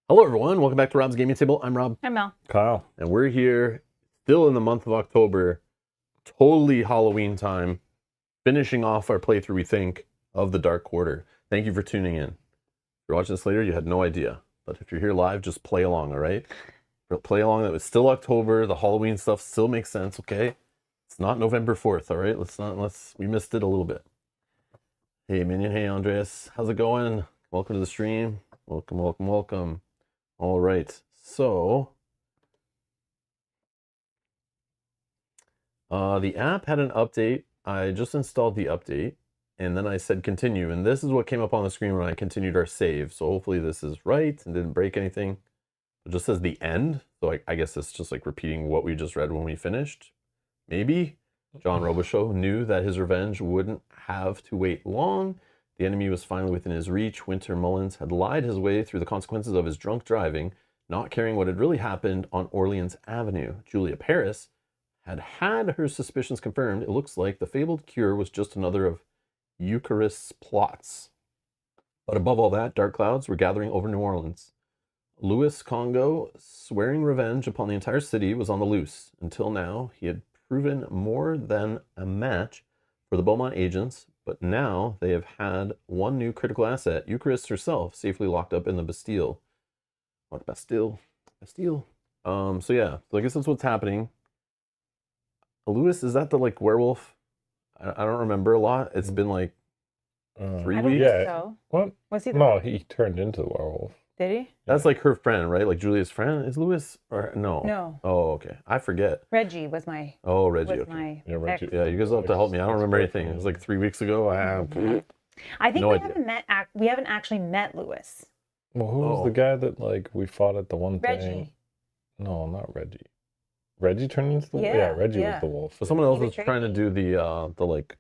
Hello, everyone. Welcome back to Rob's Gaming Table. I'm Rob. I'm Mel. Kyle. And we're here still in the month of October, totally Halloween time, finishing off our playthrough, we think, of the Dark Quarter. Thank you for tuning in. If you're watching this later, you had no idea. But if you're here live, just play along, all right? Play along. That was still October. The Halloween stuff still makes sense, okay? It's not November 4th, all right? We missed it a little bit. Hey, Minion. Hey, Andreas. How's it going? Welcome to the stream. Welcome, welcome, welcome. All right, so the app had an update. I just installed the update, and then I said continue, and this is what came up on the screen when I continued our save. So hopefully this is right and didn't break anything. It just says the end, so I guess it's just like repeating what we just read when we finished. Maybe John Robichaux knew that his revenge wouldn't have to wait long. The enemy was finally within his reach. Winter Mullins had lied his way through the consequences of his drunk driving, not caring what had really happened on Orleans Avenue. Julia Paris had her suspicions confirmed. It looks like the fabled cure was just another of Eucharist's plots. But above all that, dark clouds were gathering over New Orleans. Louis Congo, swearing revenge upon the entire city, was on the loose. Until now, he had proven more than a match for the Beaumont agents, but now they have had one new critical asset, Eucharist herself, safely locked up in the Bastille. What, Bastille? Bastille. So yeah, so I guess that's what's happening. Louis, is that the like werewolf? I don't remember a lot. It's been like 3 weeks. Yeah. So. What? Was he? No, he turned into the werewolf. Did he? That's like her friend, right? Like Julia's friend. Is Louis or no? No. Oh, okay. I forget. Reggie was my. Oh, Reggie. Was Okay. my Yeah, Reggie. ex. Yeah, you guys will have to help me. I don't remember anything. It was like 3 weeks ago. I think No we idea. haven't met. We haven't actually met Louis. Well, who was the guy that like we fought at the one thing? Reggie. No, not Reggie. Reggie turned into the wolf? Yeah, Yeah, Reggie yeah. was the wolf. But someone else He was betrayed trying to me. do the like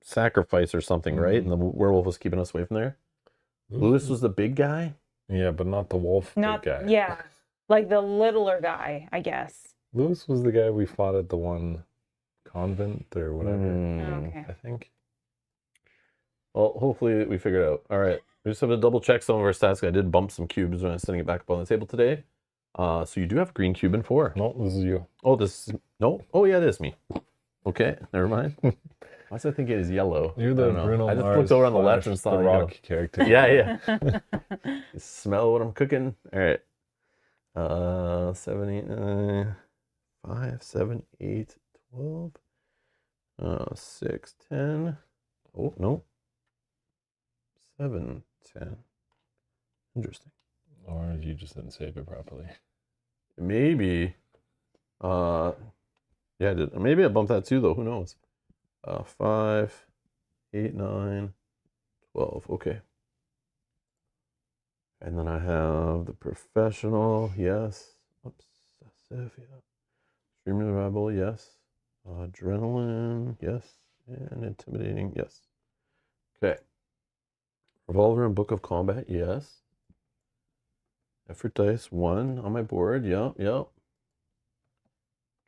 sacrifice or something, right? And the werewolf was keeping us away from there. Louis was the big guy. Yeah, but not the wolf Not guy. yeah, like the littler guy, I guess. Louis was the guy we fought at the one convent or whatever. Hmm. Okay. I think. Well, hopefully we figure it out. All right, we just have to double check some of our stats. I did bump some cubes when I was setting it back up on the table today. So you do have a green cube in 4. No, this is you. Oh, this is, no. Oh yeah, it is me. Okay, never mind. Why was I thinking it is yellow? You're I the don't know. Bruno I just Mars looked over on the / left and saw the you know. Rock character. Yeah, yeah. You smell what I'm cooking. All right. 7, 8, 9, 5, 7, 8, 12. 6, 10. Oh no. 7, 10. Interesting. Or you just didn't save it properly. Maybe. Yeah, I did. Maybe I bumped that too, though. Who knows? 5, 8, 9, 12. Okay. And then I have the professional. Yes. Obsessive. Yeah. Extremely reliable. Yes. Adrenaline. Yes. And intimidating. Yes. Okay. Revolver and Book of Combat. Yes. Effort dice 1 on my board. Yep. Yep.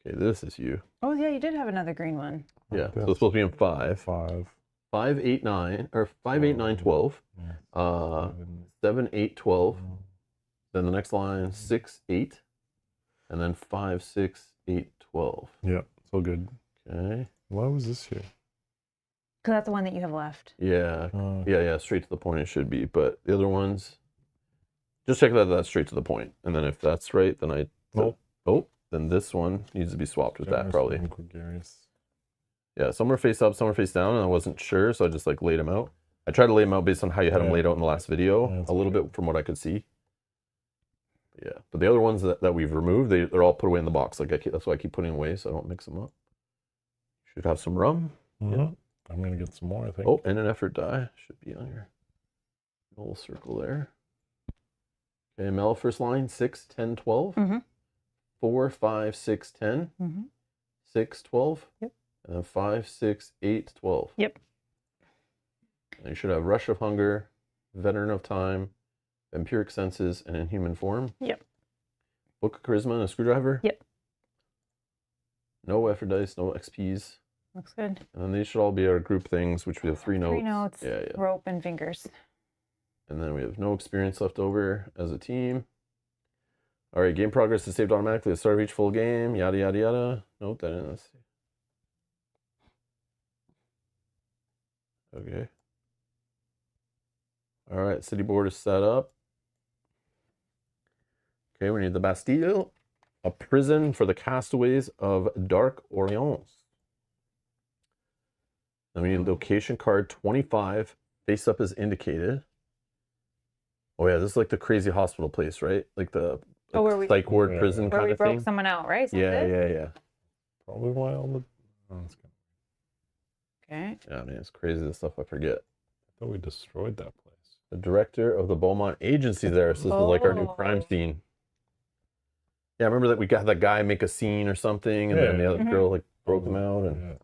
Okay, this is you. Oh yeah, you did have another green one. Yeah. So it's supposed to be in 5. 5. 5, 8, 9, or 5, 8, 9, 12. Yeah. 7, 8, 12. Then the next line, 6, 8. And then 5, 6, 8, 12. Yeah, so good. Okay. Why was this here? Cause that's the one that you have left. Yeah. Yeah, straight to the point it should be. But the other ones, just check that that's straight to the point. And then if that's right, then I... Nope. Oh, then this one needs to be swapped with that probably. Yeah, some were face up, some were face down, and I wasn't sure, so I just like laid them out. I tried to lay them out based on how you had them laid out in the last video, a little bit from what I could see. Yeah, but the other ones that we've removed, they're all put away in the box. Like that's why I keep putting away, so I don't mix them up. Should have some rum. Yeah. I'm gonna get some more, I think. Oh, and an effort die should be on your little circle there. Okay, Mel, first line 6, 10, 12. 4, 5, 6, 10. 6, 12. Yep. And then 5, 6, 8, 12. Yep. And you should have Rush of Hunger, Veteran of Time, Vampiric Senses, and Inhuman Form. Yep. Book of Charisma and a Screwdriver. Yep. No effort dice, no XPs. Looks good. And then these should all be our group things, which we have 3 notes. 3 notes. Yeah. Rope and fingers. And then we have no experience left over as a team. All right, game progress is saved automatically at the start of each full game. Yada, yada, yada. Nope, that didn't. Let's see. Okay. All right, city board is set up. Okay, we need the Bastille, a prison for the castaways of Dark Orleans. Then we need location card 25. Face up is indicated. Oh yeah, this is like the crazy hospital place, right? Like the where we- psych ward Yeah. prison Where kind we of broke thing. someone out, right? Is that Yeah, this? yeah, yeah. Probably why all the. Oh, that's good. Okay. Yeah, man, it's crazy the stuff I forget. I thought we destroyed that place. The director of the Beaumont Agency there. So this is like our new crime Oh. scene. Yeah, I remember that we got that guy make a scene or something, and then the Yeah. other Mhm. girl like broke them out. And Yeah.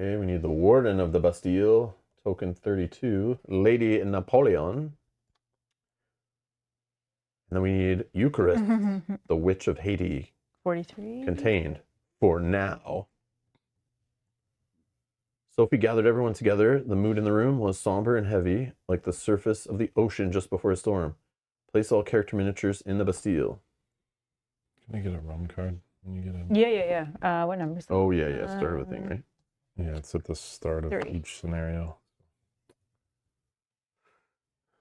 okay, we need the warden of the Bastille, token 32, Lady Napoleon. And then we need Eucharist, the Witch of Haiti, 43. contained for now. Sophie gathered everyone together. The mood in the room was somber and heavy, like the surface of the ocean just before a storm. Place all character miniatures in the Bastille. Can I get a rum card when you get in? Yeah. What number is that? Oh, yeah, start of a thing, right? Yeah, it's at the start of 30. each scenario.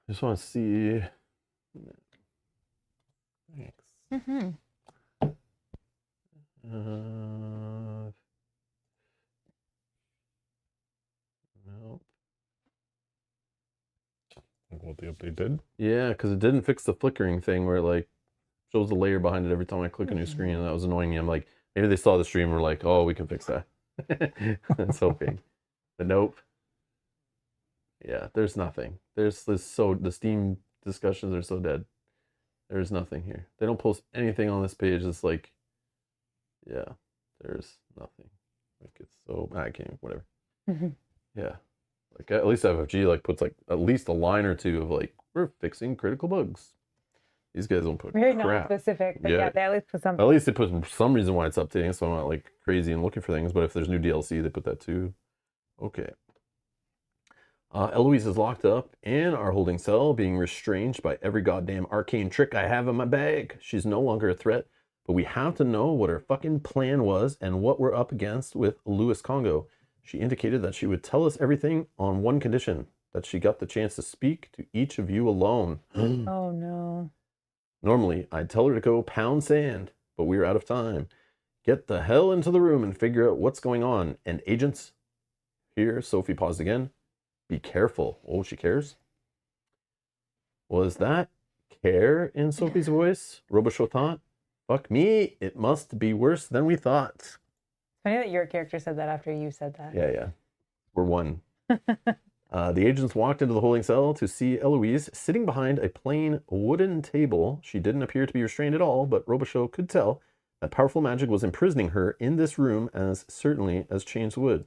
Just want to see. Thanks. Mm-hmm. No. Like what the update did. Yeah, because it didn't fix the flickering thing where it like shows the layer behind it every time I click a new screen, and that was annoying me. I'm like, maybe they saw the stream and were like, oh, we can fix that. That's hoping. But nope. Yeah, there's nothing. The Steam discussions are so dead. There's nothing here. They don't post anything on this page. It's like, yeah, there's nothing. Like it's so I can't whatever. Mhm. Yeah, like at least FFG like puts like at least a line or two of like we're fixing critical bugs. These guys don't put Very crap. non-specific, but Yeah. yeah, they at least put something. At least they put some reason why it's updating, so I'm not like crazy and looking for things. But if there's new DLC, they put that too. Okay. Eloise is locked up in our holding cell, being restrained by every goddamn arcane trick I have in my bag. She's no longer a threat, but we have to know what her fucking plan was and what we're up against with Louis Congo. She indicated that she would tell us everything on one condition, that she got the chance to speak to each of you alone. Oh no. Normally, I'd tell her to go pound sand, but we're out of time. Get the hell into the room and figure out what's going on. And agents, here, Sophie paused again. Be careful. Oh, she cares? Was that care in Sophie's voice? Robichaud thought. Fuck me, it must be worse than we thought. Funny that your character said that after you said that. Yeah. We're one. The agents walked into the holding cell to see Eloise sitting behind a plain wooden table. She didn't appear to be restrained at all, but Robichaud could tell that powerful magic was imprisoning her in this room as certainly as chains would.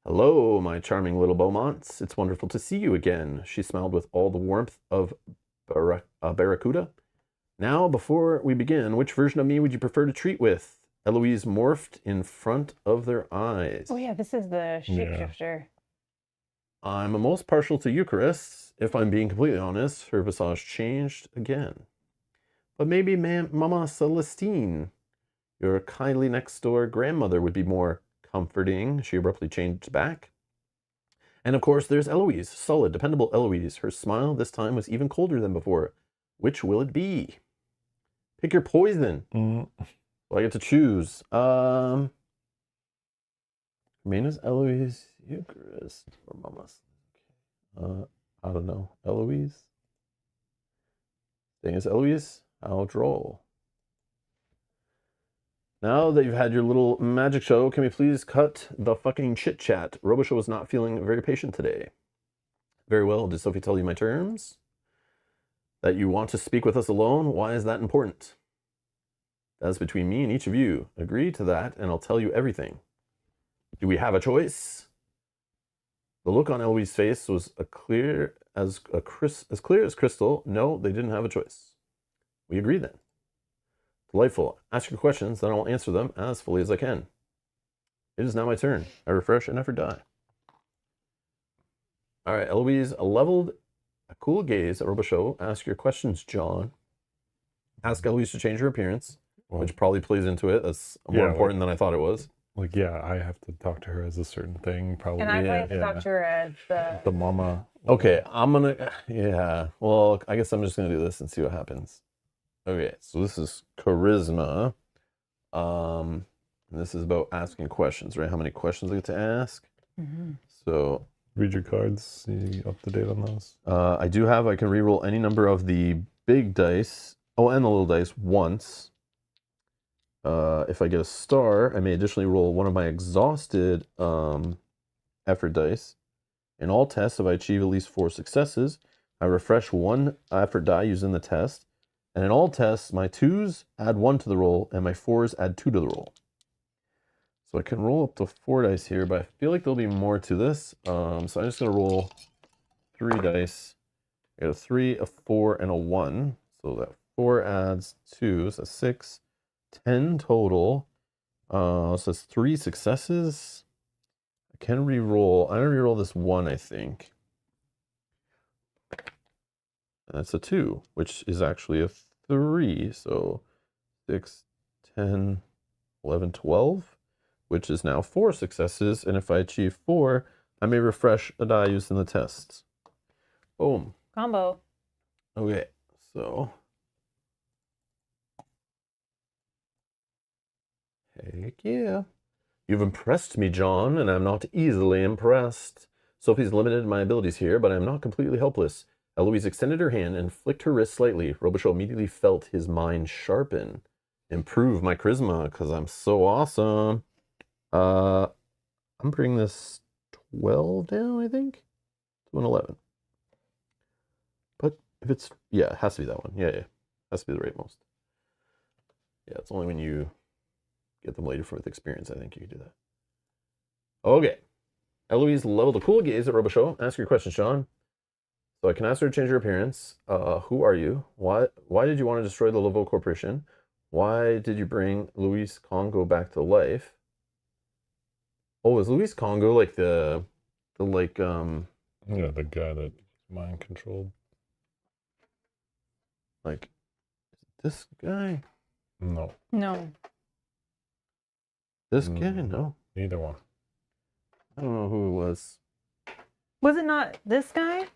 Hello, my charming little Beaumonts. It's wonderful to see you again. She smiled with all the warmth of Barracuda. Now, before we begin, which version of me would you prefer to treat with? Eloise morphed in front of their eyes. Oh yeah, this is the shapeshifter. I'm most partial to Eucharist. If I'm being completely honest, her visage changed again. But maybe Mama Celestine, your kindly next-door grandmother, would be more comforting. She abruptly changed back. And of course, there's Eloise, solid, dependable Eloise. Her smile this time was even colder than before. Which will it be? Pick your poison. Well, I get to choose. Remain as Eloise, Eucharist, or Mama's. I don't know. Eloise? Thing is Eloise, how droll. Now that you've had your little magic show, can we please cut the fucking chit chat? Robichaud was not feeling very patient today. Very well. Did Sophie tell you my terms? That you want to speak with us alone? Why is that important? That's between me and each of you. Agree to that, and I'll tell you everything. Do we have a choice? The look on Eloise's face was clear as crystal. No, they didn't have a choice. We agree then. Delightful. Ask your questions, then I'll answer them as fully as I can. It is now my turn. I refresh and never die. All right, Eloise leveled a cool gaze at Robichaux. Ask your questions, John. Ask Eloise to change her appearance, which probably plays into it. That's more important than I thought it was. Like, yeah, I have to talk to her as a certain thing, probably. And I have to talk to her as the mama. Okay, I'm gonna, well, I guess I'm just gonna do this and see what happens. Okay, so this is charisma. And this is about asking questions, right? How many questions I get to ask. So read your cards, see up to date on those. I can reroll any number of the big dice, and the little dice once. If I get a star, I may additionally roll one of my exhausted effort dice. In all tests, if I achieve at least 4 successes, I refresh one effort die using the test. And in all tests, my 2s add 1 to the roll, and my 4s add 2 to the roll. So I can roll up to 4 dice here, but I feel like there'll be more to this. So I'm just going to roll 3 dice. I got a 3, a 4, and a 1. So that 4 adds 2, so that's 6. 10 total. So it's 3 successes. I can re-roll. I'm going to re-roll this 1, I think. And that's a 2, which is actually a 3. So 6, 10, 11, 12, which is now 4 successes. And if I achieve 4, I may refresh a die used in the tests. Boom. combo. Okay, so. Heck yeah. You've impressed me, John, and I'm not easily impressed. Sophie's limited my abilities here, but I'm not completely helpless. Eloise extended her hand and flicked her wrist slightly. Robichaux immediately felt his mind sharpen. Improve my charisma, because I'm so awesome. I'm bringing this 12 down, I think, to an 11. But if it's, it has to be that one. Yeah. Has to be the rightmost. Yeah, it's only when you get them later with experience, I think you can do that. Okay. Eloise leveled a cool gaze at Robichaux. Ask your questions, Sean. So I can ask her to change her appearance. Who are you? Why did you want to destroy the Laveau Corporation? Why did you bring Luis Congo back to life? Oh, is Luis Congo like the guy that mind controlled. Like, this guy? No. This guy? No. Neither one. I don't know who it was. Was it not this guy?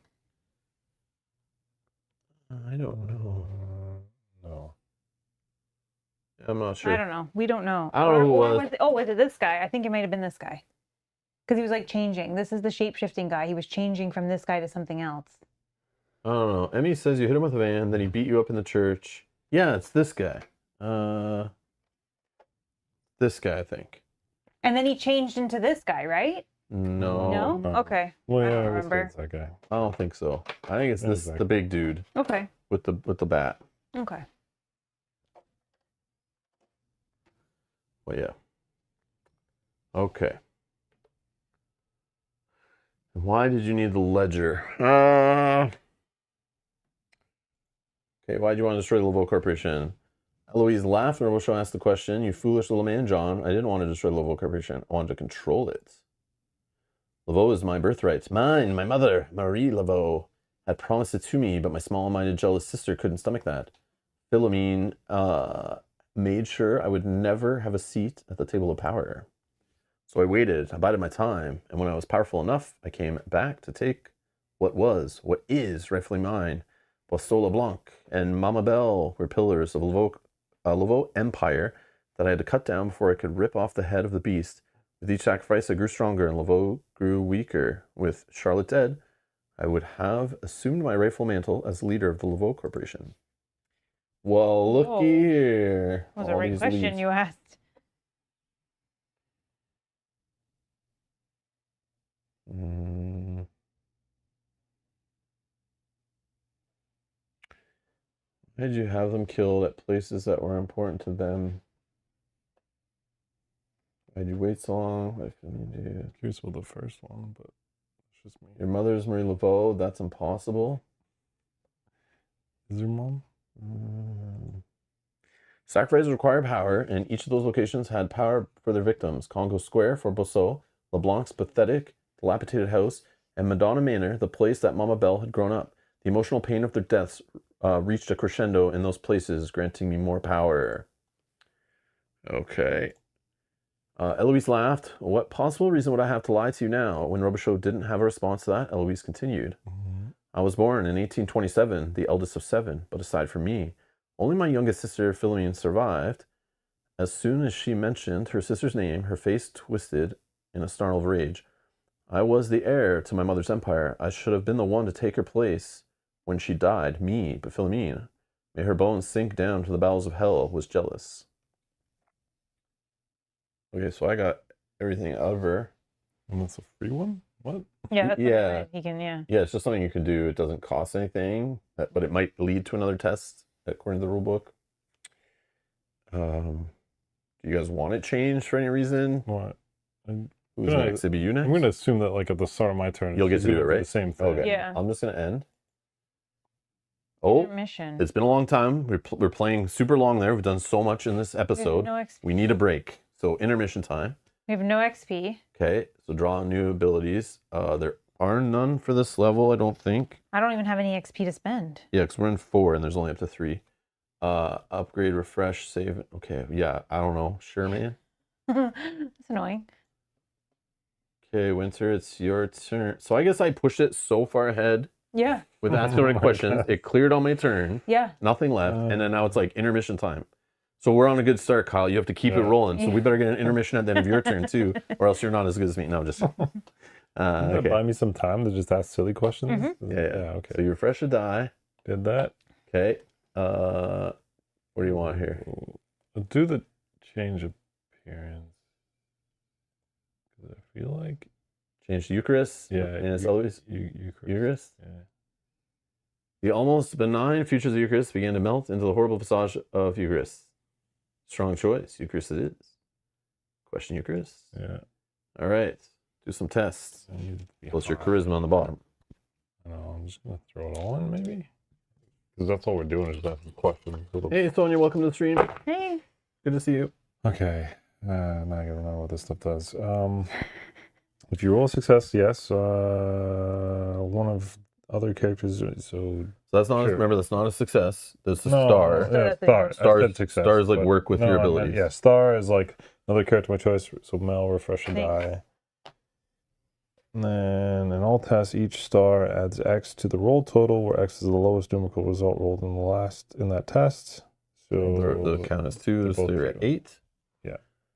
I don't know. No. I'm not sure. I don't know. We don't know. I don't know who it was. Was it this guy? I think it might have been this guy. Because he was like changing. This is the shape-shifting guy. He was changing from this guy to something else. I don't know. Emmy says you hit him with a van, then he beat you up in the church. Yeah, it's this guy. This guy, I think. And then he changed into this guy, right? No. No? Okay. Well, I yeah, don't I guess remember. that's that guy. I don't think so. I think it's this the big dude Okay. with the bat. Okay. Well, yeah. Okay. Why did you need the ledger? Okay, why did you want to destroy the Laveau Corporation? Eloise laughed when Robichaux asked the question. You foolish little man, John. I didn't want to destroy the Laveau Corporation. I wanted to control it. Laveau is my birthright. Mine, my mother, Marie Laveau, had promised it to me, but my small-minded, jealous sister couldn't stomach that. Philomene made sure I would never have a seat at the table of power. So I waited, I bided my time, and when I was powerful enough, I came back to take what is rightfully mine. Boisseau LeBlanc and Mama Belle were pillars of Laveau Empire that I had to cut down before I could rip off the head of the beast. With each sacrifice, I grew stronger and Laveau grew weaker. With Charlotte dead, I would have assumed my rightful mantle as leader of the Laveau Corporation. Well, looky here. That was a right question leads. you asked. Why did you have them killed at places that were important to them? Why did you wait so long? Curious about the first one, but it's just me. Your mother's Marie Laveau. That's impossible. Is your mom? Sacrifices require power, and each of those locations had power for their victims. Congo Square for Boisseau, LeBlanc's pathetic, dilapidated house, and Madonna Manor, the place that Mama Belle had grown up. The The emotional pain of their deaths reached a crescendo in those places, granting me more power. Okay. Eloise laughed. What possible reason would I have to lie to you now? When Robichaud didn't have a response to that, Eloise continued. I was born in 1827, the eldest of 7, but aside from me, only my youngest sister, Philomene, survived. As soon as she mentioned her sister's name, her face twisted in a snarl of rage. I was the heir to my mother's empire. I should have been the one to take her place when she died, me, but Philomene, may her bones sink down to the bowels of hell, was jealous. Okay, so I got everything out of her. And that's a free one? What? Yeah, that's Yeah. what he can. Yeah. Yeah, it's just something you can do. It doesn't cost anything, but it might lead to another test according to the rule book. Do you guys want it changed for any reason? What? Who's next? It'd be you next? I'm going to assume that, like, at the start of my turn, You'll get she's to do gonna it, right? The same thing. Okay. Yeah. I'm just going to end. Oh, Mission. it's been a long time. We're playing super long there. We've done so much in this episode. No XP. We need a break. So intermission time. We have no XP. Okay, so draw new abilities. There are none for this level, I don't think. I don't even have any XP to spend. Yeah, because we're in 4 and there's only up to 3. Upgrade, refresh, save. Okay, yeah, I don't know. Sure, man. That's annoying. Okay, Winter, it's your turn. So I guess I pushed it so far ahead Yeah. with asking the right questions. It cleared on my turn. Yeah. Nothing left. And then now it's like intermission time. So we're on a good start, Kyle. You have to keep it rolling. So we better get an intermission at the end of your turn too, or else you're not as good as me. No, just okay. Buy me some time to just ask silly questions? Yeah, Okay. So you refresh a die. Did that. Okay. What do you want here? I'll do the change appearance. Because I feel like... Change to Eucharist. Yeah. And it's always Eucharist. Eucharist. Yeah. The almost benign features of Eucharist began to melt into the horrible visage of Eucharist. Strong choice. Eucharist it is. Question Eucharist. Yeah. All right. Do some tests. I need it to be Plus your high. charisma on the bottom. I know, I'm just going to throw it all in, maybe? Because that's all we're doing is asking questions. Hey, Sonia, welcome to the stream. Hey. Good to see you. Okay. Now I gotta remember what this stuff does. If you roll a success, yes. One of other characters. So that's not. Sure. Remember, that's not a success. That's a no, star. Yeah, That's star. a- I said success, Star is like but work with your I meant- abilities. yeah, star is like another character of my choice. So Mel, refresh a Thanks. die. And then in all tests, each star adds X to the roll total, where X is the lowest numerical result rolled in that test. So The count is 2, so both you're at do. 8.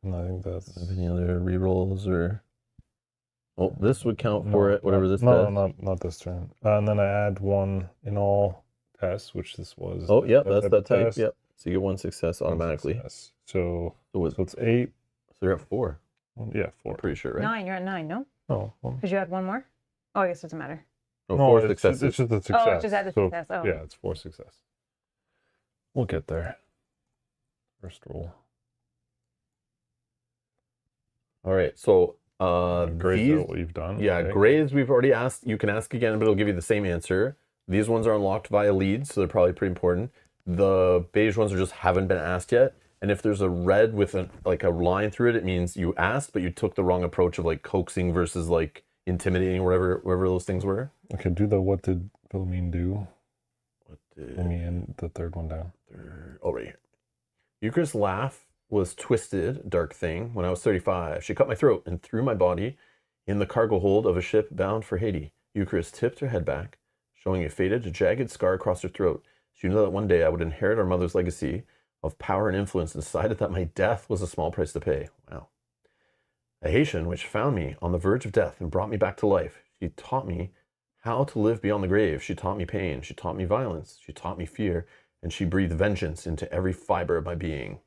And I think that's Any other rerolls or? Oh, this would count for No, it. Whatever this No, does. not this turn. And then I add 1 in all tests, which this was. Oh, yeah, that's that type. test. Yep. So you get 1 success One automatically. success. So So it's 8. you're at 4. Yeah, 4. I'm pretty sure, right? 9. You're at 9, no? Oh, well, Because you had one more? Oh, I guess it doesn't matter. No, no, 4 it's successes. It's just a success. Oh, it's just at the So, success. Oh. Yeah, it's 4 success. We'll get there. First roll. All right. So Grades these, are what you've done. yeah, okay. grades we've already asked. You can ask again, but it'll give you the same answer. These ones are unlocked via leads, so they're probably pretty important. The beige ones are just haven't been asked yet. And if there's a red with a line through it, it means you asked, but you took the wrong approach of like coaxing versus like intimidating, or whatever those things were. Okay, do the what did Philomene do? What did Let me end the third one down. Oh, right here. Eucharist's laugh was twisted, dark thing. When I was 35, she cut my throat and threw my body in the cargo hold of a ship bound for Haiti. Eucharist tipped her head back, showing a faded, jagged scar across her throat. She knew that one day I would inherit our mother's legacy of power and influence, and decided that my death was a small price to pay. Wow. A Haitian which found me on the verge of death and brought me back to life. She taught me how to live beyond the grave. She taught me pain. She taught me violence. She taught me fear. And she breathed vengeance into every fiber of my being.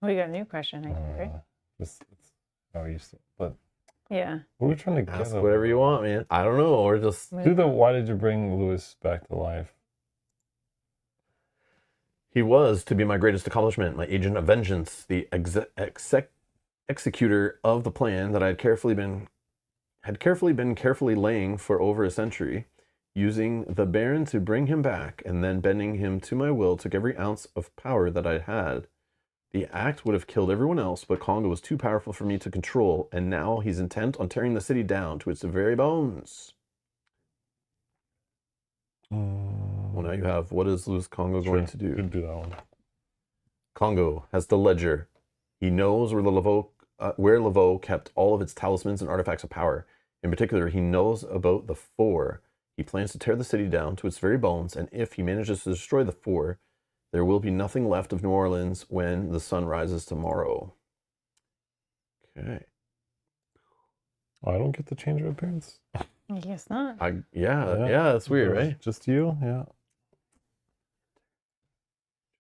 Oh, you got a new question, I think, right? It's how you used to, but Yeah. what are we trying to get? Ask over? whatever you want, man. I don't know. Or just Do the why did you bring Lewis back to life? he was to be my greatest accomplishment, my agent of vengeance, the executor of the plan that I had carefully been laying for over a century. Using the Baron to bring him back, and then bending him to my will, took every ounce of power that I had. The act would have killed everyone else, but Congo was too powerful for me to control, and now he's intent on tearing the city down to its very bones. Well, now you have, what is Luis Congo going to do? Could do that one. Congo has the ledger. He knows where Laveau kept all of its talismans and artifacts of power. In particular, he knows about the Four. He plans to tear the city down to its very bones, and if he manages to destroy the Four, there will be nothing left of New Orleans when the sun rises tomorrow. Okay. I don't get to change your appearance. I guess not. Yeah, that's weird, right? Just you, yeah.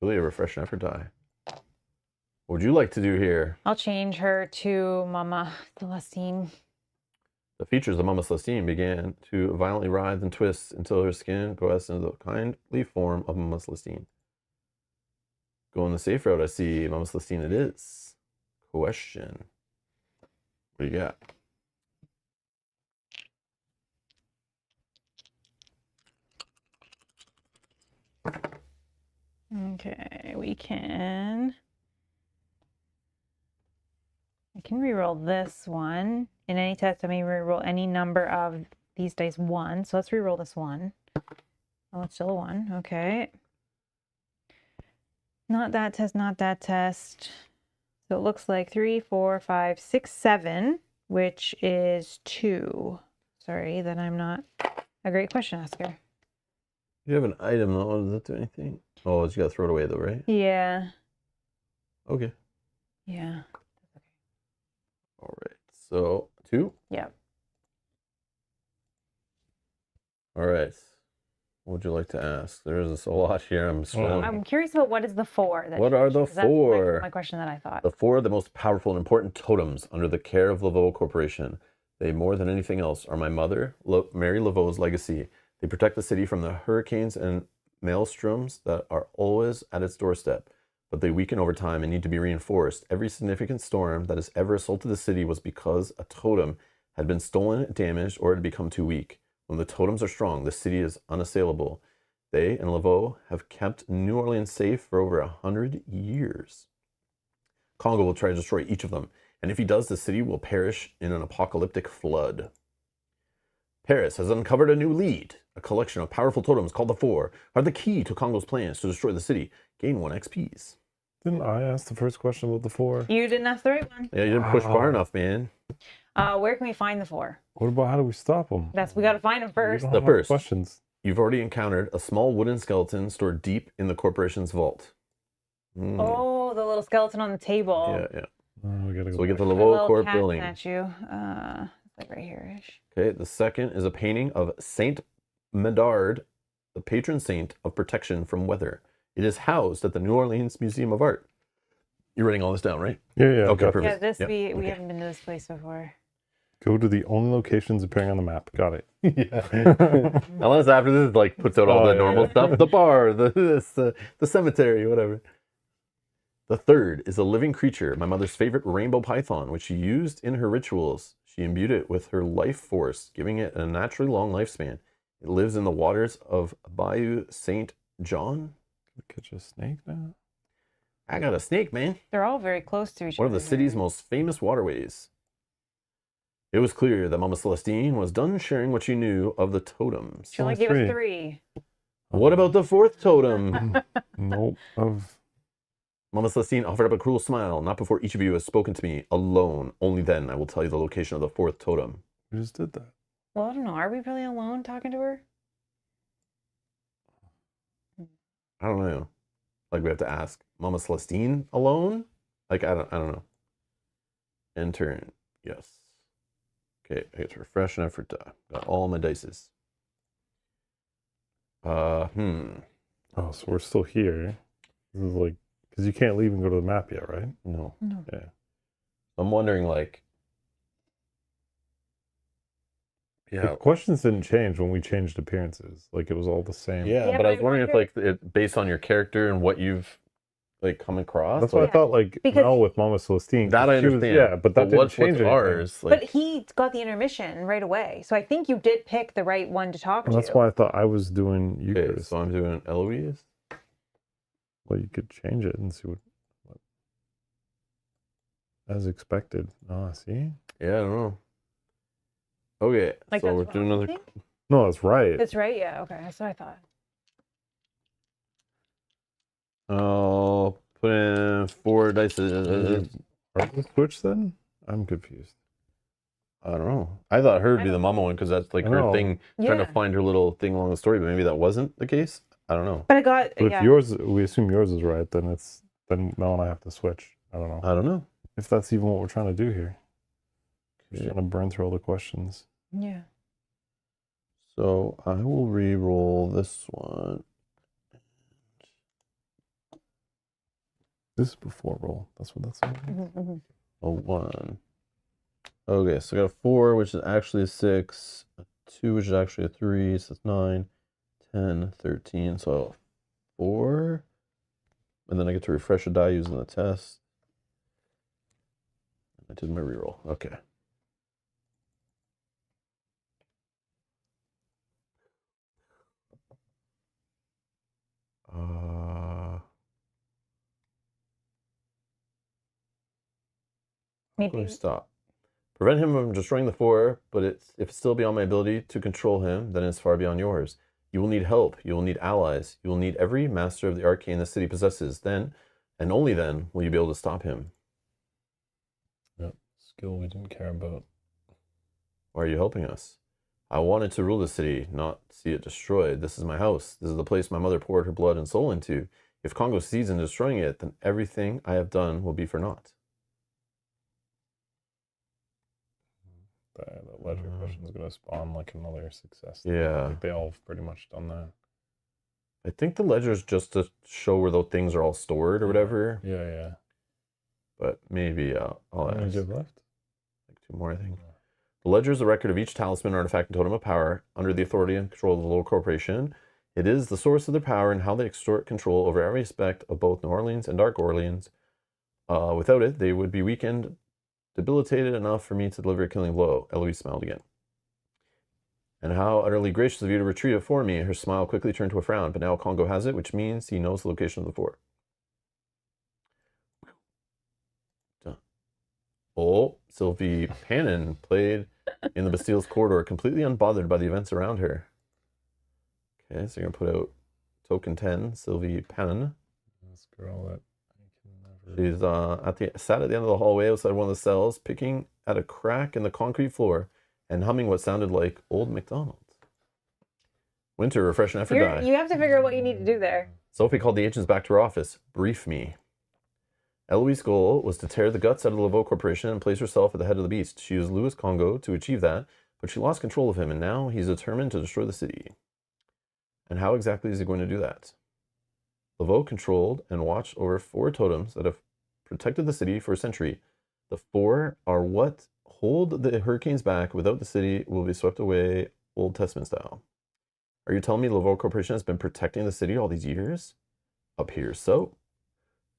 Really a refreshing effort die. What would you like to do here? I'll change her to Mama Celestine. The features of Mama Celestine began to violently writhe and twist until her skin coalesced into the kindly form of Mama Celestine. Going the safe route, I see. Mama Celestine it is. Question. What do you got? Okay, I can reroll this one. In any test, I may reroll any number of these dice 1. So let's reroll this one. Oh, it's still a 1. Okay. Not that test, not that test. So it looks like 3, 4, 5, 6, 7, which is 2. Sorry that I'm not a great question asker. You have an item though. Does that do anything? Oh, you gotta throw it away though, right? Yeah. Okay. Yeah. All right. So 2. Yep. All right. What would you like to ask? There's a lot here. I'm scrolling. I'm curious about what is the 4? What are the 'cause that's 4? my question that I thought. The 4 are the most powerful and important totems under the care of Laveau Corporation. They, more than anything else, are my mother, Mary Laveau's legacy. They protect the city from the hurricanes and maelstroms that are always at its doorstep, but they weaken over time and need to be reinforced. Every significant storm that has ever assaulted the city was because a totem had been stolen, damaged, or had become too weak. When the totems are strong, the city is unassailable. They and Laveau have kept New Orleans safe for over 100 years. Congo will try to destroy each of them, and if he does, the city will perish in an apocalyptic flood. Paris has uncovered a new lead. A collection of powerful totems called the Four are the key to Congo's plans to destroy the city. Gain 1 XPs. Didn't I ask the first question about the 4? You didn't ask the right one. Yeah, you didn't push far enough, man. Where can we find the 4? What about how do we stop them? We got to find them first. The first. Questions. You've already encountered a small wooden skeleton stored deep in the corporation's vault. Oh, the little skeleton on the table. Yeah. We gotta go. So we get the A Laveau little Corp cat building. statue. It's like right here-ish. Okay, the second is a painting of Saint Medard, the patron saint of protection from weather. It is housed at the New Orleans Museum of Art. You're writing all this down, right? Yeah. Okay, got perfect. Yeah, this Yep, we okay. haven't been to this place before. Go to the only locations appearing on the map. Got it. Yeah. Unless after this, like, puts out all the normal stuff. The bar, the cemetery, whatever. The third is a living creature, my mother's favorite rainbow python, which she used in her rituals. She imbued it with her life force, giving it a naturally long lifespan. It lives in the waters of Bayou Saint John. Catch a snake now. I got a snake, man. They're all very close to each One other. of the city's most famous waterways. It was clear that Mama Celestine was done sharing what she knew of the totems. She only gave us 3. What about the 4th totem? Nope. Mama Celestine offered up a cruel smile. Not before each of you has spoken to me alone. Only then I will tell you the location of the 4th totem. We just did that. Well, I don't know. Are we really alone talking to her? I don't know. Like, we have to ask Mama Celestine alone? Like, I don't know. Enter. Yes. Okay, I get to refresh and effort. Got all my dices. Oh, so we're still here. This is like, because you can't leave and go to the map yet, right? No. No. Yeah. I'm wondering, like, The questions didn't change when we changed appearances. Like, it was all the same. Yeah, Yeah, but but I was I wondering if, wonder- like, it based on your character and what you've, like, come across. That's what I like, thought, like, Because- Mel with Mama Celestine. that I she was- understand. yeah, but that didn't what's change anything. ours? But Like, he got the intermission right away. So I think you did pick the right one to talk And to. that's why I thought I was doing okay, Eucharist. so I'm doing Eloise. Well, you could change it and see what as expected. Oh, see? Yeah, I don't know. Okay, Like, so that's we're what doing I another. think? No, that's right. That's right. Yeah. Okay. That's what I thought. I'll put in 4 dice. Are we switch then? I'm confused. I don't know. I thought her would I be the don't mama one because that's like I her know. thing, trying to Yeah. find her little thing along the story, but maybe that wasn't the case. I don't know. But I got But if yeah. yours, we assume yours is right, then Mel and I have to switch. I don't know I don't know. if that's even what we're trying to do here. We're Okay. trying to burn through all the questions. Yeah. So I will re-roll this one. This is before roll. That's what that's saying. Mhm. A 1. Okay, so I got a 4, which is actually a 6, a 2, which is actually a 3, so it's 9, 10, 13, so 4. And then I get to refresh a die using the test. I did my reroll. Okay. How can I Maybe. stop? Prevent him from destroying the 4, but if it's still beyond my ability to control him, then it's far beyond yours. You will need help. You will need allies. You will need every master of the arcane the city possesses. Then, and only then, will you be able to stop him. Yep. Skill we didn't care about. Why are you helping us? I wanted to rule the city, not see it destroyed. This is my house. This is the place my mother poured her blood and soul into. If Congo succeeds in destroying it, then everything I have done will be for naught. The ledger question is going to spawn like another success. Yeah. Like they all have pretty much done that. I think the ledger is just to show where those things are all stored or whatever. Yeah, yeah. But maybe I'll How many ask. do you have left? Like 2 more, I think. The ledger is a record of each talisman, artifact, and totem of power under the authority and control of the local corporation. It is the source of their power and how they extort control over every aspect of both New Orleans and Dark Orleans. Without it, they would be weakened, debilitated enough for me to deliver a killing blow. Eloise smiled again. And how utterly gracious of you to retrieve it for me. Her smile quickly turned to a frown, but now Congo has it, which means he knows the location of the 4. Done. Oh, Sylvie Pannon played in the Bastille's corridor, completely unbothered by the events around her. Okay, so you're going to put out token 10, Sylvie Pannon. This girl that I can never... She's sat at the end of the hallway outside one of the cells, picking at a crack in the concrete floor and humming what sounded like Old MacDonald. Winter, refresh an effort die. You have to figure out what you need to do there. Sophie called the agents back to her office. Brief me. Eloise's goal was to tear the guts out of the Laveau Corporation and place herself at the head of the beast. She used Louis Congo to achieve that, but she lost control of him, and now he's determined to destroy the city. And how exactly is he going to do that? Laveau controlled and watched over 4 totems that have protected the city for a century. The 4 are what hold the hurricanes back. Without the city, will be swept away Old Testament style. Are you telling me Laveau Corporation has been protecting the city all these years? Appears so.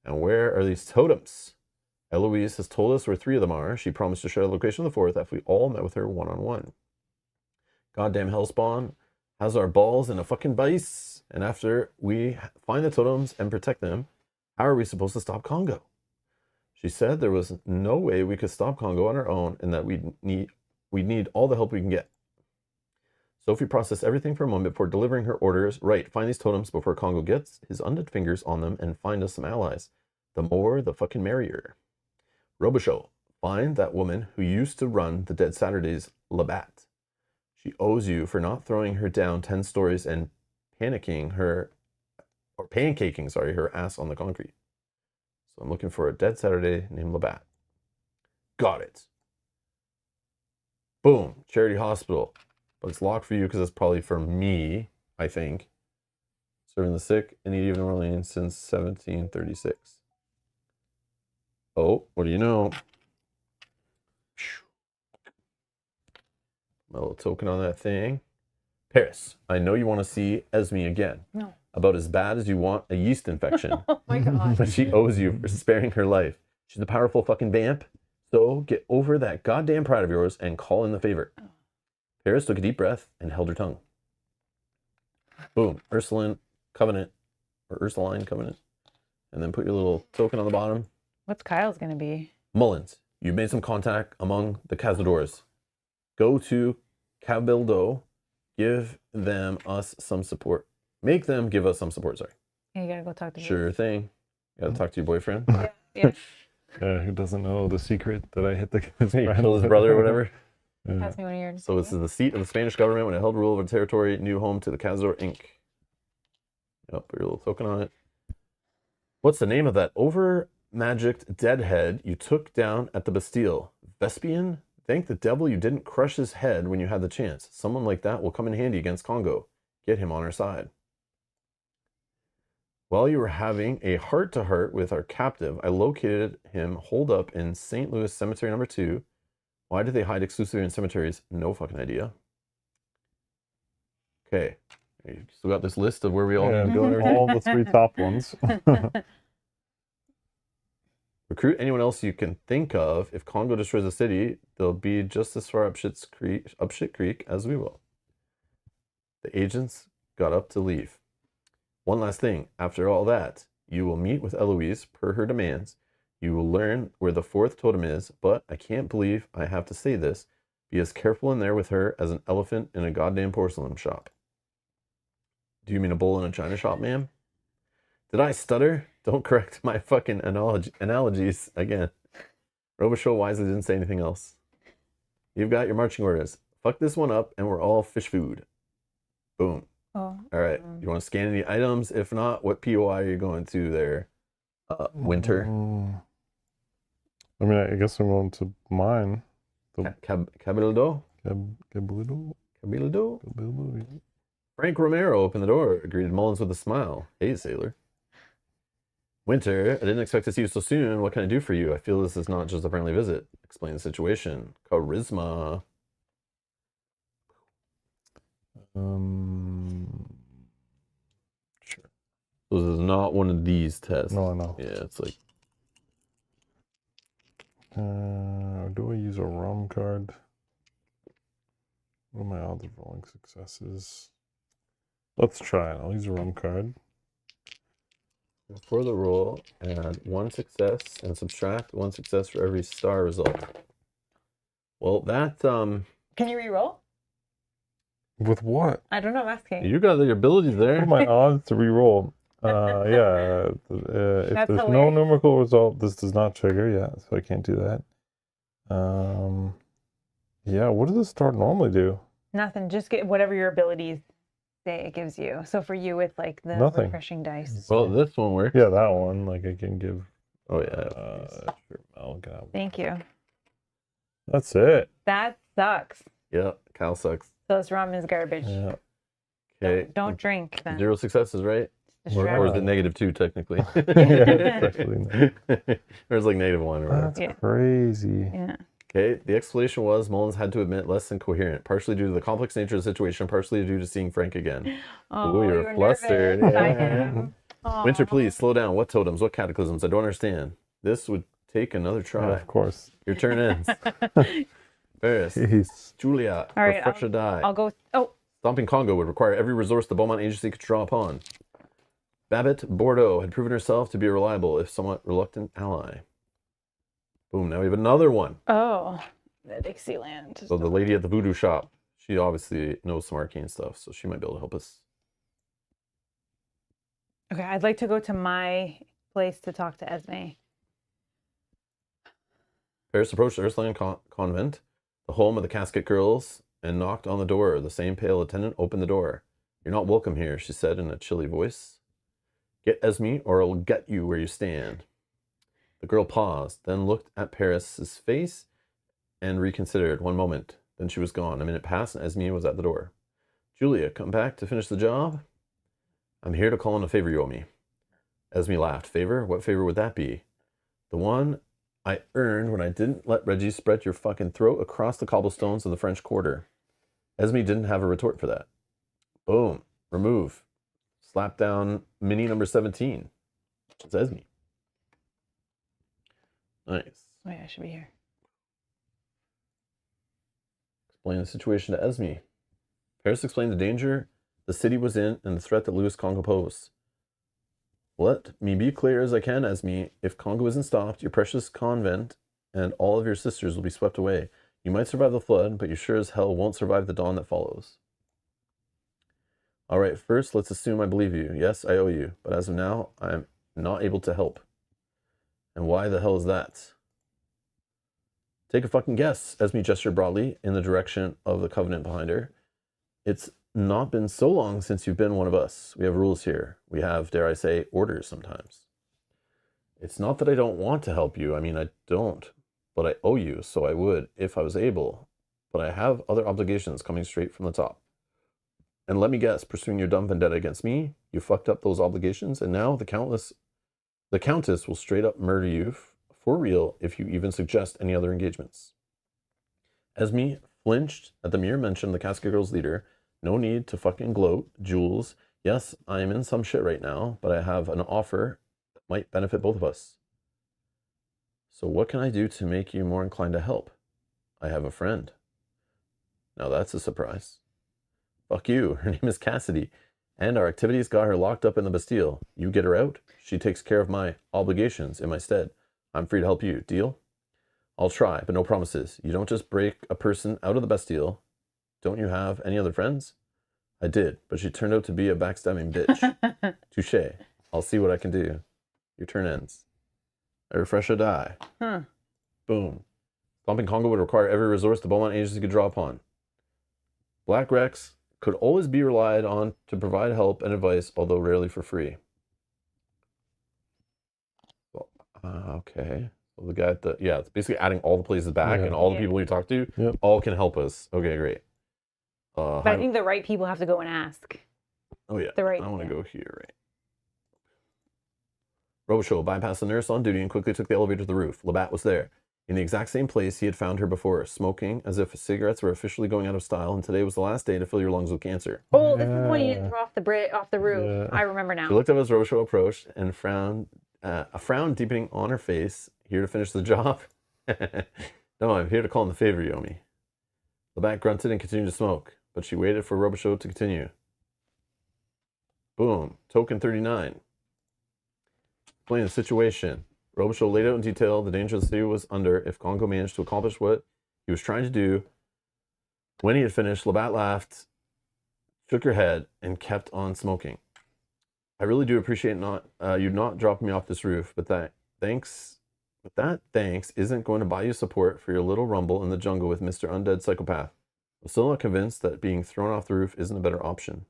And where are these totems? Eloise has told us where 3 of them are. She promised to share the location of the 4th if we all met with her one-on-one. Goddamn Hellspawn has our balls in a fucking vice. And after we find the totems and protect them, how are we supposed to stop Congo? She said there was no way we could stop Congo on our own and that we'd need all the help we can get. Sophie processed everything for a moment before delivering her orders. Right, find these totems before Congo gets his undid fingers on them and find us some allies. The more, the fucking merrier. Robichaux, find that woman who used to run the Dead Saturdays, Labatt. She owes you for not throwing her down 10 stories and pancaking her ass on the concrete. So I'm looking for a Dead Saturday named Labatt. Got it. Boom, Charity Hospital. But it's locked for you because it's probably for me, I think. Serving the sick and needy of New Orleans since 1736. Oh, what do you know? My little token on that thing. Paris, I know you want to see Esme again. No. About as bad as you want a yeast infection. Oh my god. But she owes you for sparing her life. She's a powerful fucking vamp. So get over that goddamn pride of yours and call in the favor. Paris took a deep breath and held her tongue. Boom. Ursuline Covenant. And then put your little token on the bottom. What's Kyle's gonna be? Mullins, you've made some contact among the Cazadors. Go to Cabildo give them us some support. Make them give us some support. Sorry. You gotta go talk to Sure thing. You gotta talk to your boyfriend. Yeah. Who doesn't know the secret that I hit the He killed his brother or whatever. Yeah. Pass me one of your. So this is the seat of the Spanish government when it held rule over the territory, new home to the Cazador Inc. Yep, put your little token on it. What's the name of that over-magicked deadhead you took down at the Bastille? Vespian? Thank the devil you didn't crush his head when you had the chance. Someone like that will come in handy against Congo. Get him on our side. While you were having a heart-to-heart with our captive, I located him holed up in St. Louis Cemetery number 2. Why do they hide exclusively in cemeteries? No fucking idea. Okay. You still got this list of where we all need to go and everything? all the 3 top ones. Recruit anyone else you can think of. If Congo destroys the city, they'll be just as far up shit creek as we will. The agents got up to leave. One last thing. After all that, you will meet with Eloise per her demands. You will learn where the 4th totem is, but I can't believe I have to say this. Be as careful in there with her as an elephant in a goddamn porcelain shop. Do you mean a bull in a china shop, ma'am? Did I stutter? Don't correct my fucking analogies again. Robichaux wisely didn't say anything else. You've got your marching orders. Fuck this one up and we're all fish food. Boom. Oh. All right. You want to scan any items? If not, what POI are you going to there? Winter. I mean, I guess I'm going to mine. Cabildo? Cabildo? Cabildo? Cabildo? Frank Romero opened the door, greeted Mullins with a smile. Hey, sailor. Winter, I didn't expect to see you so soon. What can I do for you? I feel this is not just a friendly visit. Explain the situation. Charisma. Sure. This is not one of these tests. No, I know. Yeah, it's like... do I use a rum card? What are my odds of rolling successes? Let's try it. I'll use a rum card. For the roll, add 1 success and subtract 1 success for every star result. Well, that... Can you re-roll? With what? I don't know. I'm asking. You got the abilities What are there. my odds to re-roll? Yeah. If That's there's no hilarious. numerical result, this does not trigger. Yeah, so I can't do that. Yeah, what does the star normally do? Nothing. Just get whatever your abilities say it gives you. So for you, it's like the Nothing. refreshing dice. Well, this one works. Yeah, that one. Like I can give. Oh, yeah. Sure, I'll get out. Thank you. That's it. That sucks. Yeah, Kyle sucks. So this rum is garbage. Yeah. Okay. Don't drink then. 0 successes, right? Distract. Or is it -2 technically? Actually, Or it's like -1 or whatever. that's Yeah. crazy. Yeah. Okay, the explanation was Mullins had to admit less than coherent, partially due to the complex nature of the situation, partially due to seeing Frank again. Oh, Ooh, you you're were flustered. nervous. I Yeah. am. Winter, Aw. please slow down. What totems? What cataclysms? I don't understand. This would take another try. Yeah, of course. Your turn ends. Ferris, Jeez. Julia, All right, refresh or die. I'll go. Oh, Stomping Congo would require every resource the Beaumont Agency could draw upon. Babbitt Bordeaux had proven herself to be a reliable, if somewhat reluctant, ally. Boom, now we have another one. oh, the Dixieland. So the lady at the voodoo shop, she obviously knows some arcane stuff, so she might be able to help us. Okay, I'd like to go to my place to talk to Esme. Paris approached the Ursuline Convent, the home of the Casket Girls, and knocked on the door. The same pale attendant opened the door. You're not welcome here, she said in a chilly voice. Get Esme, or I'll get you where you stand. The girl paused, then looked at Paris's face and reconsidered. One moment, then she was gone. A minute passed, and Esme was at the door. Julia, come back to finish the job? I'm here to call in a favor you owe me. Esme laughed. Favor? What favor would that be? The one I earned when I didn't let Reggie spread your fucking throat across the cobblestones of the French Quarter. Esme didn't have a retort for that. Boom. Remove. Slap down mini number 17. It's Esme. Nice. Wait, I should be here. Explain the situation to Esme. Paris explained the danger the city was in and the threat that Louis Congo posed. Let me be clear as I can, Esme. If Congo isn't stopped, your precious convent and all of your sisters will be swept away. You might survive the flood, but you sure as hell won't survive the dawn that follows. All right, first, let's assume I believe you. Yes, I owe you, but as of now, I'm not able to help. And why the hell is that? Take a fucking guess. Esme gestured broadly in the direction of the covenant behind her. It's not been so long since you've been one of us. We have rules here. We have, dare I say, orders sometimes. It's not that I don't want to help you. I mean, I don't. But I owe you, so I would if I was able. But I have other obligations coming straight from the top. And let me guess, pursuing your dumb vendetta against me, you fucked up those obligations, and now the Countess will straight up murder you for real if you even suggest any other engagements. Esme flinched at the mere mention of the Casket Girl's leader. No need to fucking gloat, Jules. Yes, I am in some shit right now, but I have an offer that might benefit both of us. So what can I do to make you more inclined to help? I have a friend. Now that's a surprise. Fuck you. Her name is Cassidy, and our activities got her locked up in the Bastille. You get her out, she takes care of my obligations in my stead. I'm free to help you. Deal? I'll try, but no promises. You don't just break a person out of the Bastille. Don't you have any other friends? I did, but she turned out to be a backstabbing bitch. Touche. I'll see what I can do. Your turn ends. I refresh a die. Boom. Stomping Congo would require every resource the Beaumont agency could draw upon. Black Rex could always be relied on to provide help and advice, although rarely for free. Okay. So the guy at the, yeah, it's basically adding all the places back, Yeah. and all the Yeah. people you talk to Yep. all can help us. Okay, great. But I think the right people have to go and ask. Oh yeah, the right- I want to yeah. go here, right? Robichaud bypassed the nurse on duty and quickly took the elevator to the roof. Labatt was there, in the exact same place he had found her before, smoking as if cigarettes were officially going out of style, and today was the last day to fill your lungs with cancer. Oh, this is the one you didn't Yeah. throw off the roof. Yeah. I remember She now. looked up as Robichaud approached and frowned, a frown deepening on her face. Here to finish the job? No, I'm here to call in the favor you owe me. Labatt grunted and continued to smoke, but she waited for Robichaud to continue. Boom. Token 39. Explain the situation. Robichaud laid out in detail the danger the city was under if Congo managed to accomplish what he was trying to do. When he had finished, Labatt laughed, shook her head, and kept on smoking. I really do appreciate you not dropping me off this roof, but that thanks isn't going to buy you support for your little rumble in the jungle with Mr. Undead Psychopath. I'm still not convinced that being thrown off the roof isn't a better option.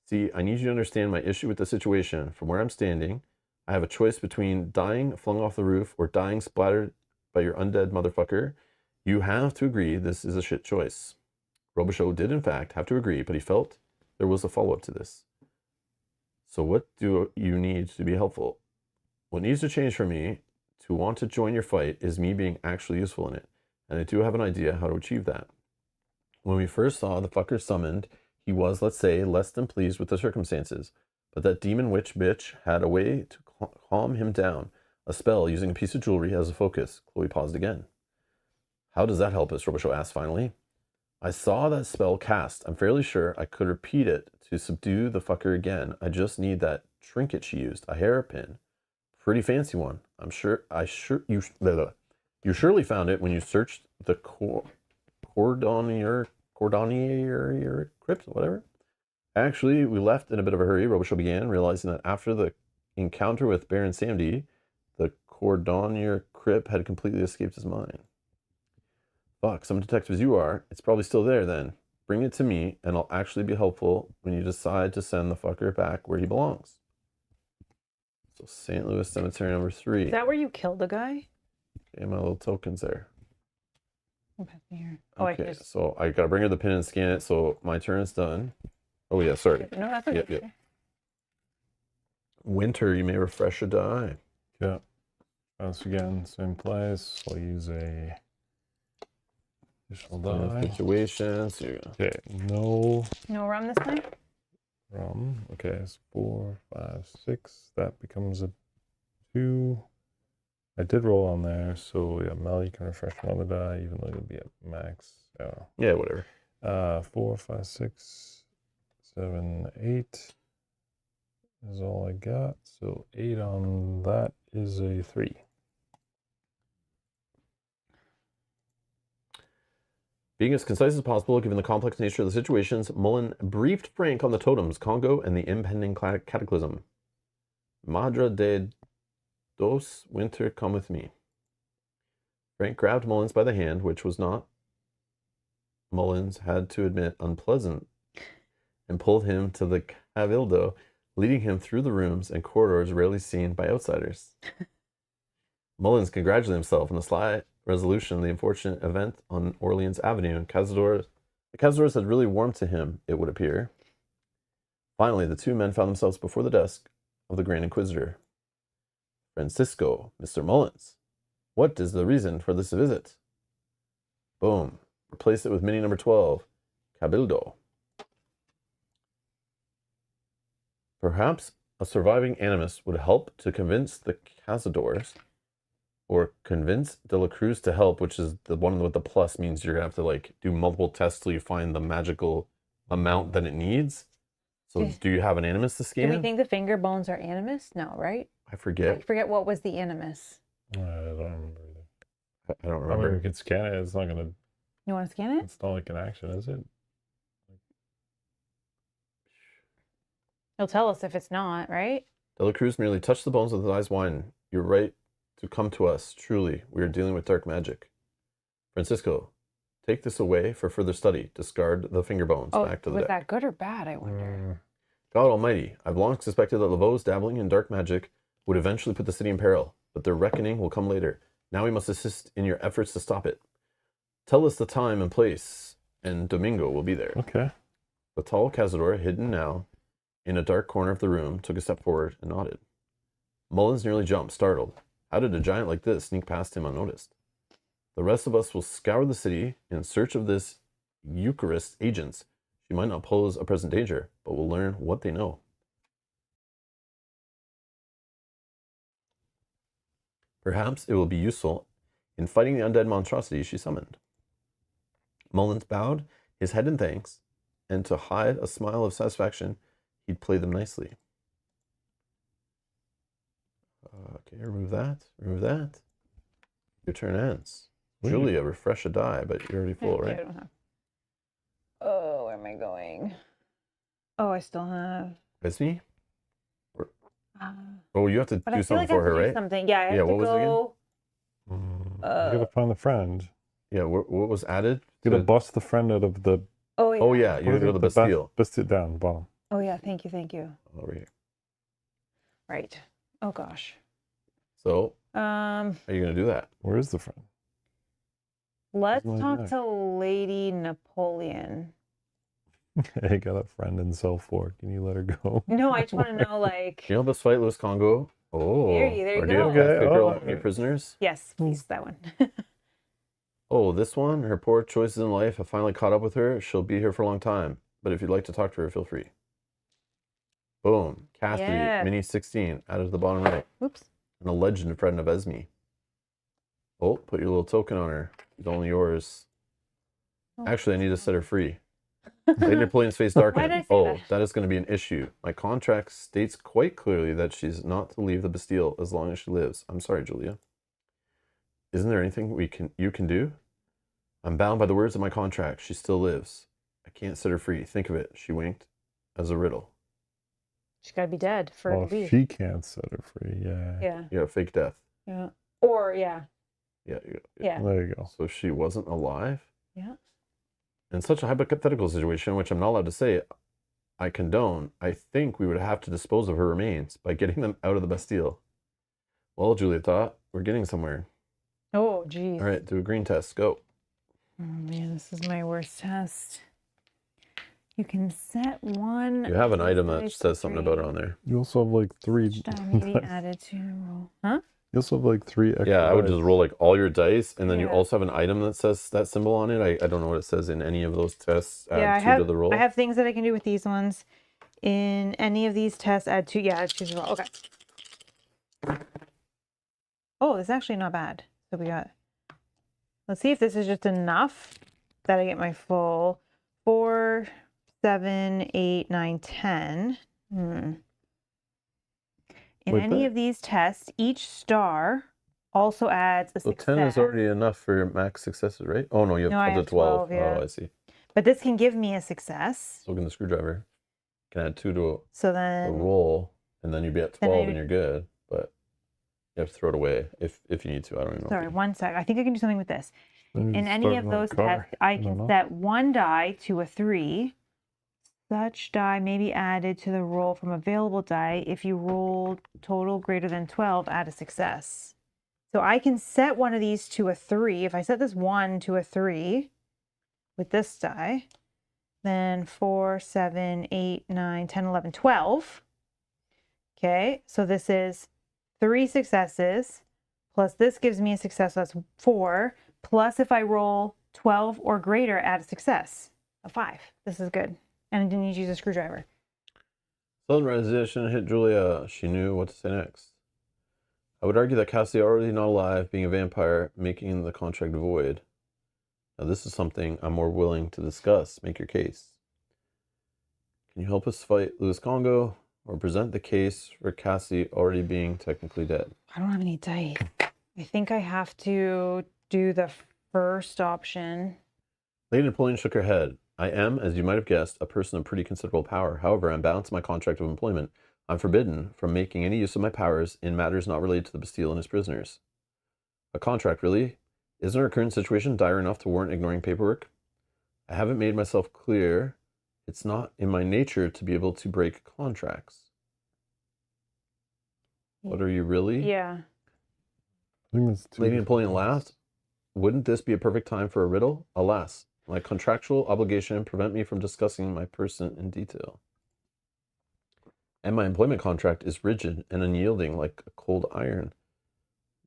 See, I need you to understand my issue with the situation. From where I'm standing, I have a choice between dying flung off the roof or dying splattered by your undead motherfucker. You have to agree this is a shit choice. Robichaud did, in fact, have to agree, but he felt there was a follow-up to this. So what do you need to be helpful? What needs to change for me to want to join your fight is me being actually useful in it, and I do have an idea how to achieve that. When we first saw the fucker summoned, he was, let's say, less than pleased with the circumstances, but that demon witch bitch had a way to calm him down, a spell using a piece of jewelry as a focus. Chloe paused again. How does that help us? Robichaud asked finally. I saw that spell cast. I'm fairly sure I could repeat it to subdue the fucker again. I just need that trinket she used, a hairpin. Pretty fancy one. You surely found it when you searched the Cordonier crypt, whatever. Actually, we left in a bit of a hurry, Robichaud began, realizing that after the encounter with Baron Samedi, the Cordonier crypt had completely escaped his mind. Fuck, some detective as you are, it's probably still there then. Bring it to me, and I'll actually be helpful when you decide to send the fucker back where he belongs. So St. Louis Cemetery number 3. Is that where you killed the guy? Okay, my little tokens there. Okay, here. Oh, I Okay, can just... so I gotta bring her the pin and scan it, so my turn is done. Oh yeah, sorry. No, that's okay. Yep. Winter, you may refresh a die. Yeah. Once again, same place. I'll use a additional die. Situation, so you're gonna... Okay, no No rum this time? rum. Okay, it's 4, 5, 6. That becomes a 2. I did roll on there, so yeah, Mel, you can refresh another die, even though you'll be at max. Yeah, whatever. 4, 5, 6, 7, 8 is all I got. So 8 on that is a 3. Being as concise as possible, given the complex nature of the situations, Mullen briefed Frank on the totems, Congo, and the impending cataclysm. Madre de Dos, winter, come with me. Frank grabbed Mullins by the hand, which was not, Mullins had to admit, unpleasant, and pulled him to the cabildo, leading him through the rooms and corridors rarely seen by outsiders. Mullins congratulated himself on the sly resolution of the unfortunate event on Orleans Avenue, and the Cazadores had really warmed to him, it would appear. Finally, the two men found themselves before the desk of the Grand Inquisitor. Francisco, Mr. Mullins, what is the reason for this visit? Boom. Replace it with mini number 12, Cabildo. Perhaps a surviving animus would help to convince the Cazadores, or convince De La Cruz to help, which is the one with the plus means you're going to have to like do multiple tests till you find the magical amount that it needs. So do you have an animus to scan? Do we think the finger bones are animus? No, right? I forget. I forget what was the animus. I don't remember either. I don't I mean, remember. we could scan it. It's not gonna. You want to scan it? It's not like an action, is it? He'll tell us if it's not, right? De La Cruz merely touched the bones with his eyes wide. You're right to come to us. Truly, we are dealing with dark magic. Francisco, take this away for further study. Discard the finger bones back to the was deck. that good or bad, I wonder? God Almighty, I've long suspected that Laveau's dabbling in dark magic would eventually put the city in peril, but their reckoning will come later. Now we must assist in your efforts to stop it. Tell us the time and place, and Domingo will be there. Okay. The tall Cazador, hidden now in a dark corner of the room, took a step forward and nodded. Mullins nearly jumped, startled. How did a giant like this sneak past him unnoticed? The rest of us will scour the city in search of this Eucharist agents. She might not pose a present danger, but we'll learn what they know. Perhaps it will be useful in fighting the undead monstrosity she summoned. Mullins bowed his head in thanks, and to hide a smile of satisfaction, he'd play them nicely. Okay, remove that. Remove that. Your turn ends. Wait. Julia, refresh a die, but you're already full, Yeah, right? I don't have. Oh, where am I going? Oh, I still have. It's me? Uh, Oh, you have to but do I feel something like I for have her, to do right? something. Yeah, I have Yeah, to what was it again? go. You gotta find the friend. Yeah, what was added? You gotta to- bust the friend out of the. Oh yeah. Oh, yeah, you gotta go to the Bastille. Bastille down, bottom. Oh yeah. Thank you. Thank you. Over here. Right. Oh gosh. So, Um. are you going to do that? Where is the friend? Let's Like talk that. to Lady Napoleon. Hey, got a friend in cell 4. Can you let her go? No, I just want to know, like. Can you help us fight Louis Congo? Oh. There you or do you have go. to Okay, pick her oh, up any prisoners? Yes, please, that one. Oh, this one? Her poor choices in life have finally caught up with her. She'll be here for a long time. But if you'd like to talk to her, feel free. Boom. Cassidy, Yeah. Mini 16, added to the bottom right. Oops. And a legend friend of Esme. Oh, put your little token on her. It's only yours. Oh. Actually, I need to set her free. Lady Napoleon's face Why did I darkened. say Oh, that? that is going to be an issue. My contract states quite clearly that she's not to leave the Bastille as long as she lives. I'm sorry, Julia. Isn't there anything you can do? I'm bound by the words of my contract. She still lives. I can't set her free. Think of it, she winked, as a riddle. She's got to be dead for her Well, to if leave. she can't set her free, yeah. Yeah. Yeah, fake death. Yeah. Or, yeah. Yeah. Yeah. There you go. So she wasn't alive? Yeah. In such a hypothetical situation, which I'm not allowed to say I condone, I think we would have to dispose of her remains by getting them out of the Bastille. Well, Julia thought, we're getting somewhere. Oh, geez. All right, do a green test. Go. Oh, man, this is my worst test. You can set one. You have an item that dice says something about it three. on there. You also have like 3. Each die may be added to roll. Huh? You also have like 3 extra. Yeah, I would dice. just roll like all your dice, and then you Yeah. also have an item that says that symbol on it. I don't know what it says in any of those tests. Add Yeah, I 2 have, to the roll. I have things that I can do with these ones. In any of these tests, add 2. Yeah, add 2 to the roll. Okay. Oh, this is actually not bad. So we got. Let's see if this is just enough that I get my full 4, 7, 8, 9, 10. In Like any that? of these tests, each star also adds a So success. 10 is already enough for your max successes, right? Oh no, you have No, I 12 have to 12. 12, yeah. Oh, I see. But this can give me a success. So can the screwdriver. Can add 2 to So a then, roll, and then you'd be at Then 12 I- and you're good. But you have to throw it away if you need to. I don't even know. sorry, one sec. I think I can do something with this. Then you In any start of another those car. tests, I don't can know. set one die to a 3. Such die may be added to the roll from available die. If you roll total greater than 12, add a success. So I can set one of these to a 3. If I set this 1 to a 3 with this die, then 4, 7, 8, 9, 10, 11, 12. Okay, so this is 3 successes, plus this gives me a success, so that's 4, plus if I roll 12 or greater, add a success, a 5. This is good. And I didn't need to use a screwdriver. Sudden realization hit Julia. She knew what to say next. I would argue that Cassie, already not alive, being a vampire, making the contract void. Now, this is something I'm more willing to discuss. Make your case. Can you help us fight Louis Congo or present the case for Cassie already being technically dead? I don't have any dice. I think I have to do the first option. Lady Napoleon shook her head. I am, as you might have guessed, a person of pretty considerable power. However, I'm bound to my contract of employment. I'm forbidden from making any use of my powers in matters not related to the Bastille and his prisoners. A contract, really? Isn't our current situation dire enough to warrant ignoring paperwork? I haven't made myself clear. It's not in my nature to be able to break contracts. What are you really? Yeah. I think it's two Lady different Napoleon things. laughed. Wouldn't this be a perfect time for a riddle? Alas, my contractual obligation prevent me from discussing my person in detail. And my employment contract is rigid and unyielding like a cold iron.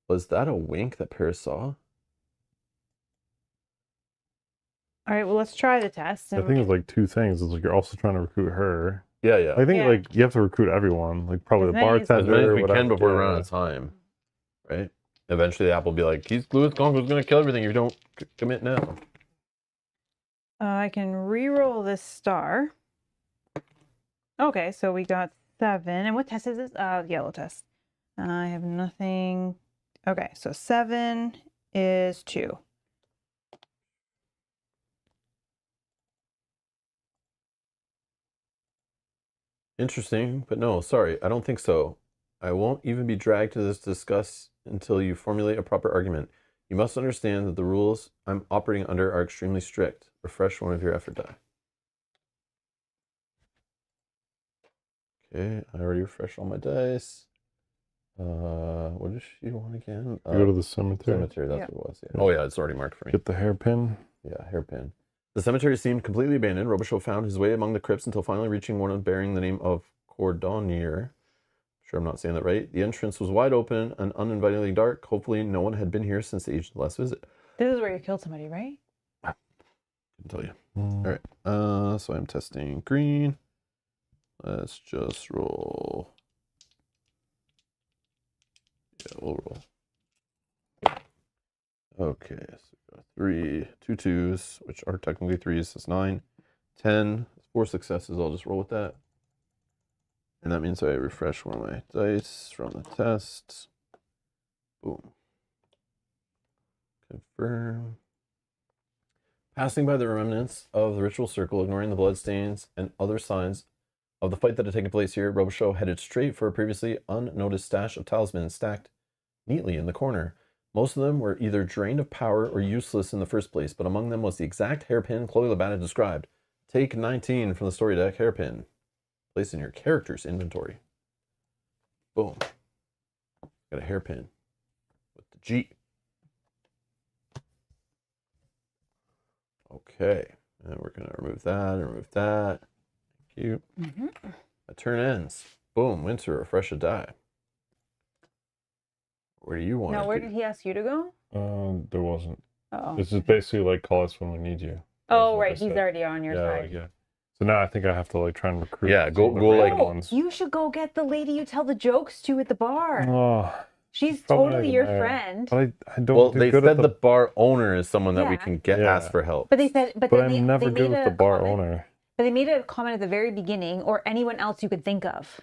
Was that a wink that Paris saw? All right, well, let's try the test. I think it's like two things. It's like you're also trying to recruit her. Yeah, yeah. I think Yeah. like you have to recruit everyone, like probably As the many as- As bartender. many as we whatever. can before we run Yeah. out of time. Right? Eventually the app will be like, Louis Congo's going to kill everything if you don't commit now. I can re-roll this star. Okay, so we got 7. And what test is this? Yellow test. I have nothing. Okay, so 7 is 2. Interesting, but no, sorry, I don't think so. I won't even be dragged to this discuss until you formulate a proper argument. You must understand that the rules I'm operating under are extremely strict. Refresh one of your effort die. Okay, I already refreshed all my dice. What does she want again? You go to the cemetery. Cemetery, that's Yeah. what it was. Yeah. Yeah. Oh yeah, it's already marked for me. Get the hairpin. Yeah, hairpin. The cemetery seemed completely abandoned. Robichaud found his way among the crypts until finally reaching one bearing the name of Cordonnier. Sure I'm not saying that right. The entrance was wide open and uninvitingly dark. Hopefully no one had been here since the agent's last visit. This is where you killed somebody, right? I can tell you. Mm. All right. So I'm testing green. Let's just roll. Yeah, we'll roll. Okay, so we got 3, 2 twos, which are technically 3s. That's 9, 10, 4 successes. I'll just roll with that. And that means I refresh one of my dice from the test. Boom. Confirm. Passing by the remnants of the ritual circle, ignoring the bloodstains and other signs of the fight that had taken place here, Robichaud headed straight for a previously unnoticed stash of talismans stacked neatly in the corner. Most of them were either drained of power or useless in the first place, but among them was the exact hairpin Chloe Labatt had described. Take 19 from the story deck, hairpin. Place in your character's inventory. Boom. Got a hairpin with the G. Okay, and we're gonna remove that and remove that. Thank you. Mm-hmm. My turn ends. Boom, Winter, refresh a die. Where do you want Now, to where do? did he ask you to go? There wasn't. Oh. This is basically like call us when we need you. Oh, That's what right. they He's said. already on your Yeah, side. like, yeah. So now I think I have to like try and recruit. Yeah, go- some of the go, like- random Oh, ones. you should go get the lady you tell the jokes to at the bar. Oh, She's probably totally not your there. friend. but I don't Well, do they good said at the bar owner is someone that we Yeah. can get Yeah. ask for help. But they said, but, But then I'm never they good made with a the bar comment- owner. But they made a comment at the very beginning, or anyone else you could think of.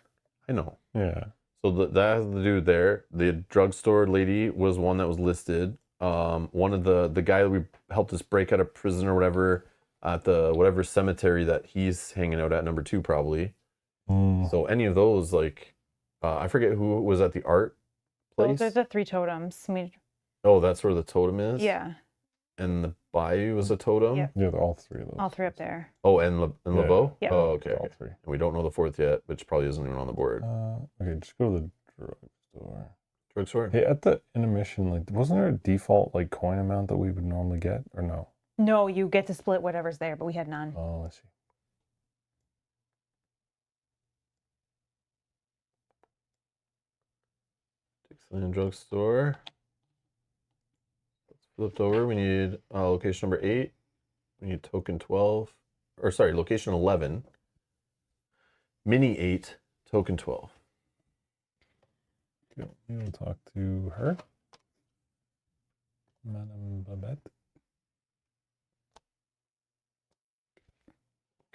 I know. Yeah. So that has to do there. The drugstore lady was one that was listed. One of the guy that we helped us break out of prison or whatever at the whatever cemetery that he's hanging out at, number 2 probably. So any of those, like, I forget who was at the art place. Those are the 3 totems. Oh, that's where the totem is. Yeah. And the bayou was a totem. Yeah. Yeah, all 3 of those. All 3 up there. Oh, and Laveau. Yeah. Oh, okay. All Okay. 3. And we don't know the 4th yet, which probably isn't even on the board. Okay, just go to the drugstore. Drugstore. Hey, at the intermission, like, wasn't there a default like coin amount that we would normally get, or no? No, you get to split whatever's there, but we had none. Oh, I see. Dixieland drugstore. Flipped over. We need location number 8. We need token 12. Or sorry, location 11. Mini 8, token 12. Okay, we'll talk to her. Madame Babette.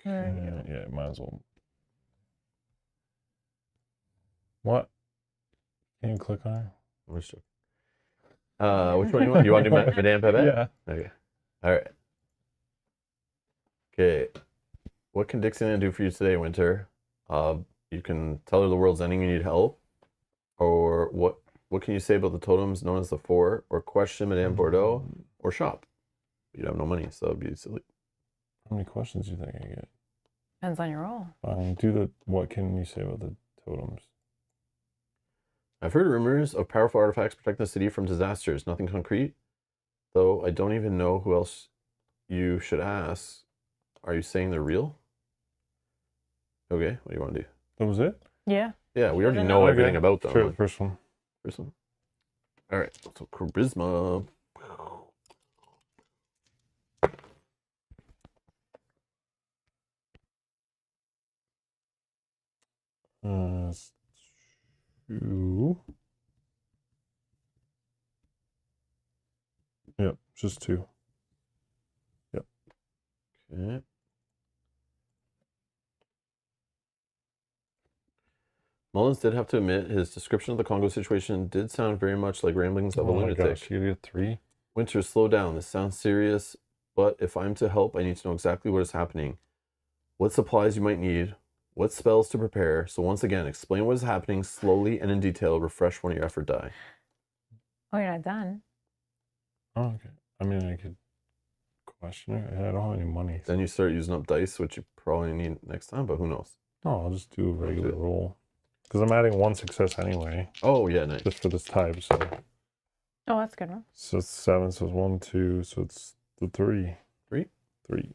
Yeah, might as well. What? Can you click on her? Which one do you want? You want to do Madame Babette? Yeah. Okay. All right. Okay. What can Dixieland do for you today, Winter? You can tell her the world's ending, you need help. Or what can you say about the totems known as the 4? Or question Madame Bordeaux? Or shop? You'd have no money, so it'd be silly. How many questions do you think I get? Depends on your roll. Do the what can you say about the totems? I've heard rumors of powerful artifacts protecting the city from disasters. Nothing concrete, though I don't even know who else you should ask. Are you saying they're real? Okay, what do you want to do? That was it? Yeah. Yeah, we already Doesn't know know. everything about them. Sure, the first one. First one. All right, so charisma. It's 2. Yep, just 2. Okay. Mullins did have to admit his description of the Congo situation did sound very much like ramblings of a Oh my lunatic. gosh, you get 3? Winter, slow down. This sounds serious, but if I'm to help, I need to know exactly what is happening, what supplies you might need, what spells to prepare. So once again, explain what is happening slowly and in detail. Refresh one of your effort die. Oh, you're not done. Oh, okay. I mean, I could question her. I don't have any money. Then you start using up dice, which you probably need next time, but who knows? No, I'll just do a regular roll. Because I'm adding 1 success anyway, Oh, yeah, nice. just for this type. So Oh, that's a good one. so it's 7, so it's 1, 2, so it's the 3. 3? 3.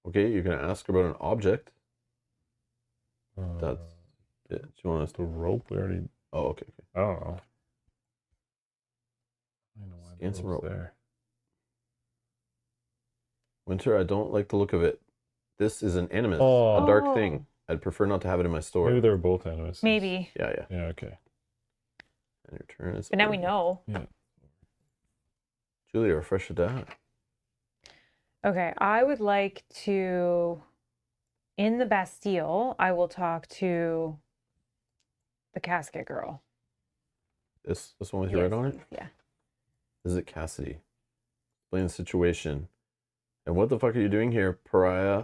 Okay, you're going to ask about an object. That's it. Do you want us the to... rope. We already. Oh, okay, okay. I don't know. I know why Scan the some rope's rope. there. Winter, I don't like the look of it. This is an animus, Oh. a dark thing. I'd prefer not to have it in my store. Maybe they're both enemies. Maybe. Yeah, yeah. Yeah. Okay. And your turn is But now we over. know. Julia, refresh the die. Okay, I would like to, in the Bastille, I will talk to the casket girl. This one with you right on it? Yeah. Is it Cassidy? Explain the situation. And what the fuck are you doing here, pariah?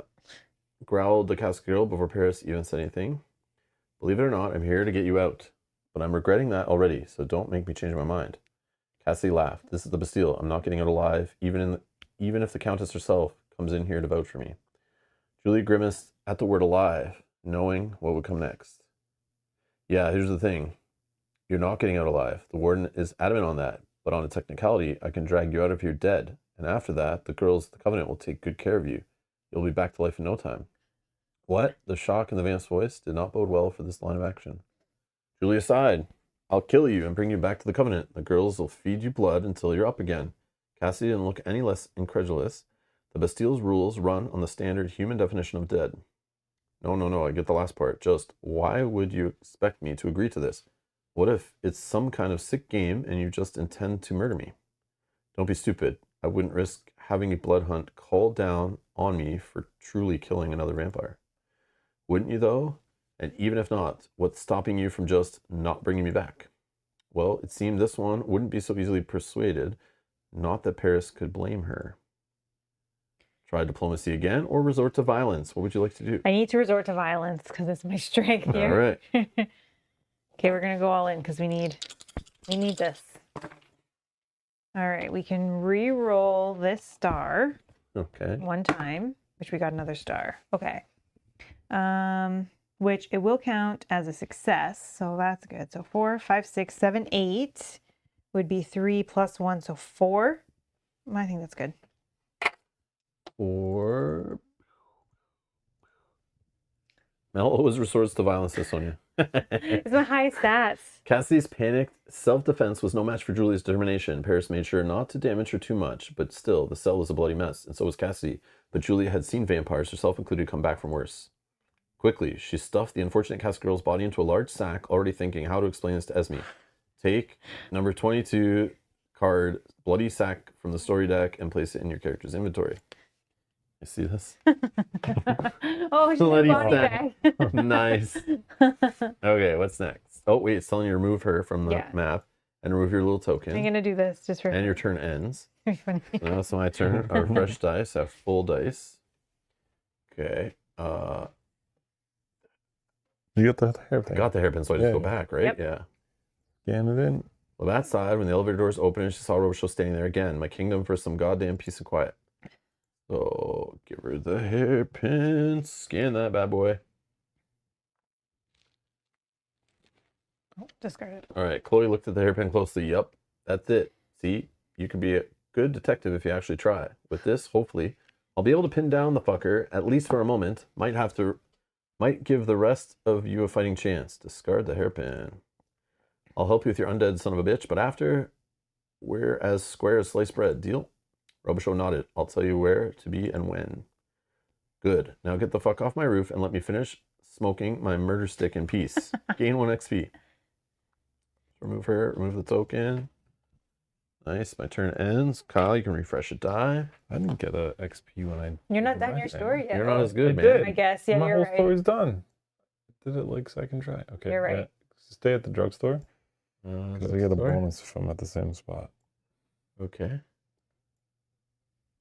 Growled the casket girl before Paris even said anything. Believe it or not, I'm here to get you out. But I'm regretting that already, so don't make me change my mind. Cassidy laughed. This is the Bastille. I'm not getting out alive, even if the Countess herself comes in here to vouch for me. Julie grimaced at the word alive, knowing what would come next. Yeah, here's the thing. You're not getting out alive. The warden is adamant on that. But on a technicality, I can drag you out of here dead. And after that, the girls of the Covenant will take good care of you. You'll be back to life in no time. What? The shock in the vamps' voice did not bode well for this line of action. Julia sighed. I'll kill you and bring you back to the Covenant. The girls will feed you blood until you're up again. Cassidy didn't look any less incredulous. The Bastille's rules run on the standard human definition of dead. No, I get the last part. Just, why would you expect me to agree to this? What if it's some kind of sick game and you just intend to murder me? Don't be stupid. I wouldn't risk having a blood hunt called down on me for truly killing another vampire. Wouldn't you, though? And even if not, what's stopping you from just not bringing me back? Well, it seemed this one wouldn't be so easily persuaded. Not that Paris could blame her. Try diplomacy again or resort to violence? What would you like to do? I need to resort to violence because it's my strength All here. right. Okay, we're gonna go all in because we need this. All right, we can re-roll this star Okay. one time, which we got another star. Okay. Which it will count as a success, so that's good. So 4, 5, 6, 7, 8 would be 3 plus 1, so 4. I think that's good. Or Mel always resorts to violence, says Sonia. It's my high stats. Cassidy's panicked self-defense was no match for Julie's determination. Paris made sure not to damage her too much, but still, the cell was a bloody mess, and so was Cassidy. But Julia had seen vampires, herself included, come back from worse. Quickly, she stuffed the unfortunate Cassidy girl's body into a large sack, already thinking how to explain this to Esme. Take number 22 card, bloody sack from the story deck, and place it in your character's inventory. You see this? Oh, she's Bloody a body sack. bag. Nice. Okay, what's next? Oh, wait, it's telling you to remove her from the map and remove your little token. I'm gonna do this just for And your turn ends. funny. So now it's my turn. Our fresh dice have full dice. Okay. You got the hairpin. I got the hairpin, so I just Yeah. go back, right? Yep. Yeah. Scan it in. Well, that side, when the elevator doors opened and she saw Robichaux standing there again, my kingdom for some goddamn peace and quiet. So give her the hairpin. Scan that bad boy. Oh, discard it. All right. Chloe looked at the hairpin closely. Yep. That's it. See, you can be a good detective if you actually try. With this, hopefully, I'll be able to pin down the fucker, at least for a moment. Might give the rest of you a fighting chance. Discard the hairpin. I'll help you with your undead son of a bitch, but after, we're as square as sliced bread. Deal? Robichaux nodded. I'll tell you where to be and when. Good. Now get the fuck off my roof and let me finish smoking my murder stick in peace. Gain 1 XP. Remove her. Remove the token. Nice. My turn ends. Kyle, you can refresh a die. I didn't get a XP when I. You're not did done my your thing. story yet. You're not as I good, man. did. I guess. Yeah, My you're whole right. story's done. Did it like second try? Okay. You're right. yeah. Stay at the drugstore because I get a Sorry. bonus if I'm at the same spot. Okay.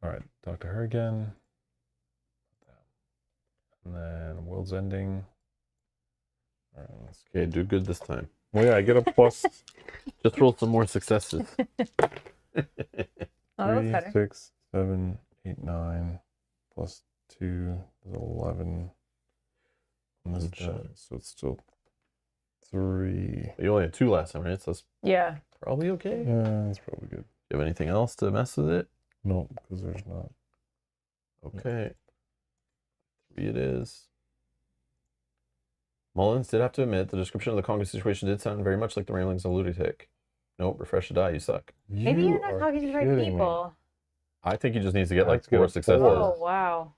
All right. Talk to her again. And then world's ending. All right. Let's Okay, do good this time. Well, yeah, I get a plus Just roll some more successes. Oh, that was 3, better. 6, 7, 8, 9, plus 2 is 11. And this Good die, job. so it's still 3. You only had 2 last time, right? So that's Yeah. probably okay. Yeah, that's probably good. Do you have anything else to mess with it? No, because there's not. Okay. 3 it is. Mullins did have to admit the description of the Congo situation did sound very much like the ramblings of a lunatic. Nope, refresh a die, you suck. Maybe you're not are talking to the right kidding me. people. I think he just needs to get like Let's get 4 a successes. Oh, wow.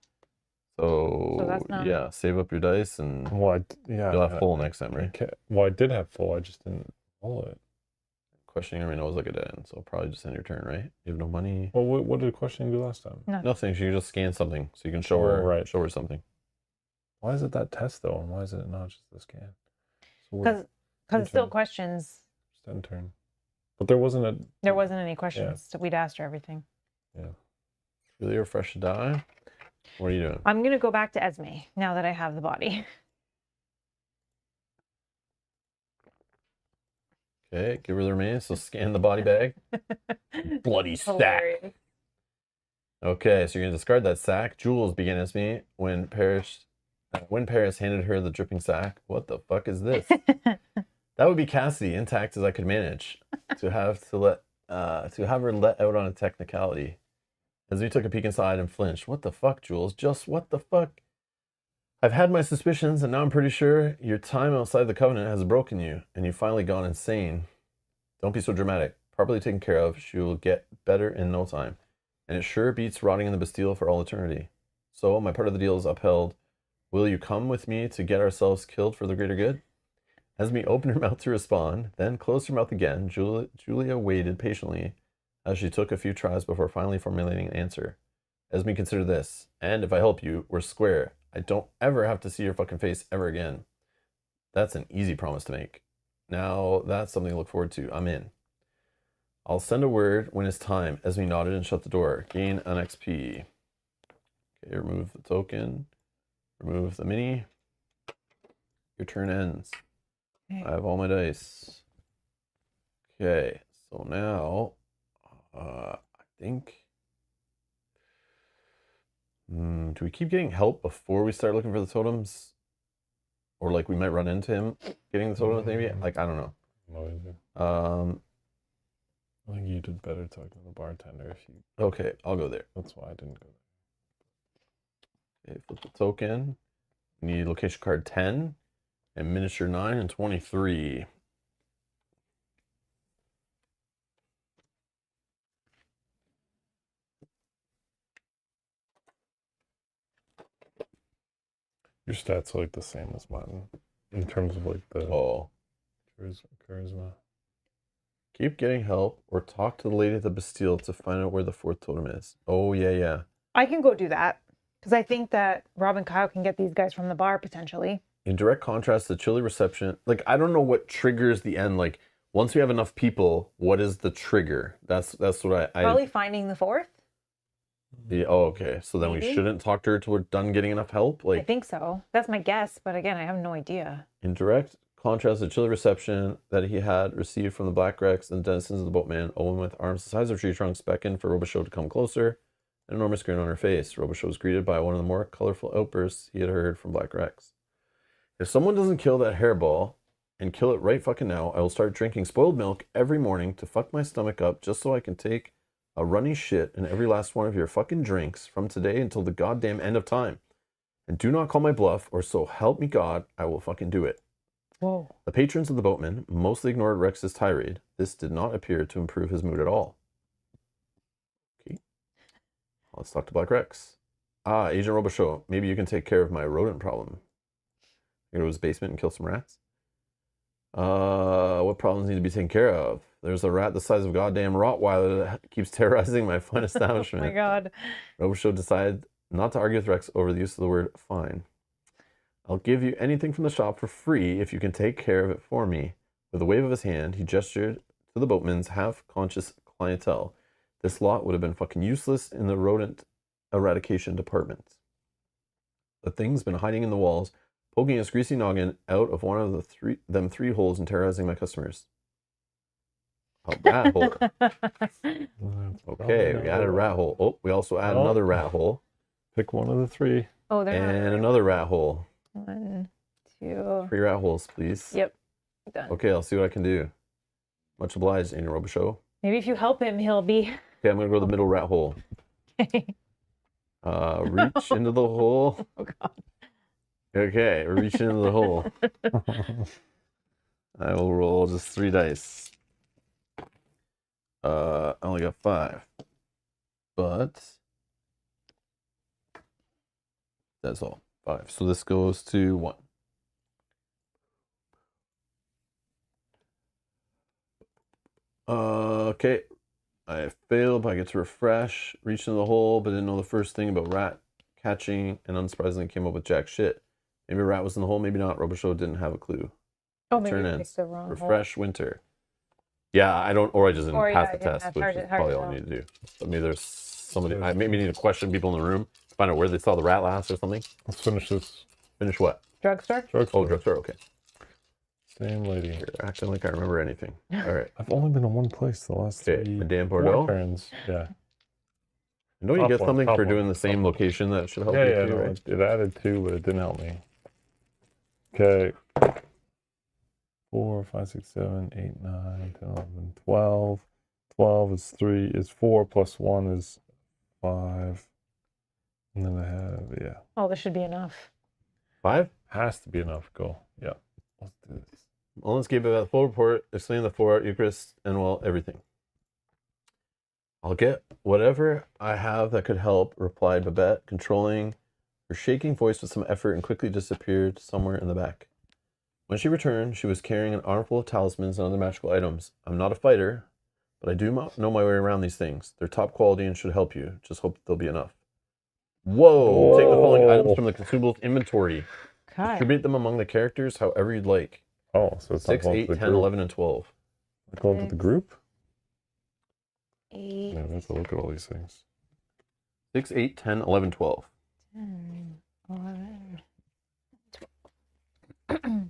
So, that's not- yeah, save up your dice and Well, yeah. you'll have full next time, right? Okay. Well, I did have full. I just didn't roll it. Questioning every knows like a dead end, so probably just end your turn, right? You have no money. Well, what did questioning do last time? Nothing. So you can just scan something, so you can show Oh, her, right. show her something. Why is it that test though, and why is it not just the scan? So Because it's still questions. just end turn. But there wasn't a. There wasn't any questions. So we'd asked her everything. Yeah. Really refresh a die. What are you doing? I'm going to go back to Esme now that I have the body. Okay, give her the remains. So scan the body bag. Bloody stack. Hilarious. Okay, so you're gonna discard that sack. Jules began as me when Paris handed her the dripping sack. What the fuck is this? That would be Cassidy, intact as I could manage. To have her let out on a technicality. As we took a peek inside and flinched. What the fuck, Jules? Just what the fuck? I've had my suspicions, and now I'm pretty sure your time outside the Covenant has broken you, and you've finally gone insane. Don't be so dramatic. Properly taken care of, she will get better in no time. And it sure beats rotting in the Bastille for all eternity. So, my part of the deal is upheld. Will you come with me to get ourselves killed for the greater good? Esme opened her mouth to respond, then closed her mouth again. Julia waited patiently as she took a few tries before finally formulating an answer. Esme, consider this, and if I help you, we're square. I don't ever have to see your fucking face ever again. That's an easy promise to make. Now, that's something to look forward to. I'm in. I'll send a word when it's time. Esme nodded and shut the door. Gain an XP. Okay, remove the token. Remove the mini. Your turn ends. Okay. I have all my dice. Okay, so now, I think... do we keep getting help before we start looking for the totems? Or like we might run into him getting the totems maybe? Like, I don't know. No idea. I think you did better talking to the bartender if you. Okay, I'll go there. That's why I didn't go Okay, flip the token. We need location card 10 and miniature 9 and 23. Your stats are like the same as mine in terms of like the Oh. charisma. Keep getting help or talk to the lady at the Bastille to find out where the fourth totem is. Oh, yeah, yeah. I can go do that because I think that Rob and Kyle can get these guys from the bar potentially. In direct contrast to chilly reception, like, I don't know what triggers the end. Like, once we have enough people, what is the trigger? That's what I Probably finding the fourth. Yeah, oh, okay. So then we Maybe. shouldn't talk to her till we're done getting enough help? I Like, think so. That's my guess, but again, I have no idea. in direct contrast to chilly reception that he had received from the Black Rex and denizens of the boatman, a woman with arms the size of tree trunks beckoned for Robichaux to come closer, an enormous grin on her face. Robichaux was greeted by one of the more colorful outbursts he had heard from Black Rex. If someone doesn't kill that hairball, and kill it right fucking now, I will start drinking spoiled milk every morning to fuck my stomach up just so I can take a runny shit in every last one of your fucking drinks from today until the goddamn end of time. And do not call my bluff, or so help me God, I will fucking do it. Whoa. The patrons of the boatman mostly ignored Rex's tirade. This did not appear to improve his mood at all. Okay. Let's talk to Black Rex. Ah, Agent Robichaux, maybe you can take care of my rodent problem. I go to his basement and kill some rats. What problems need to be taken care of? There's a rat the size of a goddamn Rottweiler that keeps terrorizing my fine establishment. Oh my God. Robichaux decided not to argue with Rex over the use of the word fine. I'll give you anything from the shop for free if you can take care of it for me. With a wave of his hand, he gestured to the boatman's half-conscious clientele. This lot would have been fucking useless in the rodent eradication department. The thing's been hiding in the walls, poking its greasy noggin out of one of the three holes and terrorizing my customers. A rat hole. Okay, we added a rat hole. Oh, we also added another rat hole. Pick one of the three. Oh, they're And not. another rat hole. 1, 2. 3 rat holes, please. Yep. Done. Okay, I'll see what I can do. Much obliged, Agent Robichaux. Maybe if you help him, he'll be. Okay, I'm gonna go to the middle rat hole. Reach into the hole. Oh God. Okay, reach into the hole. I will roll just 3 dice. I only got 5. But that's all. 5. So this goes to 1. Okay. I failed, but I get to refresh. Reached into the hole, but didn't know the first thing about rat catching, and unsurprisingly came up with jack shit. Maybe a rat was in the hole, maybe not. Robichaux didn't have a clue. Oh, maybe Turn you ends. picked the wrong hole. Refresh winter. Yeah, I don't, or I just didn't Or, pass yeah, the yeah, test, it's which hard is to probably all I tell. need to do. But maybe there's somebody, I maybe need to question people in the room, find out where they saw the rat last or something. Let's finish this. Finish what? Drugstore? Oh, drugstore, okay. Same lady. You're acting like I remember anything. All right. I've only been in one place the last Okay, 3 Madame four Bordeaux. turns. Yeah. I know you Top get one, something top for one, doing the top same one. location that should help Yeah, you yeah, too, no, right? it added 2, but it didn't help me. Okay. 4, 5, 6, 7, 8, 9, 10, 11, 12. 12 is 3, is 4 plus 1 is 5. And then I have, yeah. Oh, this should be enough. 5? Has to be enough. Go. Yeah. Let's do this. Mullins gave a full report, explaining the 4 Eucharist and, well, everything. I'll get whatever I have that could help, replied Babette, controlling her shaking voice with some effort, and quickly disappeared somewhere in the back. When she returned, she was carrying an armful of talismans and other magical items. I'm not a fighter, but I do know my way around these things. They're top quality and should help you. Just hope there'll be enough. Whoa! Take the following items from the consumables inventory. Okay. Distribute them among the characters however you'd like. Oh, so it's 6, not going 8, to the 10, group. 11, and 12. Going to the group? 8, Yeah, we have to look at all these things. 6, 8, 10, 11, 12. 10, 11, 12.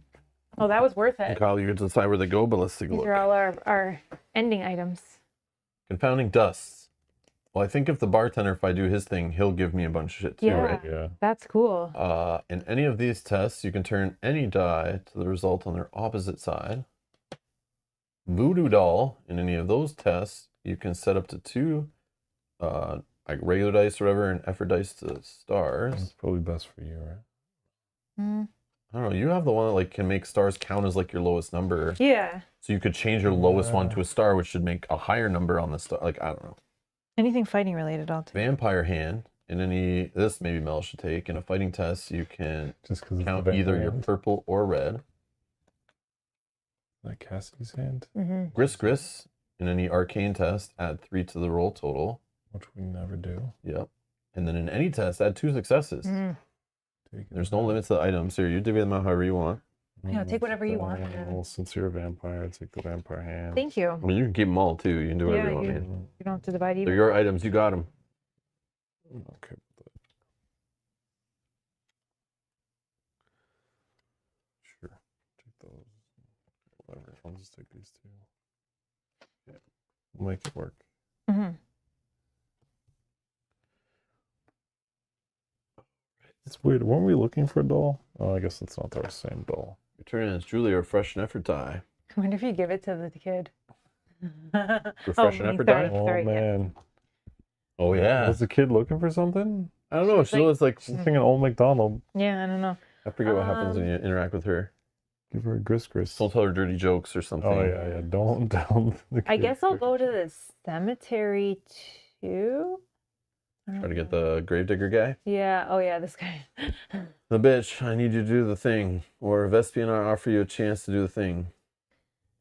Oh, that was worth And it. Kyle, you get to decide where they go, but let's take a These look. are all our ending items. Confounding dusts. Well, I think if the bartender, if I do his thing, he'll give me a bunch of shit too, Yeah. right? Yeah. That's cool. In any of these tests, you can turn any die to the result on their opposite side. Voodoo doll, in any of those tests, you can set up to 2 like regular dice or whatever, and effort dice to stars. That's probably best for you, right? Mm. I don't know, you have the one that like can make stars count as like your lowest number. Yeah. So you could change your lowest one Yeah. to a star, which should make a higher number on the star. Like, I don't know. Anything fighting related, I'll take. Vampire hand, in any, this maybe Mel should take. In a fighting test, you can Just because count either your purple or red. Like Cassie's hand, Mm-hmm. Gris, in any arcane test, add 3 to the roll total. which we never do. Yep. And then in any test, add 2 successes. Mm. There's no limit to the items here. You divvy them out however you want. Yeah, take whatever you want. Well, since you're a vampire, take the vampire hand. Thank you. I mean, you can keep them all too. You can do whatever Yeah, you want, you- man. You don't have to divide They're even. your items. You got them. Okay. Sure. Take those. Whatever. I'll just take these 2. Yeah. We'll make it work. Mm-hmm. It's weird. Weren't we looking for a doll? Oh, I guess it's not our same doll. Your turn is Julia. Refresh and effort die. I wonder if you give it to the kid. Refresh and effort die? Oh, Sorry, yeah. man. Oh yeah. Was the kid looking for something? I don't know. She's like- Julia's like, She's thinking old McDonald. Yeah, I don't know. I forget what happens when you interact with her. Give her a gris. Don't tell her dirty jokes or something. Oh, yeah. Don't tell the kid. I guess I'll go to the cemetery too. I don't Try to get know. the gravedigger guy. Yeah. Oh yeah, this guy. The bitch, I need you to do the thing. Or Vespian, I offer you a chance to do the thing.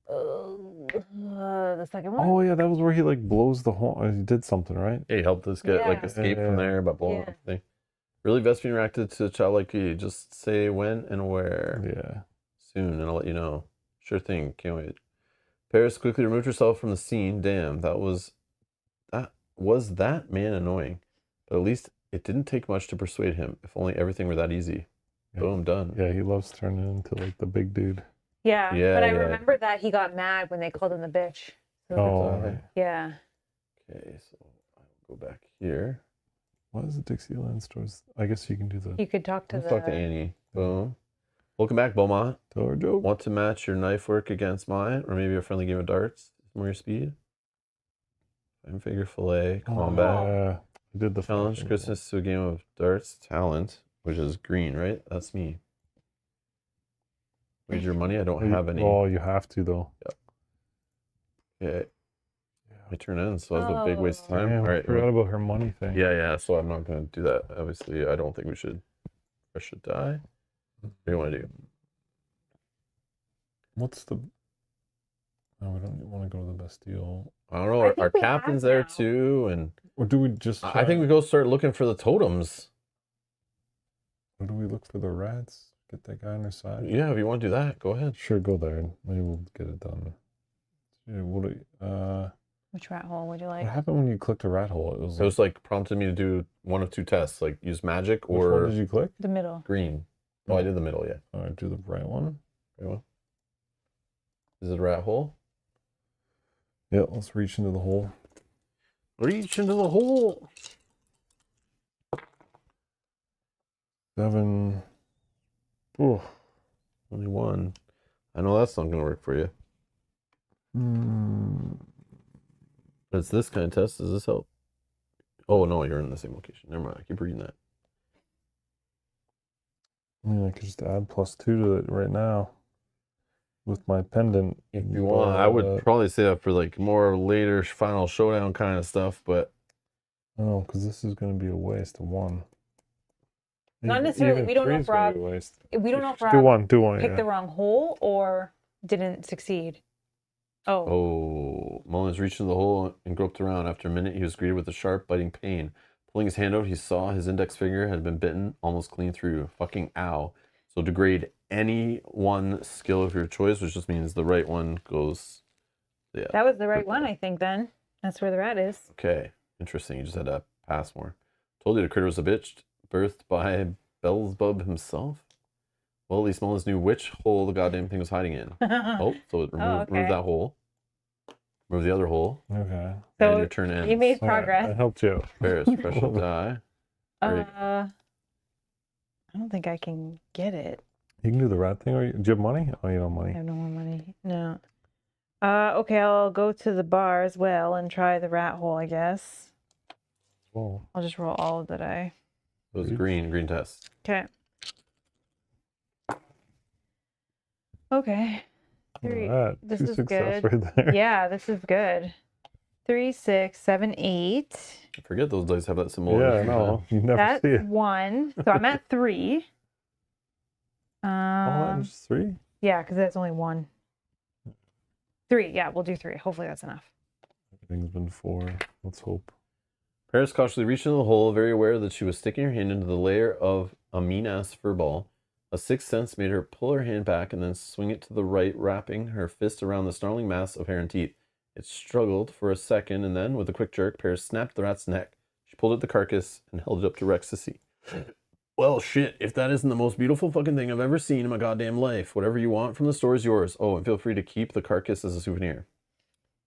The second one. Oh, yeah. That was where he, like, blows the horn. He did something, right? Hey, helped us get like Yeah. escape from Yeah. there by blowing Yeah. up the thing. Really, Vespian reacted to childlike you. Just say when and where. Yeah. Soon, and I'll let you know. Sure thing. Can't wait. Paris quickly removed herself from the scene. Damn, that was that man annoying. But at least it didn't take much to persuade him. If only everything were that easy. Yeah. Boom, done. Yeah, he loves turning into, like, the big dude. Yeah. Yeah, But I yeah. remember that he got mad when they called him the bitch. So Oh, Okay. yeah. Okay, so I'll go back here. what is the Dixieland stores? I guess you can do the You could talk to Let's the. talk to Annie. Boom. Welcome back, Beaumont. door joke. Want to match your knife work against mine, or maybe a friendly game of darts? More your speed. Fine figure fillet, combat. Yeah, I did the Challenge fucking- Christmas to a game of darts. Talent, which is green, right? That's me. Wager money. I don't have any. Oh, you have to, though. Okay. My turn ends, so that's a big waste of time. Damn, All I right. forgot about her money thing. Yeah. So I'm not going to do that. Obviously, I don't think we should. I should die. What do you want to do? What's the... No, we don't want to go to the Bastille. I don't know. I Our, think our we have captain's there now. too, and Or do we just... I think we go start looking for the totems. Or do we look for the rats? Get that guy on our side? Yeah, if you want to do that, go ahead. Sure, go there. Maybe we'll get it done. Yeah, Which rat hole would you what like? happened when you clicked a rat hole? It was It was like prompted me to do one of 2 tests, like use magic which one or did you click? The middle. green. Oh, I did the middle, yeah. All right, do the right one. Right one. Is it a rat hole? Yeah, let's reach into the hole. Reach into the hole. 7. Oh. Only 1. I know that's not going to work for you. But it's this kind of test. Does this help? Oh, no, you're in the same location. Never mind. I keep reading that. I mean, I could just add +2 to it right now with my pendant. If you want, I would probably say that for like more later final showdown kind of stuff, but No, because this is going to be a waste of 1. Not necessarily, we don't know three's if gonna Rob- be a waste. We don't know if Do Rob one, picked yeah. the wrong hole or didn't succeed. Oh. oh, Oh, Mullins reached into the hole and groped around. After a minute, he was greeted with a sharp, biting pain. Pulling his hand out, he saw his index finger had been bitten almost clean through. Fucking ow. So degrade any one skill of your choice, which just means the right one goes. Yeah. That was the right one, I think, then. That's where the rat is. Okay. Interesting. You just had to pass more. Told you the critter was a bitch, birthed by Beelzebub himself. Well, at least Mullins knew which hole the goddamn thing was hiding in. Oh, so it removed okay. that hole. Remove the other hole. Okay. So and your turn ends. you made All right, progress. I helped you. Paris, fresh will die. Great. I don't think I can get it. You can do the rat thing. Or do you have money? Oh, you don't have I money. have no more money. No. Okay, I'll go to the bar as well and try the rat hole, I guess. Whoa. I'll just roll all of the die. It was green test. Okay. Okay. Three. Alright, This two is success good. right there. Yeah, this is good. 3, 6, 7, 8. I forget those dice have that symbol. Yeah, I know. You never That's see it. 1. So I'm at 3. Oh, that was 3? Yeah, because that's only 1. 3. Yeah, we'll do 3. Hopefully that's enough. Everything's been 4. Let's hope. Paris cautiously reached into the hole, very aware that she was sticking her hand into the layer of a mean-ass fur ball. A sixth sense made her pull her hand back and then swing it to the right, wrapping her fist around the snarling mass of hair and teeth. It struggled for a second, and then, with a quick jerk, Paris snapped the rat's neck. She pulled at the carcass and held it up to Rex to see. Well, shit, if that isn't the most beautiful fucking thing I've ever seen in my goddamn life. Whatever you want from the store is yours. Oh, and feel free to keep the carcass as a souvenir.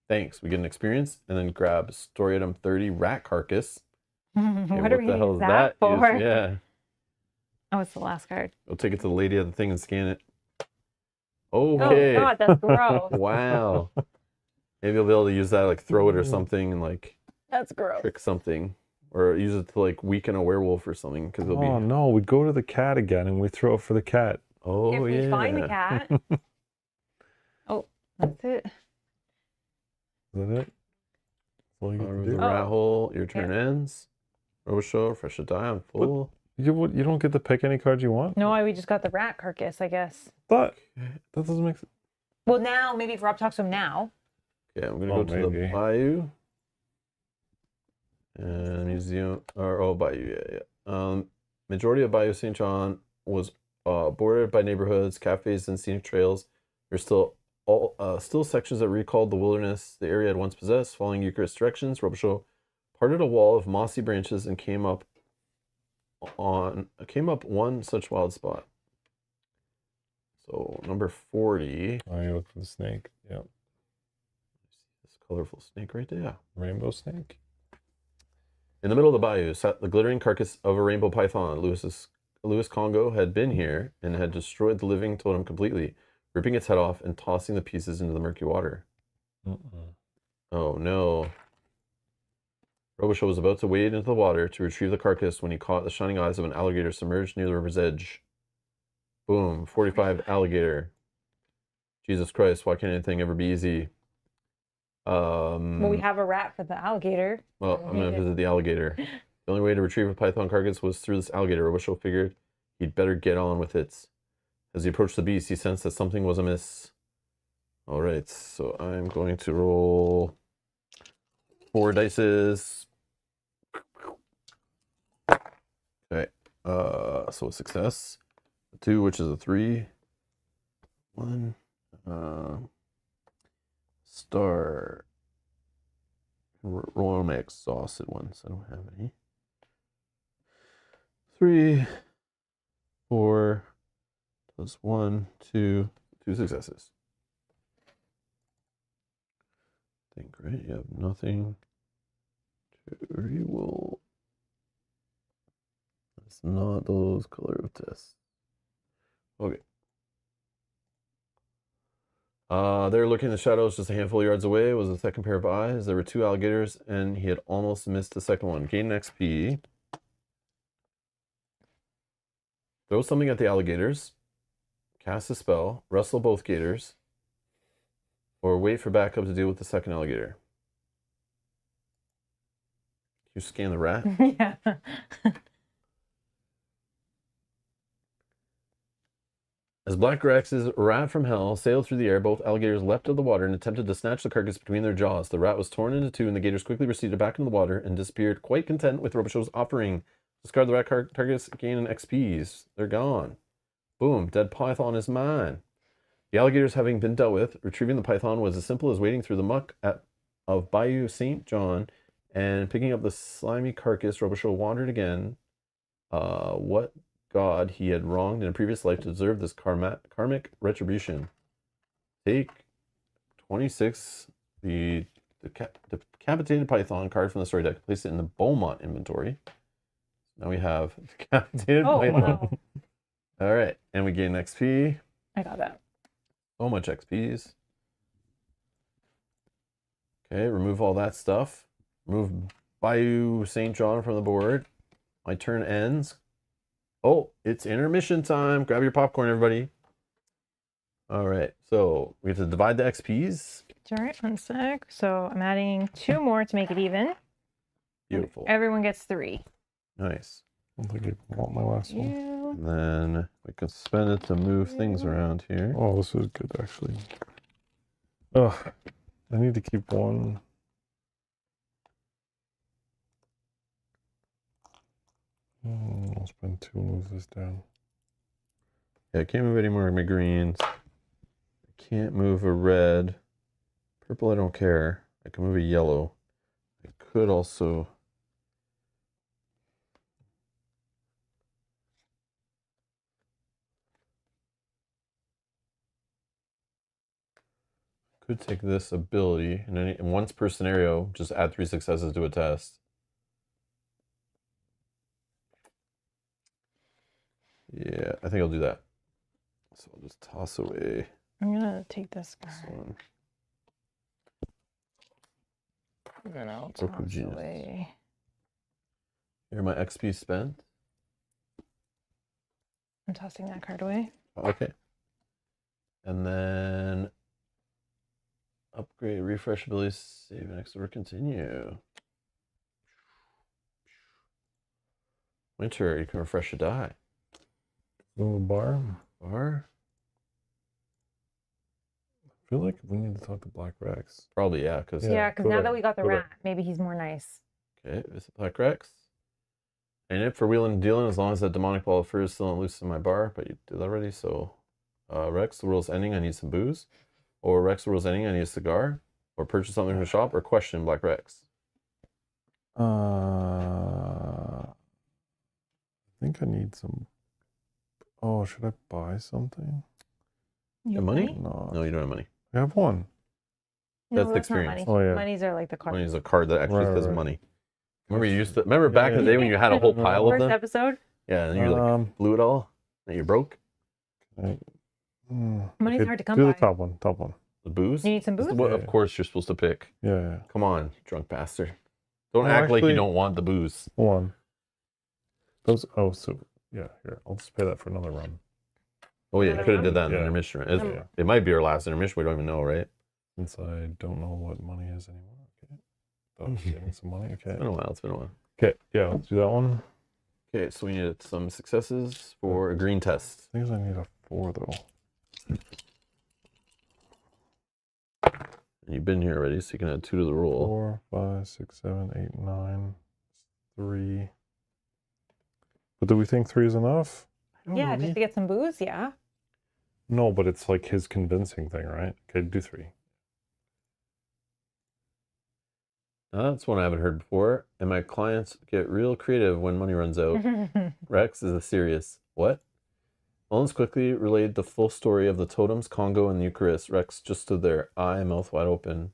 Thanks. We get an experience, and then grab story item 30 rat carcass. Okay, What are we the hell using is that for? Yeah. Oh, it's the last card. We'll take it to the lady at the thing and scan it. Oh, Okay. God, that's gross. Wow. Maybe I'll be able to use that, like throw it or something and like That's gross. trick something. Or use it to like weaken a werewolf or something. Because it'll Oh, be. no. We go to the cat again and we throw it for the cat. Oh, If we yeah. find the cat. Oh, that's it. Is that it? That's all you get to Remove do? the rat hole. Your turn ends. Robo fresh to die on full. You don't get to pick any cards you want? No, we just got the rat carcass, I guess. That doesn't make sense. Well, now, maybe if Rob talks to him now. Okay, I'm going to Oh, go to the maybe. bayou. And museum. Bayou, yeah. Majority of Bayou St. John was bordered by neighborhoods, cafes, and scenic trails. There's still sections that recalled the wilderness the area had once possessed. Following Eucharist directions, Robichaud parted a wall of mossy branches and came up one such wild spot. So number 40. Oh, you look for the snake. Yep. This colorful snake right there. Rainbow snake. In the middle of the bayou sat the glittering carcass of a rainbow python. Louis Congo had been here and had destroyed the living totem completely, ripping its head off and tossing the pieces into the murky water. Oh no. Robichaud was about to wade into the water to retrieve the carcass when he caught the shining eyes of an alligator submerged near the river's edge. Boom, 45 alligator. Jesus Christ, why can't anything ever be easy? Well, we have a rat for the alligator. Well, I'm going to visit the alligator. The only way to retrieve a python carcass was through this alligator. Robichaud figured he'd better get on with it. As he approached the beast, he sensed that something was amiss. All right, so I'm going to roll 4 dices. Okay, so a success. A 2, which is a 3. 1. Star. Roll my exhausted ones. I don't have any. 3, 4, plus 1, 2 successes. I think, right? You have nothing to re-roll. It's not those color of tests. Okay. There, looking in the shadows just a handful of yards away, was the second pair of eyes. There were 2 alligators, and he had almost missed the second one. Gain an XP. Throw something at the alligators. Cast a spell. Wrestle both gators. Or wait for backup to deal with the second alligator. You scan the rat? Yeah. As Black Rex's rat from hell sailed through the air, both alligators leapt out of the water and attempted to snatch the carcass between their jaws. The rat was torn into two, and the gators quickly receded back into the water and disappeared, quite content with Robichaux's offering. Discard the rat carcass, gain an XPs. They're gone. Boom, dead python is mine. The alligators having been dealt with, retrieving the python was as simple as wading through the muck of Bayou St. John and picking up the slimy carcass. Robichaux wandered again. What god he had wronged in a previous life to deserve this karmic retribution? Take 26, the decapitated python card from the story deck, place it in the Beaumont inventory. Now we have decapitated python. Wow. All right, and we gain XP. I got that. So much XPs. Okay, remove all that stuff. Remove Bayou St. John from the board. My turn ends. Oh, it's intermission time. Grab your popcorn, everybody. All right, so we have to divide the XPs. All right, 1 sec. So I'm adding 2 more to make it even. Beautiful. Everyone gets 3. Nice. I don't think I want my last one. You. And then we can spend it to move things around here. Oh, this is good actually. Ugh, I need to keep one. I'll spend 2 and move this down. Yeah, I can't move any more of my greens. I can't move a red. Purple, I don't care. I can move a yellow. I could also... Could take this ability, and in once per scenario, just add 3 successes to a test. Yeah, I think I'll do that. So I'll just toss away I'm gonna take this this card. one. Then I'll Book of toss Genius. away. Here, my XP spent. I'm tossing that card away. Okay. And then upgrade, refresh ability, save next over, continue. Winter, you can refresh a die. Little bar. Or I feel like we need to talk to Black Rex. probably, yeah, because Yeah, because go now there, that we got the go there. rat, maybe he's more nice. okay, visit Black Rex. And it for wheeling and dealing as long as that demonic ball of fur is still not loose in my bar, but you did that already. So Rex, the world's ending, I need some booze. Or Rex, the world's ending, I need a cigar. Or purchase something from the shop, or question Black Rex. I think I need some. Oh, should I buy something? You have money? No, No, you don't have money. I have one. No, That's the that's not experience. money. Oh, yeah. Monies are like the Money cards. is a card that actually Right, says right. money. Remember you used to remember back in the Yeah. day when you had a whole pile of First them? episode. Yeah, and you like blew it all, and you broke Money's okay, hard to come do by. the top one. Top one. the booze. You need some This is booze? what, Yeah. of course, you're supposed to pick. Yeah, yeah. Come on, you drunk bastard. Don't No, act like actually- you don't want the booze. Hold on. Those. Oh, so yeah. Here, I'll just pay that for another run. Oh yeah, you Another could have one? did that in the Yeah. intermission. Right? Um, Yeah. It might be our last intermission. We don't even know, right? Since I don't know what money is anymore. Okay. Thought I was getting some money. Okay. It's been a while. It's been a while. Okay. Yeah. Let's do that one. Okay, so we needed some successes for a green test. I think I need a 4 though. And you've been here already, so you can add 2 to the roll. 4, 5, 6, 7, 8, 9, 3. But do we think 3 is enough? Yeah, just to get some booze. Yeah. No, but it's like his convincing thing, right? Okay, do 3. That's one I haven't heard before. And my clients get real creative when money runs out. Rex is a serious. What? Mullins quickly relayed the full story of the totems, Congo, and the Eucharist. Rex just stood there, mouth wide open.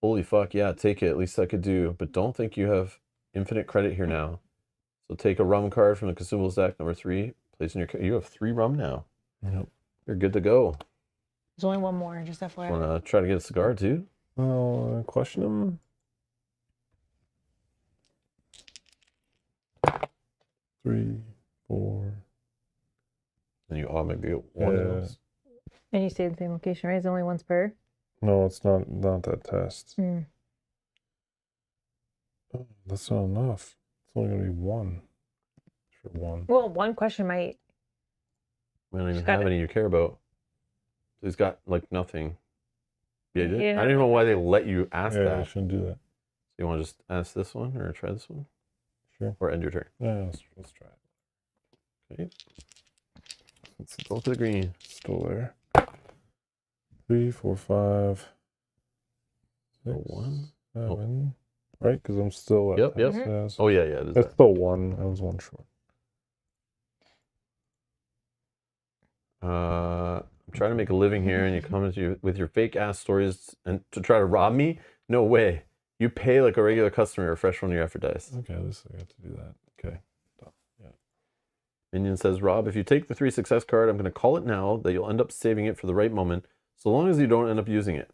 Holy fuck, yeah, take it. At least I could do. But don't think you have infinite credit here now. So take a rum card from the consumables deck, number 3. Place in your. You have 3 rum now. Yep. You're good to go. There's only one more, just FYI. Want to try to get a cigar too? Well, question him. 3, 4. And you automatically get 1 of Yeah. those. And you stay in the same location, right? It's only once per. No, it's not that test. Hmm. Oh, that's not enough. It's only gonna be 1. For 1. Well, one question might We don't even She's got have it. any you care about. So he's got like nothing. Yeah, you did? Yeah. I don't even know why they let you ask Yeah, I that. shouldn't do that. So you want to just ask this one or try this one? Sure. Or end your turn. Yeah, let's try it. Okay. Let's go for the green. Still there. 3, 4, 5, So 6, 1. 7. Right? Because I'm still at Yep, yep. access. Oh, yeah, it is That's that. still 1. I was 1 short. I'm trying to make a living here, and you come with your fake ass stories and to try to rob me? No way. You pay like a regular customer to refresh one of your effort dice. Okay, this I got to do that. Okay. Done. Yeah. Minion says, Rob, if you take the 3 success card, I'm going to call it now that you'll end up saving it for the right moment, so long as you don't end up using it.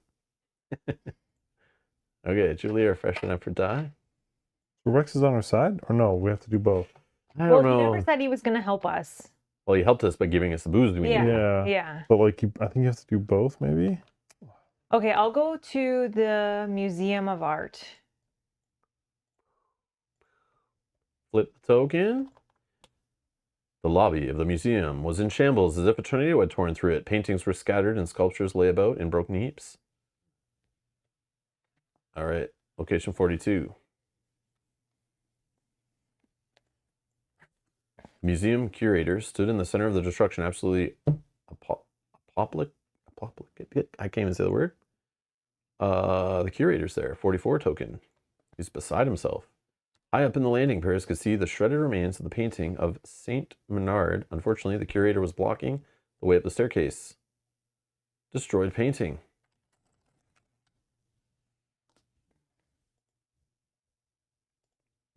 Okay, Julia, refresh an effort die. So Rex is on our side? Or no, we have to do both? I Well, don't he know. never said he was going to help us. Well, he helped us by giving us the booze we Yeah. needed. Yeah. Yeah. But like, I think you have to do both, maybe? Okay, I'll go to the Museum of Art. Flip the token. The lobby of the museum was in shambles as if a tornado had torn through it. Paintings were scattered and sculptures lay about in broken heaps. All right, location 42. Museum curators stood in the center of the destruction, absolutely apoplectic. I can't even say the word. The curator's there, 44 token. He's beside himself. High up in the landing, Paris could see the shredded remains of the painting of Saint Menard. Unfortunately, the curator was blocking the way up the staircase. Destroyed painting.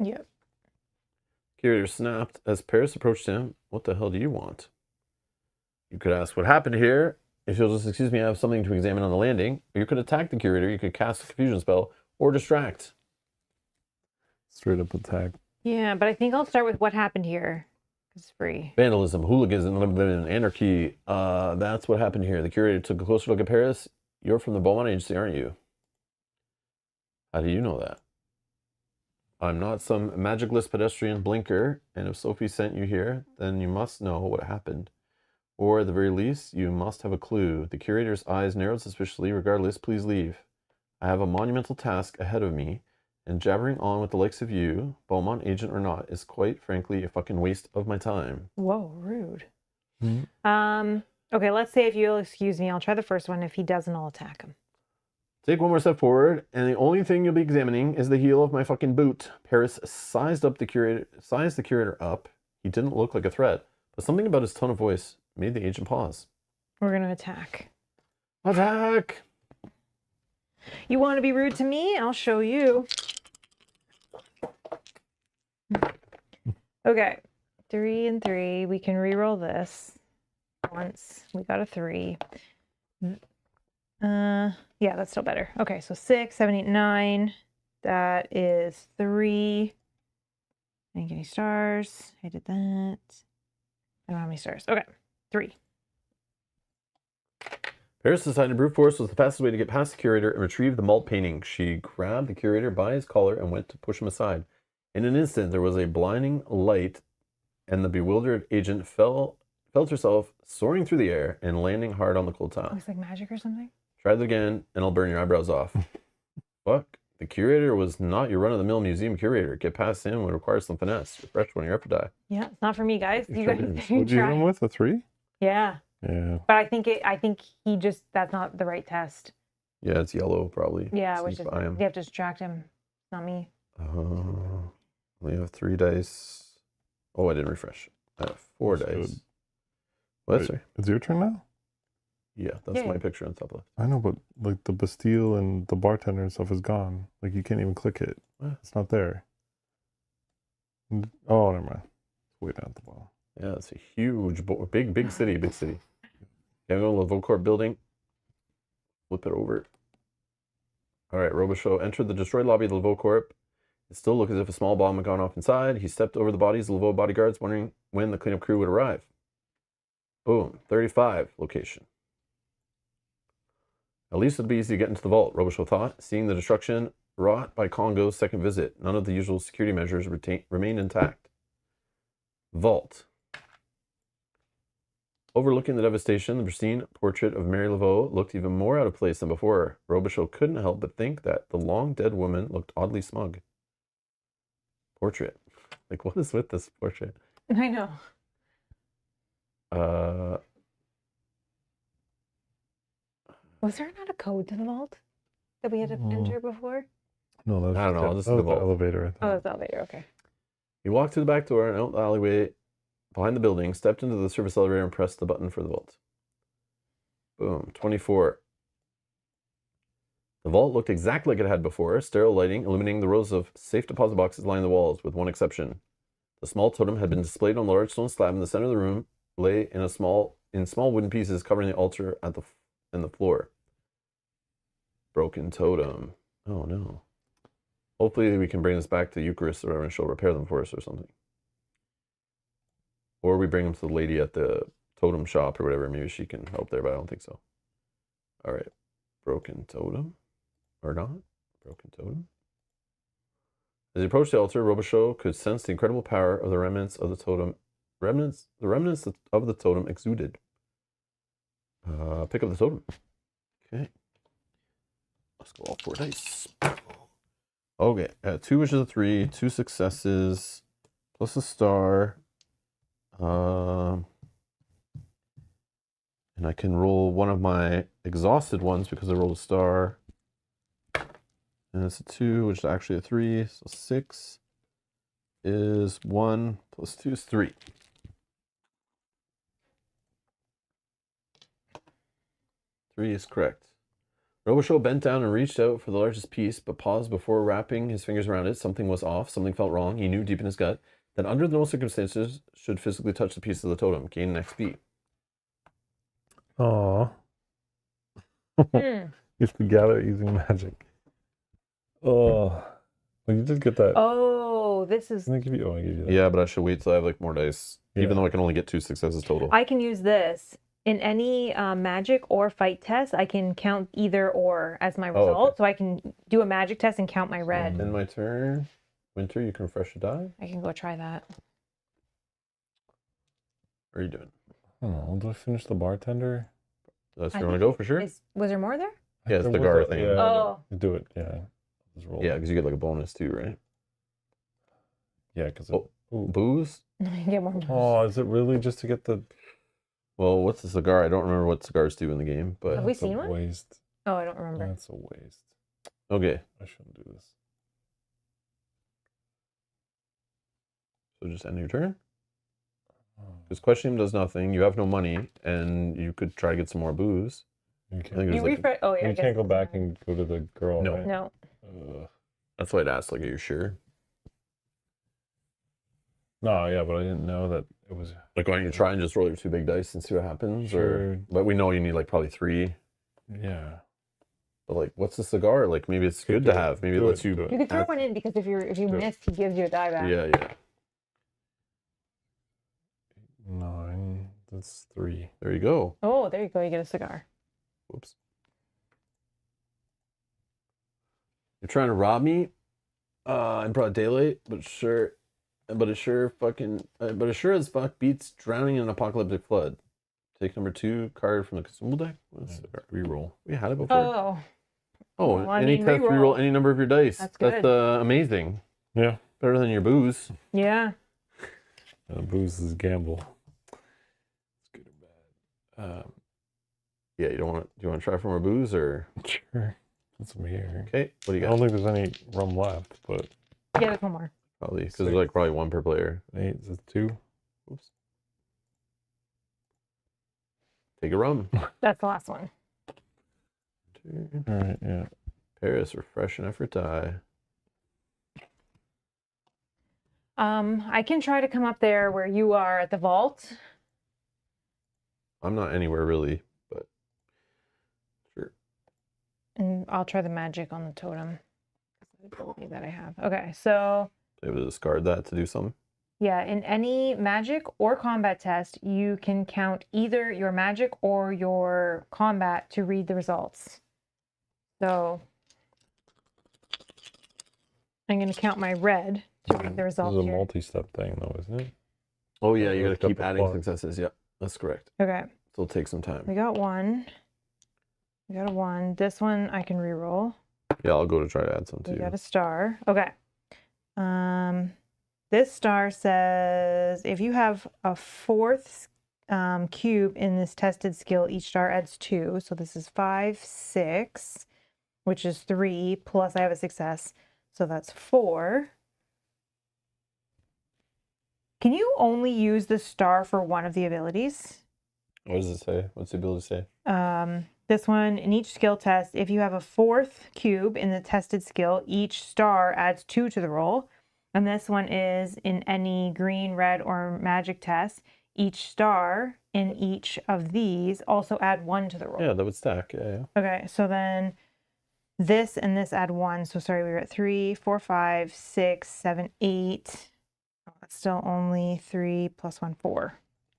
Yep. Curator snapped as Paris approached him. What the hell do you want? You could ask what happened here. If you'll just excuse me, I have something to examine on the landing. Or you could attack the curator. You could cast a confusion spell or distract. Straight up attack. Yeah, but I think I'll start with what happened here. It's free. Vandalism, hooliganism, anarchy. That's what happened here. The curator took a closer look at Paris. You're from the Beaumont Agency, aren't you? How do you know that? I'm not some magicless pedestrian blinker, and if Sophie sent you here, then you must know what happened. Or at the very least, you must have a clue. The curator's eyes narrowed suspiciously. Regardless, please leave. I have a monumental task ahead of me, and jabbering on with the likes of you, Beaumont agent or not, is quite frankly a fucking waste of my time. Whoa, rude. Mm-hmm. Okay, let's say if you'll excuse me, I'll try the first one. If he doesn't, I'll attack him. Take one more step forward, and the only thing you'll be examining is the heel of my fucking boot. Paris sized the curator up. He didn't look like a threat, but something about his tone of voice made the agent pause. We're gonna attack. Attack! You want to be rude to me? I'll show you. Okay, 3 and 3. We can re-roll this once. We got a 3. Yeah, that's still better. Okay, so 6, 7, 8, 9. That is 3. I didn't get any stars. I did that. I don't have any stars. Okay, 3. Paris decided brute force was the fastest way to get past the curator and retrieve the malt painting. She grabbed the curator by his collar and went to push him aside. In an instant, there was a blinding light, and the bewildered agent felt herself soaring through the air and landing hard on the cold tile. Looks like magic or something. Try it again, and I'll burn your eyebrows off. Fuck. The curator was not your run-of-the-mill museum curator. Get past him would require some finesse. Refresh one of your effort die. Yeah, it's not for me, guys. You guys What'd you you hit him try. with? A 3? Yeah, Yeah. but I think he just that's not the right test. Yeah, it's yellow, probably. Yeah, which Sneak is by him. you have to distract him. Not me. We have 3 dice. Oh, I didn't refresh. I have 4 That's dice. good. What? Wait, Sorry. it's your turn now? Yeah, that's Yeah. my picture on top left. I know, but like the Bastille and the bartender and stuff is gone. Like you can't even click it. What? It's not there. Oh, never mind. It's way down at the bottom. Yeah, it's a huge, big city, big city. Yeah, I'm going to the Vocorp building. Flip it over. All right, Robichaux entered the destroyed lobby of the Vocorp. It still looked as if a small bomb had gone off inside. He stepped over the bodies of the Laveau bodyguards, wondering when the cleanup crew would arrive. Boom, 35 location. At least it'd be easy to get into the vault, Robichaux thought, seeing the destruction wrought by Congo's second visit. None of the usual security measures remained intact. Vault. Overlooking the devastation, the pristine portrait of Mary Laveau looked even more out of place than before. Robichaud couldn't help but think that the long dead woman looked oddly smug. Portrait. Like, what is with this portrait? I know. Was there not a code to the vault that we had to enter before? No, that's I don't know, this is that the was vault. elevator. I think. Oh, it's the elevator. Okay. He walked through the back door and out the alleyway behind the building, stepped into the service elevator and pressed the button for the vault. Boom. 24. The vault looked exactly like it had before, sterile lighting illuminating the rows of safe deposit boxes lining the walls, with one exception. The small totem had been displayed on the large stone slab in the center of the room, lay in small wooden pieces covering the altar and the floor. Broken totem. Oh no. Hopefully we can bring this back to Eucharist or whatever, and she'll repair them for us or something. Or we bring them to the lady at the totem shop or whatever. Maybe she can help there, but I don't think so. All right. Broken totem. Or not. Broken totem. As he approached the altar, Robichaud could sense the incredible power of the remnants of the totem. The remnants of the totem exuded. Pick up the totem. Okay. Let's go all 4 dice. Okay. 2 wishes of 3, 2 successes, plus a star. And I can roll one of my exhausted ones because I rolled a star. And it's a 2, which is actually a 3. So 6 is 1 plus 2 is 3. Three is correct. Robichaud bent down and reached out for the largest piece, but paused before wrapping his fingers around it. Something was off. Something felt wrong. He knew deep in his gut that under no circumstances should physically touch the piece of the totem. Gain an XP. Aw. You have to gather it using magic. Oh. Well, you did get that. Oh, this is. Didn't I give you? Oh, I gave you that. Yeah, but I should wait till I have like more dice. Yeah. Even though I can only get 2 successes total. I can use this in any magic or fight test. I can count either or as my result, okay. so I can do a magic test and count my red. In my turn, Winter, you can refresh a die. I can go try that. What are you doing? I don't know. Do I finish the bartender? That's I you want to think go for sure? Was there more there? Yeah, it's There the was Gar a- thing. Yeah, Oh. do it. Yeah. Just roll. Yeah, because you get like a bonus too, right? Yeah, because. Oh. Booze? Get more. Oh, is it really just to get the? Well, what's a cigar? I don't remember what cigars do in the game, but Have we That's a seen one? waste. Oh, I don't remember. That's a waste. okay. I shouldn't do this. So just end your turn. Oh, Because questioning does nothing. You have no money, and you could try to get some more booze. you I can't, think You there's like refresh. Oh yeah. I you guess can't go it's back not. and go to the girl. No. Right? No. that's why I'd ask. Like, are you sure? No, yeah, but I didn't know that it was. Like, why don't you try and just roll your 2 big dice and see what happens? Sure. But we know you need like probably 3. Yeah. But like, what's a cigar? Like, maybe it's good Do to it. have. Maybe it Do lets it. you. Do it. You can throw add- one in because if you Do it. miss, he gives you a die back. Yeah, yeah. 9. That's 3. There you go. Oh, there you go. You get a cigar. Whoops. You're trying to rob me in broad daylight, but it sure as fuck beats drowning in an apocalyptic flood. Take number 2 card from the consumable deck. What's the card? Reroll. We had it before. Oh, Oh, well, I any mean, test, reroll. reroll any number of your dice. That's That's good. amazing. Yeah. Better than your booze. yeah. Booze is gamble. It's good or bad. Yeah, you don't want. Do you want to try for more booze or? Sure. That's some here. Okay, what do you I got? don't think there's any rum left, but Yeah, there's one more. Probably because there's like probably 1 per player. 8 is 2. Oops. Take a rum. That's the last one. All right, yeah. Paris, refresh and effort die. I can try to come up there where you are at the vault. I'm not anywhere really, but sure. And I'll try the magic on the totem. The ability that I have. Okay, so Able to discard that to do something. yeah, in any magic or combat test, you can count either your magic or your combat to read the results. So I'm going to count my red to read the This results is a here. multi-step thing, though, isn't it? Oh yeah, you Lift gotta up keep the adding clock. successes. Yeah. That's correct. Okay. So it'll take some time. We got one. We got a 1. This one I can reroll. Yeah, I'll go to try to add some We too. got a star. Okay. This star says if you have a 4th cube in this tested skill, each star adds 2. So this is 5, 6, which is 3, plus I have a success. So that's 4. Can you only use the star for one of the abilities? What does it say? What's the ability say? This one, in each skill test, if you have a 4th cube in the tested skill, each star adds 2 to the roll. And this one is in any green, red, or magic test, each star in each of these also add 1 to the roll. Yeah, that would stack. Yeah. Okay, so then this and this add 1. So sorry, we were at 3, 4, 5, 6, 7, 8. Oh, that's still only 3 plus 1, 4.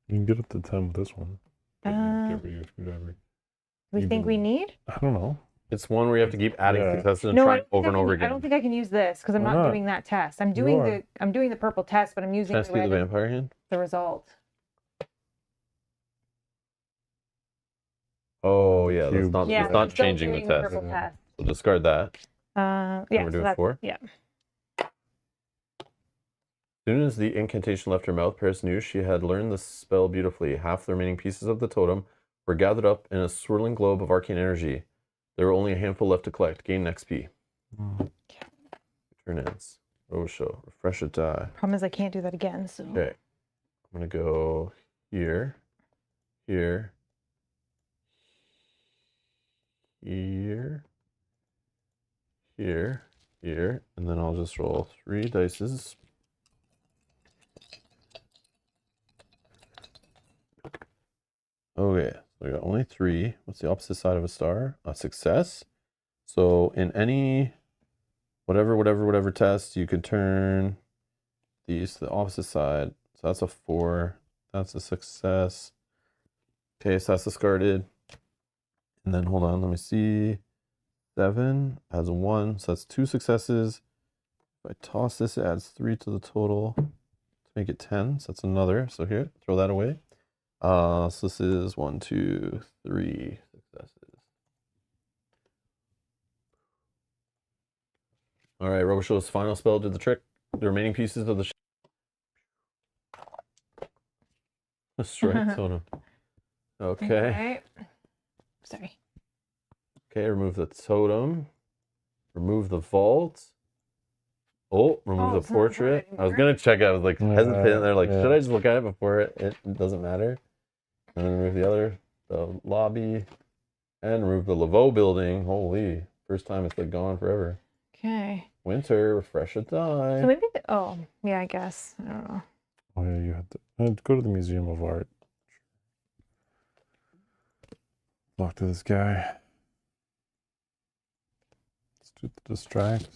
You can get up to 10 with this one. Get rid of your screwdriver. We think we need? I don't know. It's one where you have to keep adding Yeah. successes and No, trying over and over I again. don't think I can use this because I'm Why not not? doing that test. I'm You doing are. the purple test, but I'm using Test the do the red as vampire hand. the result. Oh yeah, that's Cube. not. Yeah, It's so I'm not still changing the doing test. purple test. So discard that. Yeah, we're so doing that's 4? yeah. As soon as the incantation left her mouth, Paris knew she had learned the spell beautifully. Half the remaining pieces of the totem were gathered up in a swirling globe of arcane energy. There were only a handful left to collect. Gain XP. Turn ends. Roadshow. Refresh a die. Problem is I can't do that again. So Okay. I'm going to go here, here, here, here, here, and then I'll just roll 3 dices. Okay, so we got only 3. What's the opposite side of a star? A success. So in any whatever test, you could turn these to the opposite side. So that's a 4. That's a success. Okay, so that's discarded. And then hold on, let me see. 7 adds a 1, so that's 2 successes. If I toss this, it adds 3 to the total to make it 10. So that's another. So here, throw that away. So this is 1, 2, 3 successes. All right, Roboshow's final spell did the trick. The remaining pieces of the strike totem. Okay. Sorry. Okay, remove the totem. Remove the vault. Oh, remove Oh, the it's not important portrait. I was anymore? gonna check. I was like hesitant there, like, Yeah. should I just look at it before it doesn't matter? And then remove the other, the lobby, and remove the Laveau building. Holy, first time it's like gone forever. Okay. Winter, refresh a die. So maybe oh yeah, I guess. I don't know. Oh yeah, you had to go to the Museum of Art. Talk to this guy. Let's do the distract.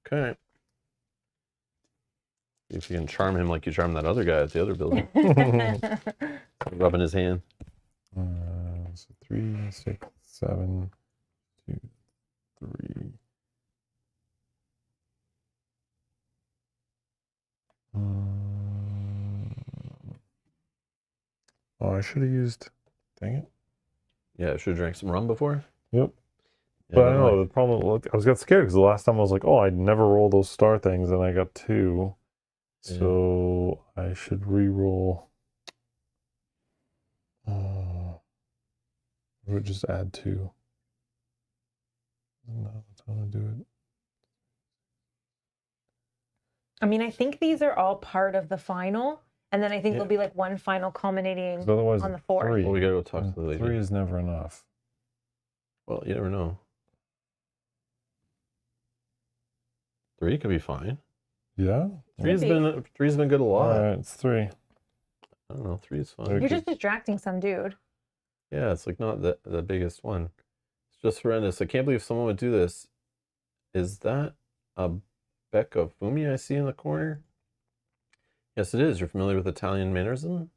Okay. See if you can charm him like you charmed that other guy at the other building. Rubbing his hand. So 3, 6, 7, 2, 3. Oh, I should have used. Dang it. Yeah, I should have drank some rum before. Yep. Yeah, But I don't know like- the problem. I was got scared because the last time I was like, "Oh, I'd never roll those star things," and I got 2. Yeah. So I should re-roll. Or just add 2. No, that's how I do it. I mean, I think these are all part of the final, and then I think Yeah. there'll be like one final culminating 'Cause otherwise, on the 4th. 3. Well, we gotta go talk to the lady. 3 is never enough. Well, you never know. 3 could be fine. Yeah. Three's be. been good a All lot. right, it's 3. I don't know. 3 is fine. Okay. You're just distracting some dude. Yeah, it's like not the biggest one. It's just horrendous. I can't believe someone would do this. Is that a Becca Fumi I see in the corner? Yes, it is. You're familiar with Italian mannerism?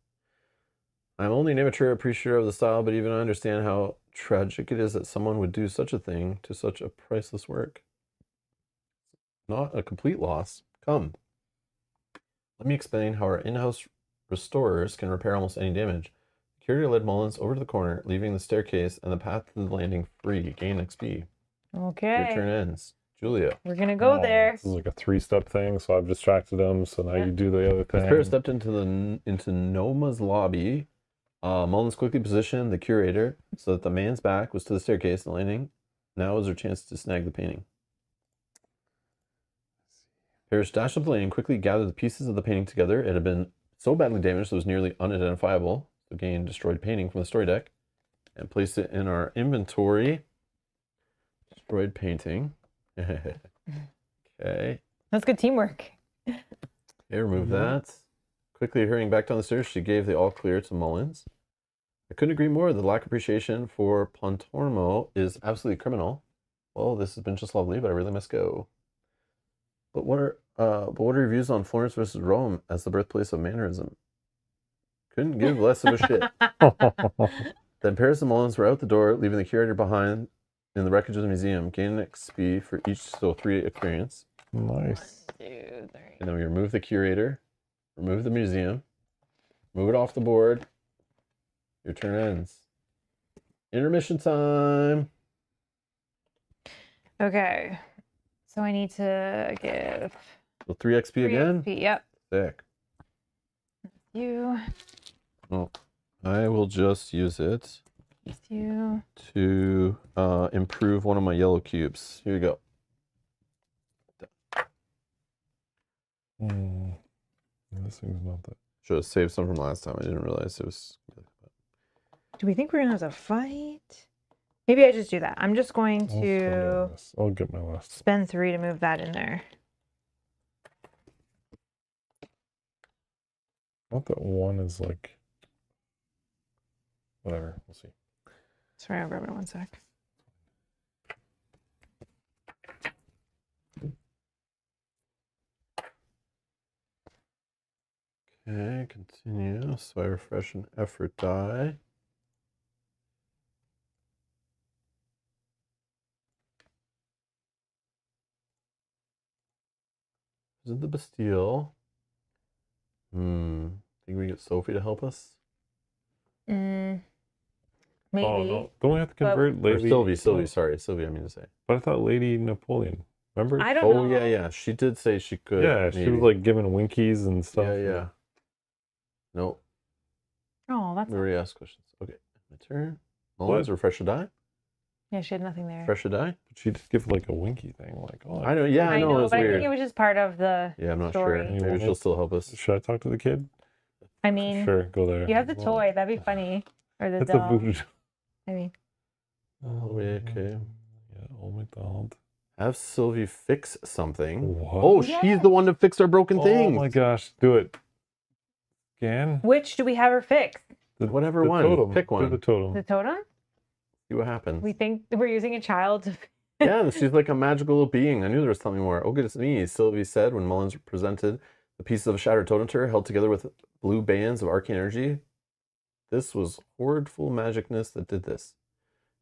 I'm only an amateur appreciator of the style, but even I understand how tragic it is that someone would do such a thing to such a priceless work. Not a complete loss. Come. Let me explain how our in-house restorers can repair almost any damage. Curator led Mullins over to the corner, leaving the staircase and the path to the landing free. Gain XP. Your turn Okay. ends. Julia. We're gonna go Oh, there. This is like a 3-step thing, so I've distracted him. So now you do the other As thing. Paris stepped into Noma's lobby, Mullins quickly positioned the curator so that the man's back was to the staircase and landing. Now was her chance to snag the painting. Paris dashed up the lane and quickly gathered the pieces of the painting together. It had been so badly damaged that it was nearly unidentifiable. So gained destroyed painting from the story deck and placed it in our inventory. Destroyed painting. Okay. That's good teamwork. Okay, remove that. Quickly hurrying back down the stairs, she gave the all clear to Mullins. I couldn't agree more. The lack of appreciation for Pontormo is absolutely criminal. Well, this has been just lovely, but I really must go. But what are your views on Florence versus Rome as the birthplace of mannerism? Couldn't give less of a shit. Then Paris and Mullins were out the door, leaving the curator behind in the wreckage of the museum, gaining XP for each, so 3 experience. Nice. 1, 2, 3. And then we remove the curator, remove the museum, move it off the board. Your turn ends. Intermission time. Okay. So I need to give So 3 XP 3 again. XP. Yep. Sick. You. Well, I will just use it You. to improve one of my yellow cubes. Here you go. This thing's not that. Should have saved some from last time. I didn't realize it was. Do we think we're gonna have to fight? Maybe I just do that. I'm just going I'll spend to this. I'll get my last. spend 3 to move that in there. Not that one is like. Whatever. We'll see. Sorry, I'll grab it 1 sec. Okay, continue. So I refresh an effort die. Is it the Bastille? Think we get Sophie to help us? Maybe. Oh no! Don't we have to But- convert Or Lady? Sylvie, sorry. Sylvie, I mean to say. But I thought Lady Napoleon. Remember? I don't Oh, know. yeah. She did say she could. Yeah, she was maybe. like giving winkies and stuff. Yeah. No, Oh, that's we already asked questions. Okay, my turn. Mullins, refresh a die. yeah. She had nothing there. Refresh a die. But she did give like a winky thing, like, oh. I know, yeah, I know, it was but I weird. think it was just part of the. Yeah, I'm not story. sure. You Maybe want she'll it? still help us. Should I talk to the kid? I mean, Sure, go there. you have the Well, toy. That'd be funny. Or the That's a doll. voodoo. I mean, Oh, wait, okay. Yeah, Old McDonald. Have Sylvie fix something. What? Oh, she's the one that fixed our broken Oh things. my gosh, do it. Scan? which do we have her fix? Whatever the one. Totem. Pick Do one. the totem. The totem? See what happens. We think that we're using a child. Yeah, she's like a magical little being. I knew there was something more. Oh, goodness me, Sylvie said when Mullins presented the pieces of a shattered totem to her, held together with blue bands of arcane energy. This was horridful magicness that did this.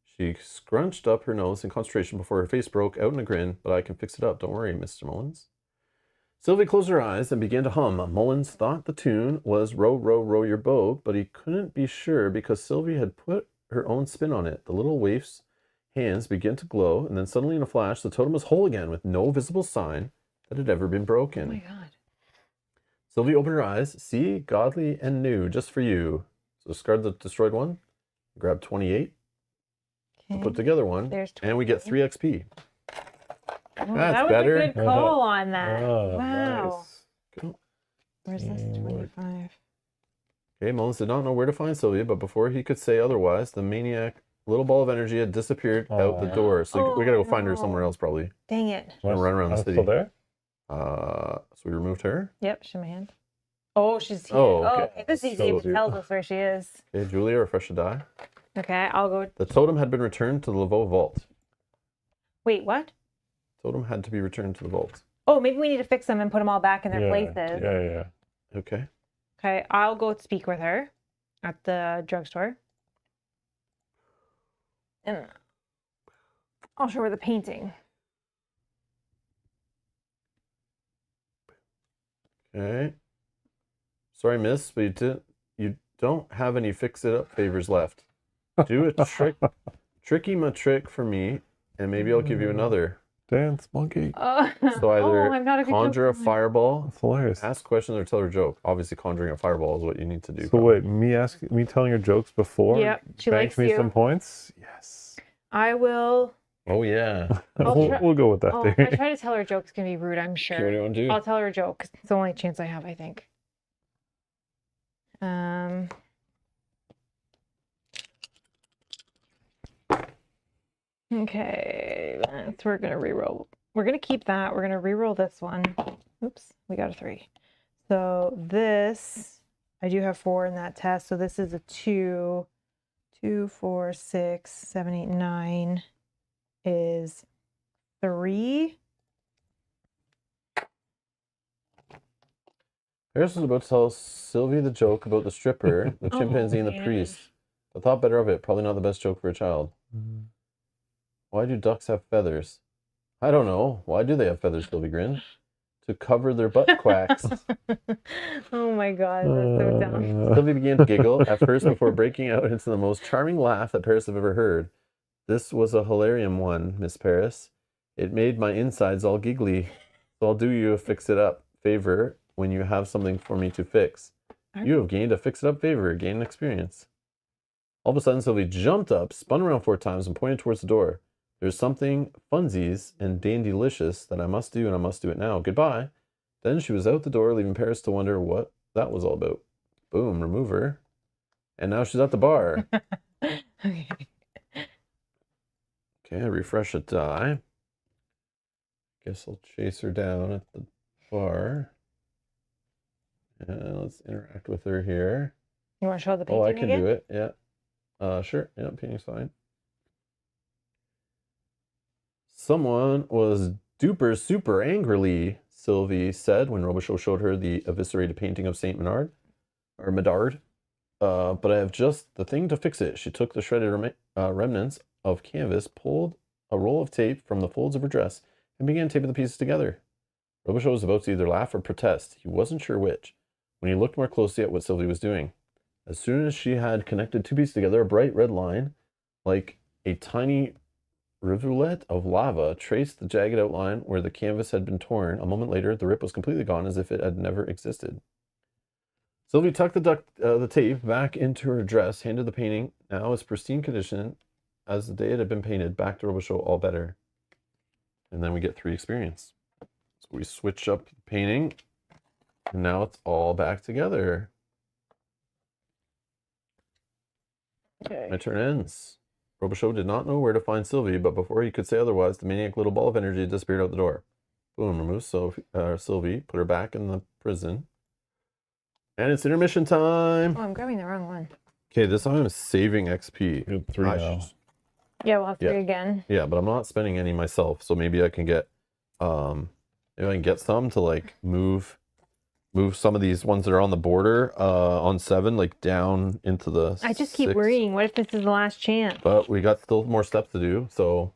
She scrunched up her nose in concentration before her face broke out in a grin, but I can fix it up. Don't worry, Mr. Mullins. Sylvie closed her eyes and began to hum. Mullins thought the tune was Row, Row, Row Your Boat, but he couldn't be sure because Sylvie had put her own spin on it. The little waif's hands began to glow, and then suddenly in a flash, the totem was whole again with no visible sign that it had ever been broken. Oh my god. Sylvie opened her eyes. See, godly and new, just for you. So discard the destroyed one. Grab 28. Okay. Put together one. There's And we get 3 XP. Oh, That's that was better. a good call on that. Oh, Wow. nice. Go. Where's this? Teamwork. 25. Okay, Mullins did not know where to find Sylvia, but before he could say otherwise, the maniac little ball of energy had disappeared out the Aw. door. So we gotta go find her no. somewhere else, probably. Dang it. Gonna run around the I'm city. Still there? So we removed her. Yep, show my hand. Oh, she's here. Oh, Oh, okay. okay. This is easy. Tells It you. tells us where she is. Okay, Julia, refresh a die. Okay, I'll go. The totem had been returned to the Laveau vault. Wait, what? Totem had to be returned to the vault. Oh, maybe we need to fix them and put them all back in their Yeah, places. Yeah. Okay. Okay, I'll go speak with her at the drugstore. And I'll show her the painting. Okay. Sorry, miss, but don't have any fix-it-up favors left. Do a tricky my trick for me, and maybe I'll give you another. Dance monkey. So either I'm not a good conjure a joke. fireball, That's hilarious. ask questions, or tell her a joke. Obviously, conjuring a fireball is what you need to do. So wait, me telling her jokes before Yep, she banks likes me you. some points? Yes. I will. Oh, yeah. We'll go with that Oh, theory. if I try to tell her jokes can be rude, I'm Okay, what sure. do you want to do? I'll tell her a joke 'cause it's the only chance I have, I think. Okay, so we're gonna reroll. We're gonna keep that. We're gonna reroll this one. Oops, we got a 3. So this, I do have 4 in that test. So this is a 2. 2, 4, 6, 7, 8, 9 is 3. Paris was about to tell Sylvie the joke about the stripper, the chimpanzee, and the man. priest. I thought better of it. Probably not the best joke for a child. Why do ducks have feathers? I don't know. Why do they have feathers, Sylvie grinned. To cover their butt quacks. Oh my god, that's so dumb. Sylvie began to giggle at first before breaking out into the most charming laugh that Paris had ever heard. This was a hilarium one, Miss Paris. It made my insides all giggly. So I'll do you a fix-it-up favor when you have something for me to fix. You have gained a fix-it-up favor, gain experience. All of a sudden, Sylvie jumped up, spun around 4 times, and pointed towards the door. There's something funsies and dandy-licious that I must do, and I must do it now. Goodbye. Then she was out the door, leaving Paris to wonder what that was all about. Boom, remove her. And now she's at the bar. Okay. Okay, refresh a die. Guess I'll chase her down at the bar. And let's interact with her here. You want to show the painting Oh, I can again? do it. Yeah. Sure. Yeah, painting's fine. Someone was duper super angrily, Sylvie said when Robichaud showed her the eviscerated painting of Saint Menard, or Medard. But I have just the thing to fix it. She took the shredded remnants of canvas, pulled a roll of tape from the folds of her dress, and began taping the pieces together. Robichaud was about to either laugh or protest. He wasn't sure which, when he looked more closely at what Sylvie was doing. As soon as she had connected 2 pieces together, a bright red line, like a tiny rivulet of lava, traced the jagged outline where the canvas had been torn. A moment later, the rip was completely gone, as if it had never existed. Sylvie tucked the tape back into her dress, handed the painting, now as pristine condition as the day it had been painted, back to Robichaud, all better. And then we get 3 experience. So we switch up the painting, and now it's all back together. Okay. My turn ends. Robichaud did not know where to find Sylvie, but before he could say otherwise, the maniac little ball of energy had disappeared out the door. Boom, remove Sylvie, put her back in the prison. And it's intermission time. Oh, I'm grabbing the wrong one. Okay, this time I'm saving XP. You have 3 now. Yeah, we'll have 3 Yeah. again. Yeah, but I'm not spending any myself, so maybe I can get some to like move some of these ones that are on the border on 7 like down into the I just keep 6. worrying. What if this is the last chance? But we got still more steps to do, so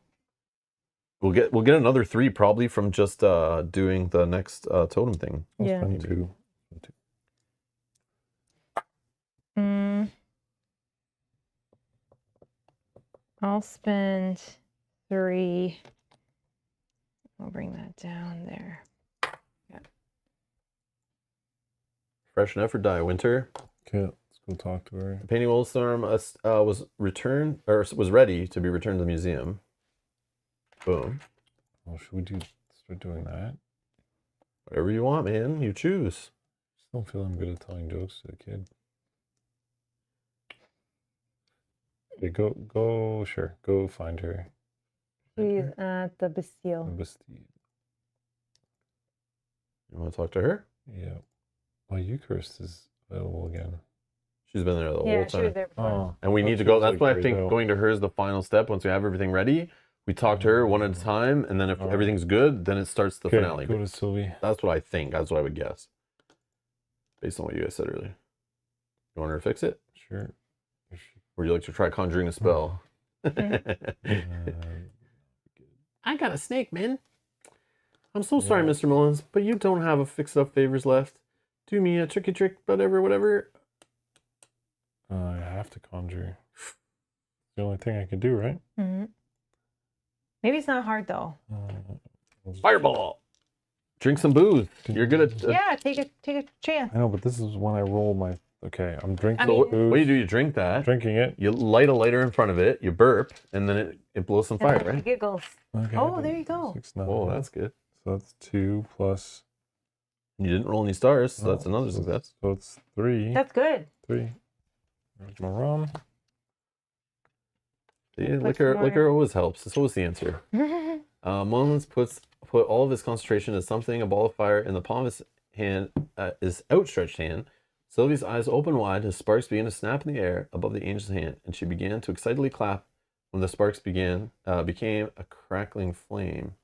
we'll get another 3 probably from just doing the next totem thing. Yeah. 22. I'll spend 3. I'll bring that down there. Fresh enough for Die Winter. Okay, let's go talk to her. The painting of Wolfstorm was ready to be returned to the museum. Boom. Oh, should we start doing that? Whatever you want, man. You choose. I don't feel I'm good at telling jokes to the kid. Okay, go find her. She's at the Bastille. Bastille. You want to talk to her? Yeah. Oh, Eucharist is available again. She's been there the whole Yeah, she time. was there before. Oh. And we need to go. That's why I think going to her is the final step. Once we have everything ready, we talk to her one at a time, and then if everything's good, then it starts the finale. Go to Sylvie. That's what I think. That's what I would guess. Based on what you guys said earlier. You want her to fix it? Sure. Or would you like to try conjuring a spell? I got a snake, man. I'm so sorry, Mr. Mullins, but you don't have a fix-up favors left. Do me a tricky trick, whatever. have to conjure. It's the only thing I can do, right? Mhm. Maybe it's not hard though. Fireball. Drink some booze. You're good at. Yeah, take a chance. I know, but this is when I roll my. Okay, I'm drinking. I mean- booze, What do you do? You drink that. Drinking it. You light a lighter in front of it. You burp, and then it blows some fire, And then right? Giggles. Okay, Oh, there you go. 6, 9. Oh, that's good. So that's 2 plus. You didn't roll any stars, so that's oh, another so success. So it's 3. That's good. 3. There's my rum. See, Put liquor, some more liquor in. always helps. It's always the answer. Mullins put all of his concentration into something. A ball of fire in the palm of his hand, his outstretched hand. Sylvie's eyes opened wide. His sparks began to snap in the air above the angel's hand, and she began to excitedly clap when the sparks became a crackling flame.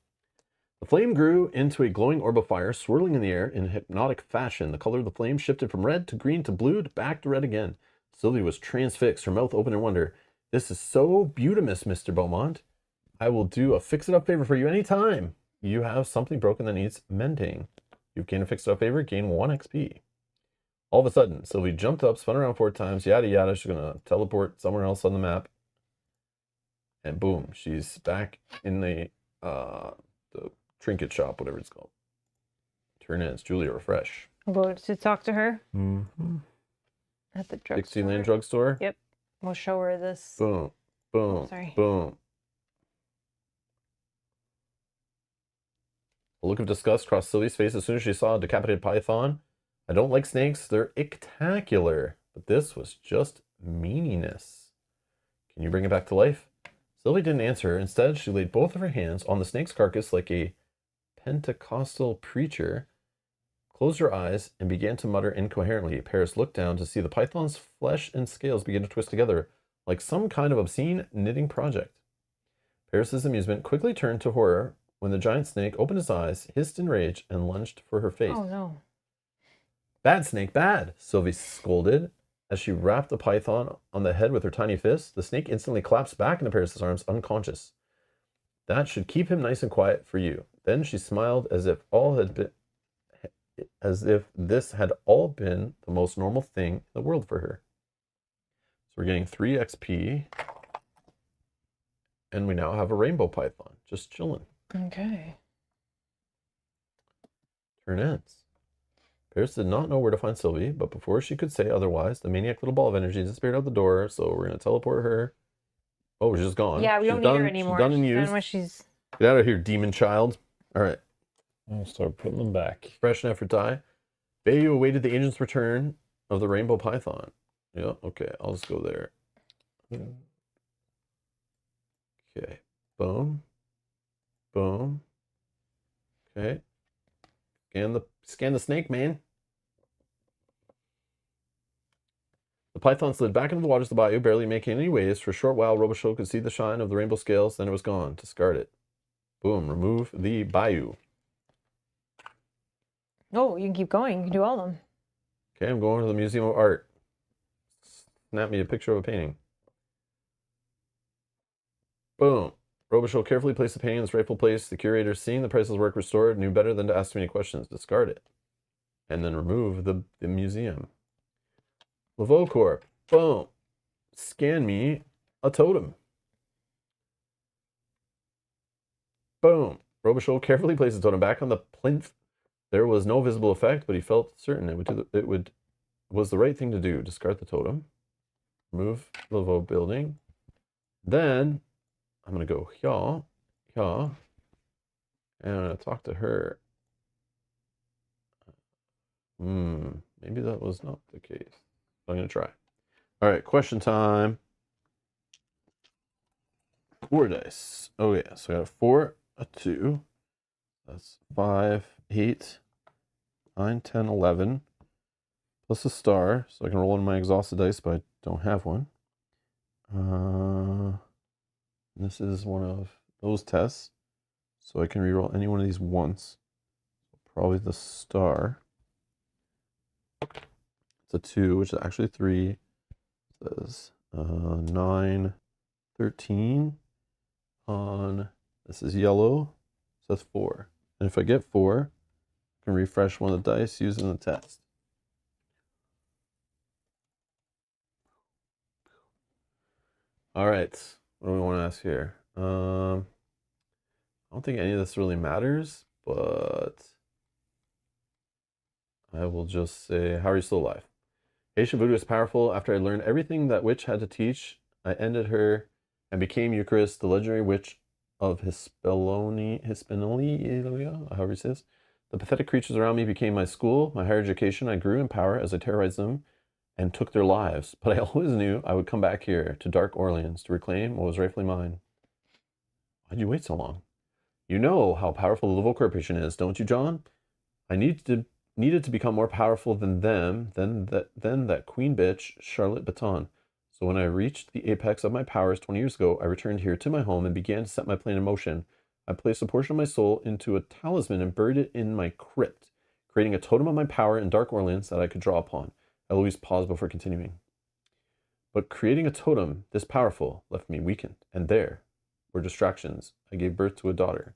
The flame grew into a glowing orb of fire, swirling in the air in hypnotic fashion. The color of the flame shifted from red to green to blue to back to red again. Sylvie was transfixed, her mouth open in wonder. This is so beautimous, Mr. Beaumont. I will do a fix-it-up favor for you anytime. You have something broken that needs mending. You've gained a fix-it-up favor, gain 1 XP. All of a sudden, Sylvie jumped up, spun around 4 times, yada yada. She's going to teleport somewhere else on the map. And boom, she's back in the trinket shop, whatever it's called. Turn in, it's Julia Refresh. I'll go to talk to her Mm-hmm. at the drugstore. Dixieland drugstore. Yep. We'll show her this. Boom, boom, Oh, sorry. boom. A look of disgust crossed Sylvie's face as soon as she saw a decapitated python. I don't like snakes, they're ictacular. But this was just meaniness. Can you bring it back to life? Sylvie didn't answer. Instead, she laid both of her hands on the snake's carcass like a Pentecostal preacher, closed her eyes, and began to mutter incoherently. Paris looked down to see the python's flesh and scales begin to twist together like some kind of obscene knitting project. Paris's amusement quickly turned to horror when the giant snake opened his eyes, hissed in rage, and lunged for her face. Oh no. Bad snake, bad, Sylvie scolded. As she rapped the python on the head with her tiny fist, the snake instantly collapsed back into Paris's arms, unconscious. That should keep him nice and quiet for you. Then she smiled as if this had all been the most normal thing in the world for her. So we're getting 3 XP. And we now have a rainbow python, just chilling. Okay. Turn ends. Paris did not know where to find Sylvie, but before she could say otherwise, the maniac little ball of energy disappeared out the door, so we're going to teleport her. Oh, she's gone. Yeah, we She's don't done, need her anymore. She's done and She's done used. what she's. Get out of here, demon child. All right. I'll start putting them back. Fresh and effort die. Bayou awaited the agent's return of the rainbow python. Yeah, okay. I'll just go there. Okay. Boom. Boom. Okay. Scan the snake, man. The python slid back into the waters of the bayou, barely making any waves. For a short while, Robichaux could see the shine of the rainbow scales, then it was gone. Discard it. Boom. Remove the bayou. Oh, you can keep going. You can do all of them. Okay, I'm going to the Museum of Art. Snap me a picture of a painting. Boom. Robichaux carefully placed the painting in its rightful place. The curator, seeing the priceless work restored, knew better than to ask too many questions. Discard it. And then remove the museum. Laveau Corp. Boom. Scan me a totem. Boom. Robichaux carefully placed the totem back on the plinth. There was no visible effect, but he felt certain it was the right thing to do. Discard the totem. Remove Laveau building. Then I'm going to go here, and I'm going to talk to her. Maybe that was not the case. I'm going to try. All right, question time. 4 dice. Oh, yeah, so I got a 4, a 2. That's 5, 8, 9, 10, 11. Plus a star, so I can roll on my exhausted dice, but I don't have one. This is one of those tests, so I can reroll any one of these once. Probably the star. It's a 2, which is actually 3. It says 9, 13 on, this is yellow, so that's 4. And if I get 4, I can refresh one of the dice using the test. All right. What do we want to ask here? I don't think any of this really matters, but I will just say, how are you still alive? Haitian voodoo is powerful. After I learned everything that witch had to teach, I ended her and became Eucharist, the legendary witch of Hispaniola, however it says. The pathetic creatures around me became my school, my higher education. I grew in power as I terrorized them and took their lives. But I always knew I would come back here to Dark Orleans to reclaim what was rightfully mine. Why'd you wait so long? You know how powerful the Louisville Corporation is, don't you, John? I needed to become more powerful than them, than that queen bitch, Charlotte Baton. So when I reached the apex of my powers 20 years ago, I returned here to my home and began to set my plan in motion. I placed a portion of my soul into a talisman and buried it in my crypt, creating a totem of my power in Dark Orleans that I could draw upon. Eloise paused before continuing. But creating a totem this powerful left me weakened, and there were distractions. I gave birth to a daughter.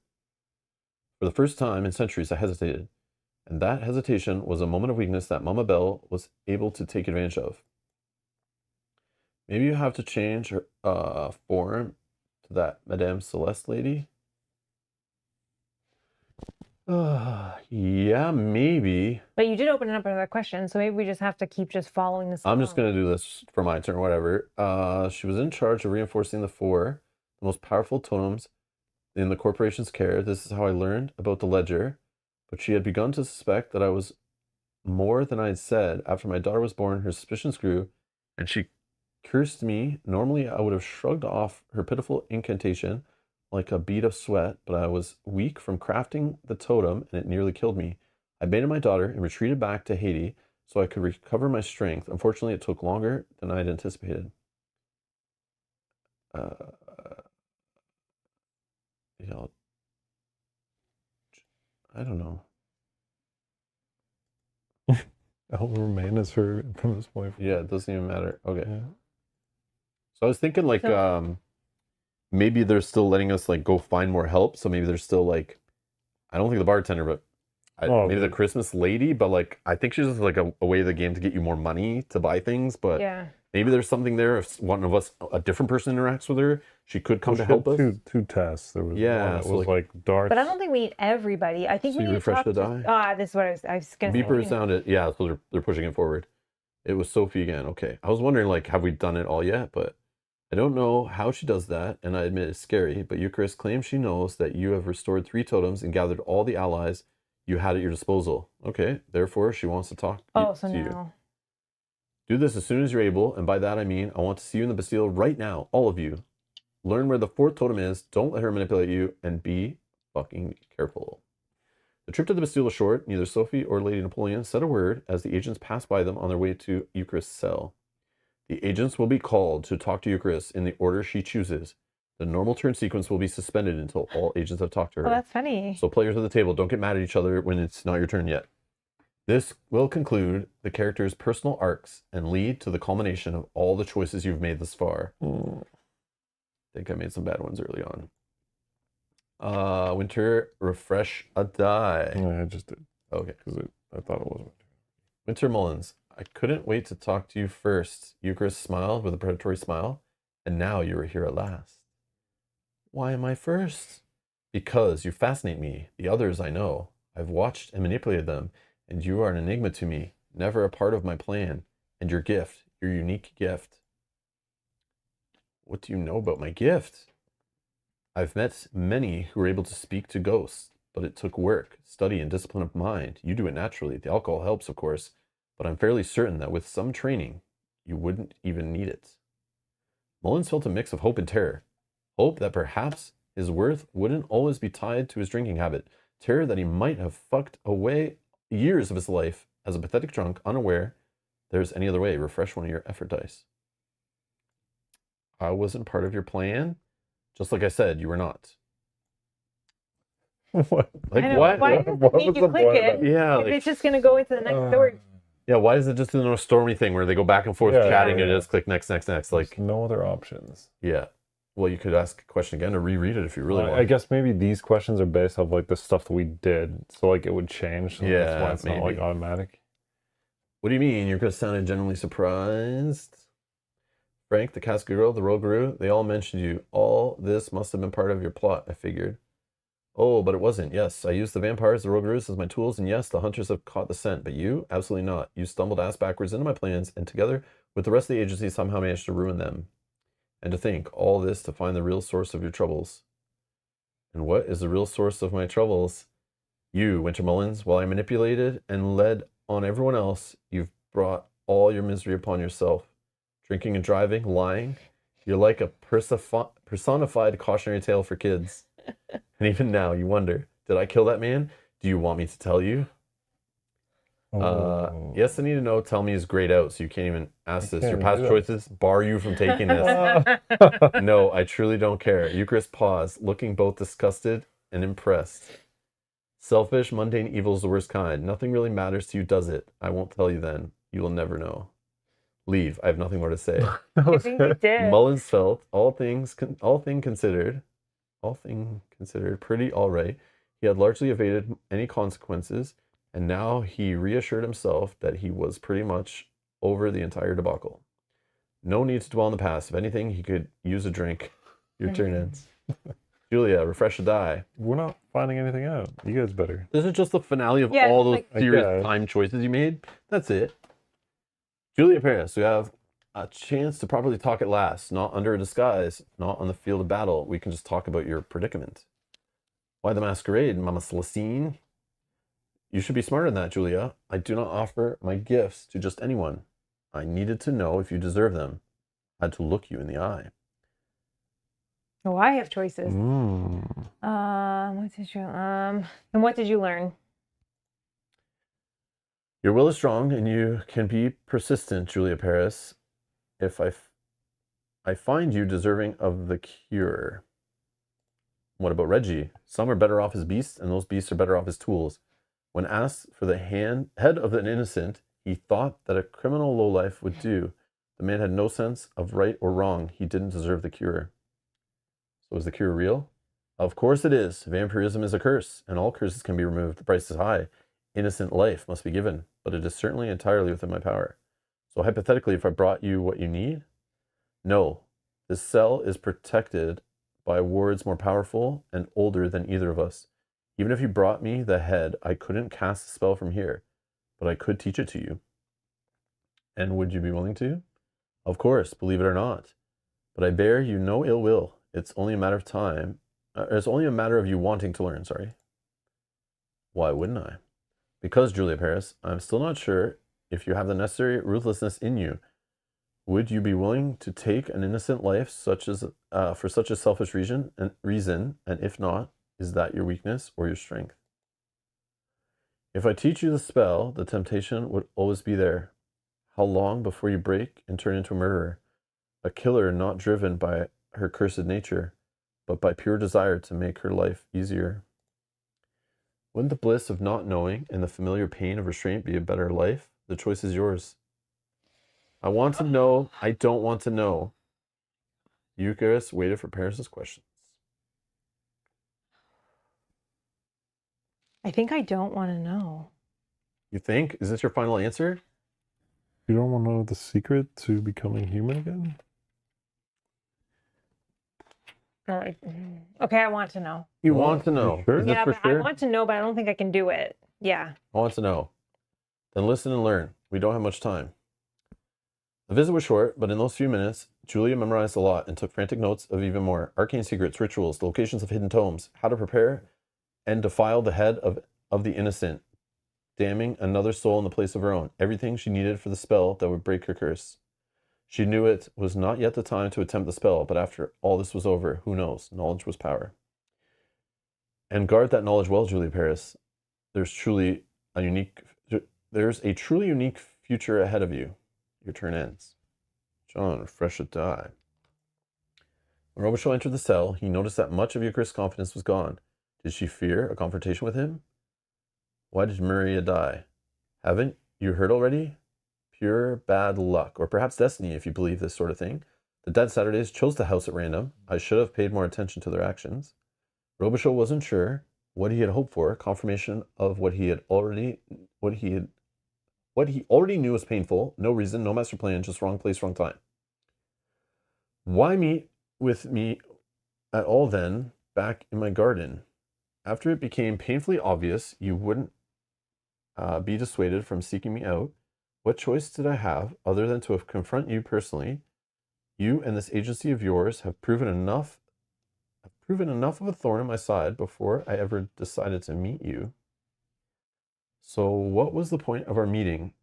For the first time in centuries, I hesitated. And that hesitation was a moment of weakness that Mama Belle was able to take advantage of. Maybe you have to change her form to that Madame Celeste lady. Yeah, maybe. But you did open it up another question, so maybe we just have to keep just following this. I'm just going to do this for my turn, whatever. She was in charge of reinforcing the most powerful totems in the corporation's care. This is how I learned about the ledger. But she had begun to suspect that I was more than I had said. After my daughter was born, her suspicions grew, and she cursed me. Normally, I would have shrugged off her pitiful incantation like a bead of sweat, but I was weak from crafting the totem, and it nearly killed me. I baited my daughter and retreated back to Haiti so I could recover my strength. Unfortunately, it took longer than I had anticipated. Yeah, I don't know. I'll remain as her from this point. Yeah, it doesn't even matter. Okay. Yeah. So I was thinking like maybe they're still letting us like go find more help. So maybe they're still like, I don't think the bartender, but maybe the Christmas lady. But like I think she's just like a way of the game to get you more money to buy things. But Yeah. maybe there's something there. If one of us, a different person interacts with her, she could come to help us. Two tests. There was one that so was like darts. But I don't think we need everybody. I think So we you need refresh to the talk die? this is what I was going to say. Beeper sounded, yeah, so they're pushing it forward. It was Sophie again. Okay. I was wondering, like, have we done it all yet? But I don't know how she does that, and I admit it's scary. But Eucharist claims she knows that you have restored 3 totems and gathered all the allies you had at your disposal. Okay. Therefore, she wants to talk to you. Now. Do this as soon as you're able, and by that I mean I want to see you in the Bastille right now, all of you. Learn where the 4th totem is. Don't let her manipulate you, and be fucking careful. The trip to the Bastille was short. Neither Sophie or Lady Napoleon said a word as the agents passed by them on their way to Eucharist's cell. The agents will be called to talk to Eucharist in the order she chooses. The normal turn sequence will be suspended until all agents have talked to her. Oh, that's funny. So players at the table, don't get mad at each other when it's not your turn yet. This will conclude the characters' personal arcs and lead to the culmination of all the choices you've made thus far. I think I made some bad ones early on. Winter, refresh a die. Yeah, I just did. Okay. Because I thought it wasn't. Winter Mullins, I couldn't wait to talk to you first. Eucharist smiled with a predatory smile, and now you are here at last. Why am I first? Because you fascinate me. The others I know. I've watched and manipulated them, and you are an enigma to me, never a part of my plan. And your gift, your unique gift. What do you know about my gift? I've met many who were able to speak to ghosts, but it took work, study, and discipline of mind. You do it naturally. The alcohol helps, of course, but I'm fairly certain that with some training, you wouldn't even need it. Mullins felt a mix of hope and terror. Hope that perhaps his worth wouldn't always be tied to his drinking habit. Terror that he might have fucked away years of his life as a pathetic drunk, unaware there's any other way. Refresh one of your effort dice. I wasn't part of your plan. Just like I said, you were not. What? Like, I know. what? Why does it What make was you the click point it? of that? Yeah, If like, it's just going to go into the next story. yeah, why is it just in a stormy thing where they go back and forth Yeah, chatting yeah, and yeah. just click next? There's Like, no other options. yeah. Well, you could ask a question again or reread it if you really want. I guess maybe these questions are based off like the stuff that we did, so like it would change. So Yeah, that's why it's not like maybe. automatic. What do you mean? You're going to sound genuinely surprised? Frank, the Casca girl, the Rougarou, they all mentioned you. All this must have been part of your plot, I figured. Oh, but it wasn't. Yes, I used the vampires, the Rougarous as my tools, and yes, the hunters have caught the scent, but you? Absolutely not. You stumbled ass backwards into my plans, and together with the rest of the agency somehow managed to ruin them. And to think, all this to find the real source of your troubles. And what is the real source of my troubles? You, Winter Mullins, while I manipulated and led on everyone else, you've brought all your misery upon yourself. Drinking and driving, lying. You're like a personified cautionary tale for kids. And even now, you wonder, did I kill that man? Do you want me to tell you? Yes, I need to know. Tell me is grayed out, so you can't even ask this. Your past choices bar you from taking this. No, I truly don't care. Eucharist paused, looking both disgusted and impressed. Selfish, mundane evil is the worst kind. Nothing really matters to you, does it? I won't tell you then. You will never know. Leave. I have nothing more to say. I think you did. Mullins felt all thing considered, pretty all right. He had largely evaded any consequences, and now he reassured himself that he was pretty much over the entire debacle. No need to dwell on the past. If anything, he could use a drink. Your turn ends. Julia, refresh a die. We're not finding anything out. You guys better. This is just the finale of Yeah, all those like- serious time choices you made. That's it. Julia Paris, we have a chance to properly talk at last, not under a disguise, not on the field of battle. We can just talk about your predicament. Why the masquerade, Mama Celestine? You should be smarter than that, Julia. I do not offer my gifts to just anyone. I needed to know if you deserve them. I had to look you in the eye. Oh, I have choices. What did you learn? Your will is strong, and you can be persistent, Julia Paris. If I find you deserving of the cure. What about Reggie? Some are better off as beasts, and those beasts are better off as tools. When asked for the head of an innocent, he thought that a criminal lowlife would do. The man had no sense of right or wrong. He didn't deserve the cure. So is the cure real? Of course it is. Vampirism is a curse, and all curses can be removed. The price is high. Innocent life must be given, but it is certainly entirely within my power. So hypothetically, if I brought you what you need? No. This cell is protected by wards more powerful and older than either of us. Even if you brought me the head, I couldn't cast the spell from here, but I could teach it to you. And would you be willing to? Of course, believe it or not. But I bear you no ill will. It's only a matter of time. It's only a matter of you wanting to learn, sorry. Why wouldn't I? Because, Julia Paris, I'm still not sure if you have the necessary ruthlessness in you. Would you be willing to take an innocent life for such a selfish reason? And if not, is that your weakness or your strength? If I teach you the spell, the temptation would always be there. How long before you break and turn into a murderer? A killer not driven by her cursed nature, but by pure desire to make her life easier. Wouldn't the bliss of not knowing and the familiar pain of restraint be a better life? The choice is yours. I want to know. I don't want to know. Eucharist waited for Paris's questions. I think I don't want to know. You think? Is this your final answer? You don't want to know the secret to becoming human again? Okay, I want to know. You Well, want to know. you sure? Is this Yeah, for but sure? I want to know, but I don't think I can do it. Yeah. I want to know. Then listen and learn. We don't have much time. The visit was short, but in those few minutes, Julia memorized a lot and took frantic notes of even more. Arcane secrets, rituals, locations of hidden tomes, how to prepare and defile the head of the innocent, damning another soul in the place of her own. Everything she needed for the spell that would break her curse. She knew it was not yet the time to attempt the spell, but after all this was over, who knows? Knowledge was power. And guard that knowledge well, Julia Paris. There's a truly unique future ahead of you. Your turn ends. John, refresh a die. When Robichaud entered the cell, he noticed that much of Eucharist's confidence was gone. Did she fear a confrontation with him? Why did Maria die? Haven't you heard already? Pure bad luck, or perhaps destiny, if you believe this sort of thing. The Dead Saturdays chose the house at random. I should have paid more attention to their actions. Robichaud wasn't sure what he had hoped for, confirmation of what he already knew was painful. No reason, no master plan, just wrong place, wrong time. Why meet with me at all then back in my garden? After it became painfully obvious you wouldn't be dissuaded from seeking me out, what choice did I have other than to confront you personally? You and this agency of yours have proven enough of a thorn in my side before I ever decided to meet you. So what was the point of our meeting?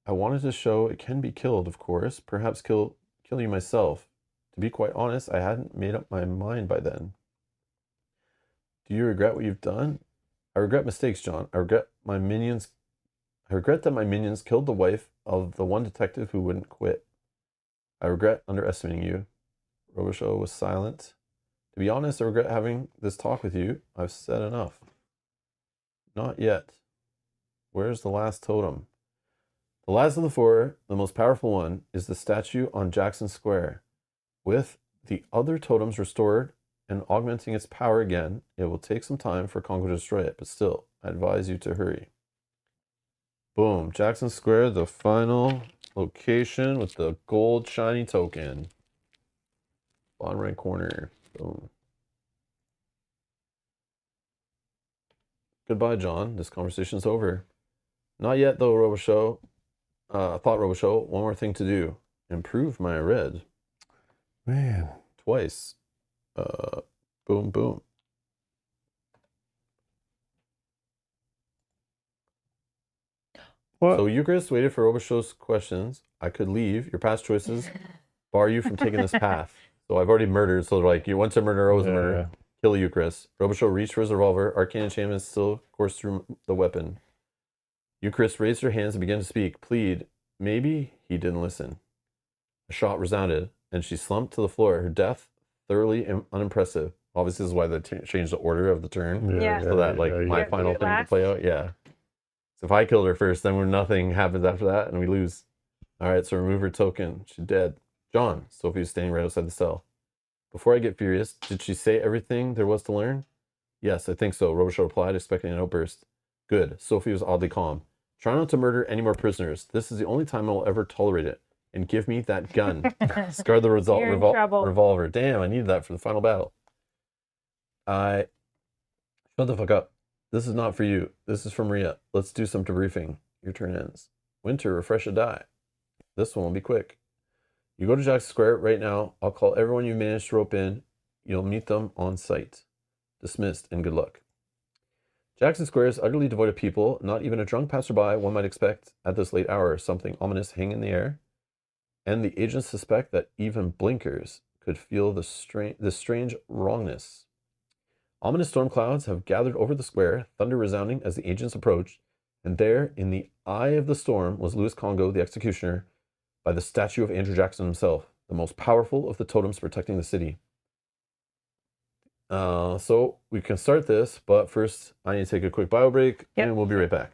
I wanted to show it can be killed, of course, perhaps kill you myself. To be quite honest, I hadn't made up my mind by then. Do you regret what you've done? I regret mistakes, John. I regret that my minions killed the wife of the one detective who wouldn't quit. I regret underestimating you. Robichaux was silent. To be honest, I regret having this talk with you. I've said enough. Not yet. Where's the last totem? The last of the four, the most powerful one, is the statue on Jackson Square. With the other totems restored and augmenting its power again, it will take some time for Congo to destroy it, but still, I advise you to hurry. Boom. Jackson Square, the final location with the gold shiny token. Bottom right corner. Boom. Goodbye, John. This conversation's over. Not yet, though, Robichaux. Robichaux, one more thing to do. Improve my red. Man. Twice. Boom, boom. What? So Eucharist waited for Robichaux's questions. I could leave. Your past choices bar you from taking this path. So I've already murdered. So like, you once a murderer, always a murderer. Kill Eucharist. Robichaux reached for his revolver. Arcane enchantment still coursed through the weapon. Eucharist raised her hands and began to speak. Plead. Maybe he didn't listen. A shot resounded, and she slumped to the floor. Her death, thoroughly unimpressive. Obviously, this is why they changed the order of the turn. Yeah. So that like my final thing to play out. Yeah. So if I killed her first, then nothing happens after that, and we lose. All right, so remove her token. She's dead. John. Sophie was standing right outside the cell. Before I get furious, did she say everything there was to learn? Yes, I think so, Robichaux replied, expecting an outburst. Good. Sophie was oddly calm. Try not to murder any more prisoners. This is the only time I will ever tolerate it. And give me that gun. Discard the revolver. Damn, I needed that for the final battle. Shut the fuck up. This is not for you. This is for Maria. Let's do some debriefing. Your turn ends. Winter, refresh a die. This one will be quick. You go to Jackson Square right now. I'll call everyone you managed to rope in. You'll meet them on site. Dismissed, and good luck. Jackson Square is utterly devoid of people. Not even a drunk passerby one might expect at this late hour. Something ominous hanging in the air. And the agents suspect that even blinkers could feel the strange wrongness. Ominous storm clouds have gathered over the square, thunder resounding as the agents approached, and there, in the eye of the storm, was Louis Congo, the executioner, by the statue of Andrew Jackson himself, the most powerful of the totems protecting the city. So we can start this, but first I need to take a quick bio break, and we'll be right back.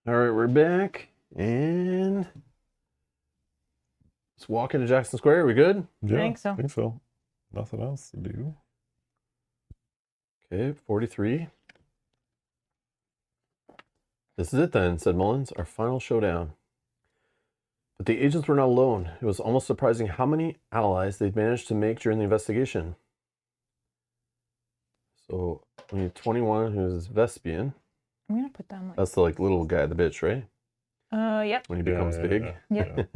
All right, we're back, and let's walk into Jackson Square. Are we good? Yeah, think so. I think so. Nothing else to do. Okay, 43. This is it then, said Mullins, our final showdown. But the agents were not alone. It was almost surprising how many allies they'd managed to make during the investigation. So we need 21, who's Vespian. I'm gonna put them like. That's the like little guy, the bitch, right? Yep. When he becomes big. Yep.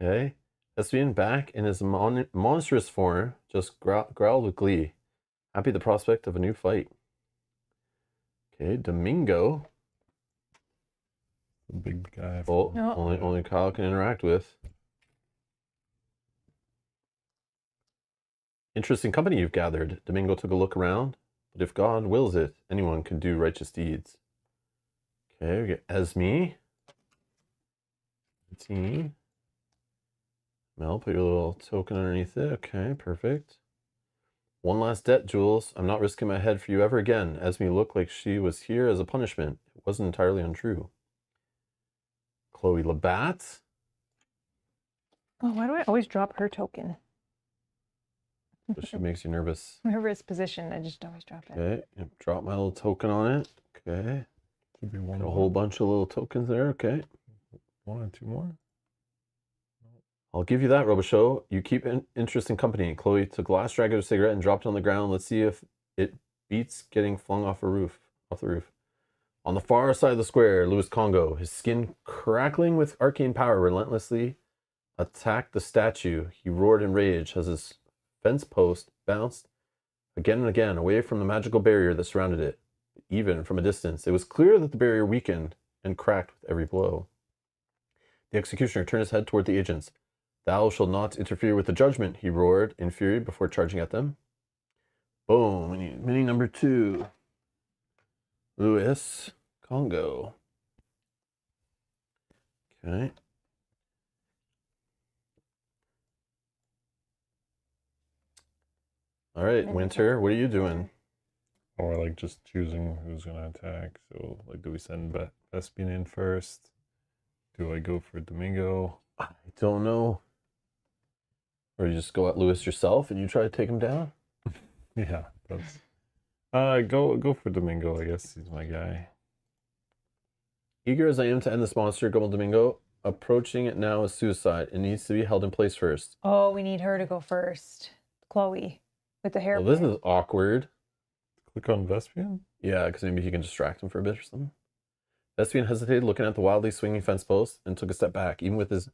Okay. Vespian, back in his monstrous form, just growled with glee, happy at the prospect of a new fight. Okay, Domingo. The big guy. Oh, No. only Kyle can interact with. Interesting company you've gathered. Domingo took a look around, but if God wills it, anyone can do righteous deeds. Okay, we get Esme. 18. Mel, put your little token underneath it. Okay, perfect. One last debt, Jules. I'm not risking my head for you ever again. Esme looked like she was here as a punishment. It wasn't entirely untrue. Chloe Labatt. Oh, why do I always drop her token? So she makes you nervous. Whenever it's positioned, I just always drop it. Okay, yep, drop my little token on it. Okay, Should be one got a more. whole bunch of little tokens there. Okay, One or two more. I'll give you that, Robichaux. You keep interesting company. Chloe took the last drag of her cigarette and dropped it on the ground. Let's see if it beats getting flung off the roof. On the far side of the square, Louis Congo, his skin crackling with arcane power, relentlessly attacked the statue. He roared in rage as his fence post bounced again and again away from the magical barrier that surrounded it. Even from a distance, it was clear that the barrier weakened and cracked with every blow. The executioner turned his head toward the agents. Thou shalt not interfere with the judgment, he roared in fury before charging at them. Boom, we need mini number 2. Louis Congo. Okay. All right, Winter, what are you doing? Or like just choosing who's gonna attack. So like, do we send Vespian in first? Do I go for Domingo? I don't know. Or you just go at Louis yourself and you try to take him down? Yeah, that's. Go for Domingo. I guess he's my guy. Eager as I am to end this monster, grumbled Domingo, approaching it now is suicide. It needs to be held in place first. Oh, we need her to go first. Chloe with the hair. Well, this is awkward. Click on Vespian. Yeah, because maybe he can distract him for a bit or something. Vespian hesitated, looking at the wildly swinging fence post, and took a step back. Even with his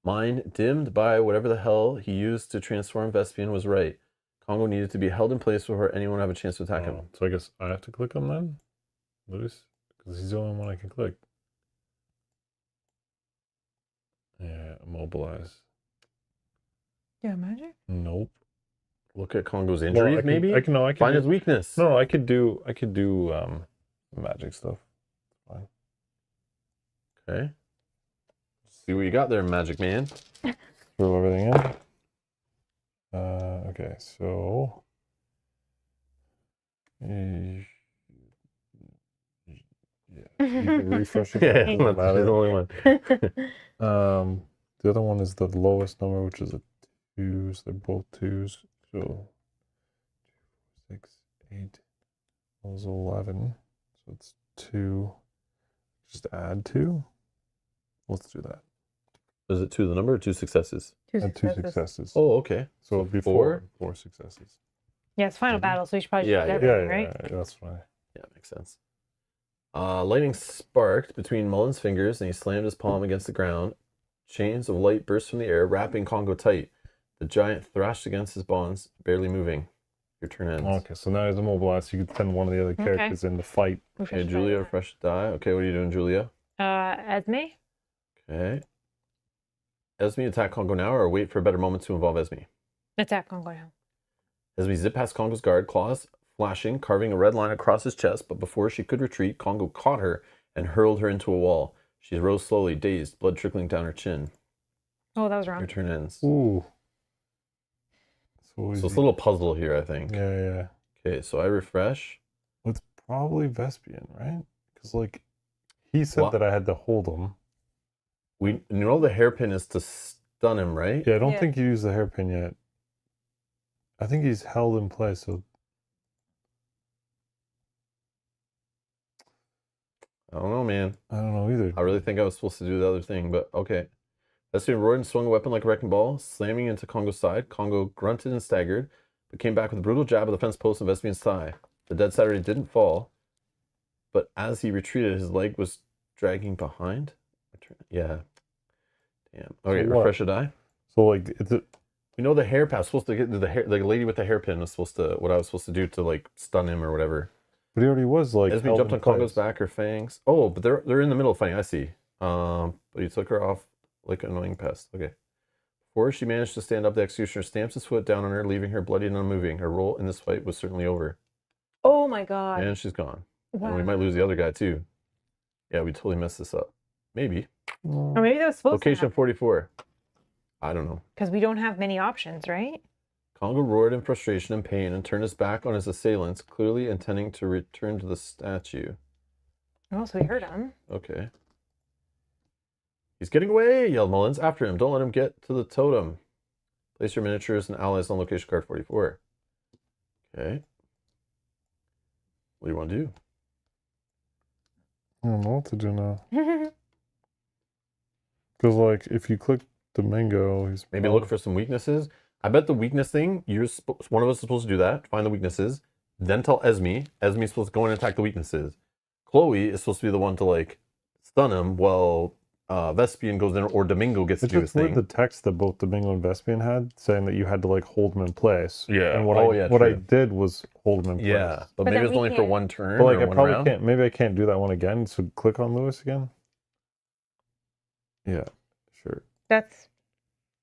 Mine, dimmed by whatever the hell he used to transform Vespian, was right. Congo needed to be held in place before anyone would have a chance to attack him. Oh, so I guess I have to click him then? Lewis? Because he's the only one I can click. Yeah, immobilize. Yeah, magic. Nope. Look at Congo's Well, injuries, I can, maybe? I can no, I can Find do, his weakness. No, I could do magic stuff. Fine. Okay. See what you got there, Magic Man. Throw everything in. Okay, so yeah, you can refresh it. Yeah, Doesn't that's the matter. only one. The other one is the lowest number, which is a 2, so they're both 2s. So 6, 8, was 11. So it's 2. Just add 2. Let's do that. Is it 2 the number or 2 successes? Add 2 successes. Oh, okay. So it'd be 4? 4 successes. Yeah, it's final battle, so we should probably Yeah, just yeah. do Yeah, everything, right? that's fine. Yeah, makes sense. Lightning sparked between Mullen's fingers, and he slammed his palm against the ground. Chains of light burst from the air, wrapping Congo tight. The giant thrashed against his bonds, barely moving. Your turn ends. Okay, so now he's immobilized. So you could send one of the other characters in to fight. Okay, Julia, refresh the die. Okay, what are you doing, Julia? Esme? Okay. Esme, attack Congo now, or wait for a better moment to involve Esme? Attack Congo now. Esme zipped past Congo's guard, claws flashing, carving a red line across his chest, but before she could retreat, Congo caught her and hurled her into a wall. She rose slowly, dazed, blood trickling down her chin. Oh, that was Your wrong. turn ends. Ooh. So it's a little puzzle here, I think. Yeah. Okay, so I refresh. It's probably Vespian, right? Because, like, he said Well- that I had to hold him. We know the hairpin is to stun him, right? Yeah, I don't Yeah. think you used the hairpin yet. I think he's held in place, so... I don't know, man. I don't know either. I really think I was supposed to do the other thing, but okay. Vespian roared and swung a weapon like a wrecking ball, slamming into Congo's side. Congo grunted and staggered, but came back with a brutal jab of the fence post on Vespian's thigh. The dead Saturday didn't fall, but as he retreated, his leg was dragging behind. Yeah. Damn. Okay, So what? refresh a die. So, like, it's a... We know the hair pass supposed to get the hair. The lady with the hairpin was supposed to. What I was supposed to do to like stun him or whatever. But he already was, like, Esme held jumped in on Congo's place. back, her fangs. Oh, but they're in the middle of fighting. I see. But he took her off like an annoying pest. Okay. Before she managed to stand up, the executioner stamps his foot down on her, leaving her bloody and unmoving. Her role in this fight was certainly over. Oh my god. And she's gone. Wow. And we might lose the other guy too. Yeah, we totally messed this up. Maybe. Mm. Or maybe that was supposed Location to 44. I don't know. because we don't have many options, right? Congo roared in frustration and pain and turned his back on his assailants, clearly intending to return to the statue. Oh, so we heard him. Okay. He's getting away, yelled Mullins. After him. Don't let him get to the totem. Place your miniatures and allies on location card 44. Okay. What do you want to do? I don't know what to do now. Because, like, if you click Domingo, he's... Maybe look for some weaknesses. I bet the weakness thing, one of us is supposed to do that, find the weaknesses, then tell Esme. Esme's supposed to go in and attack the weaknesses. Chloe is supposed to be the one to, like, stun him while Vespian goes in, or Domingo gets to It's do his just weird thing. the text that both Domingo and Vespian had, saying that you had to, like, hold him in place. Yeah. And what Oh, I yeah, what I true. did was hold him in place. Yeah, but But maybe then it's we only for can't- one turn But, like, or I one probably round. can't... Maybe I can't do that one again, so click on Lewis again. Yeah, sure. That's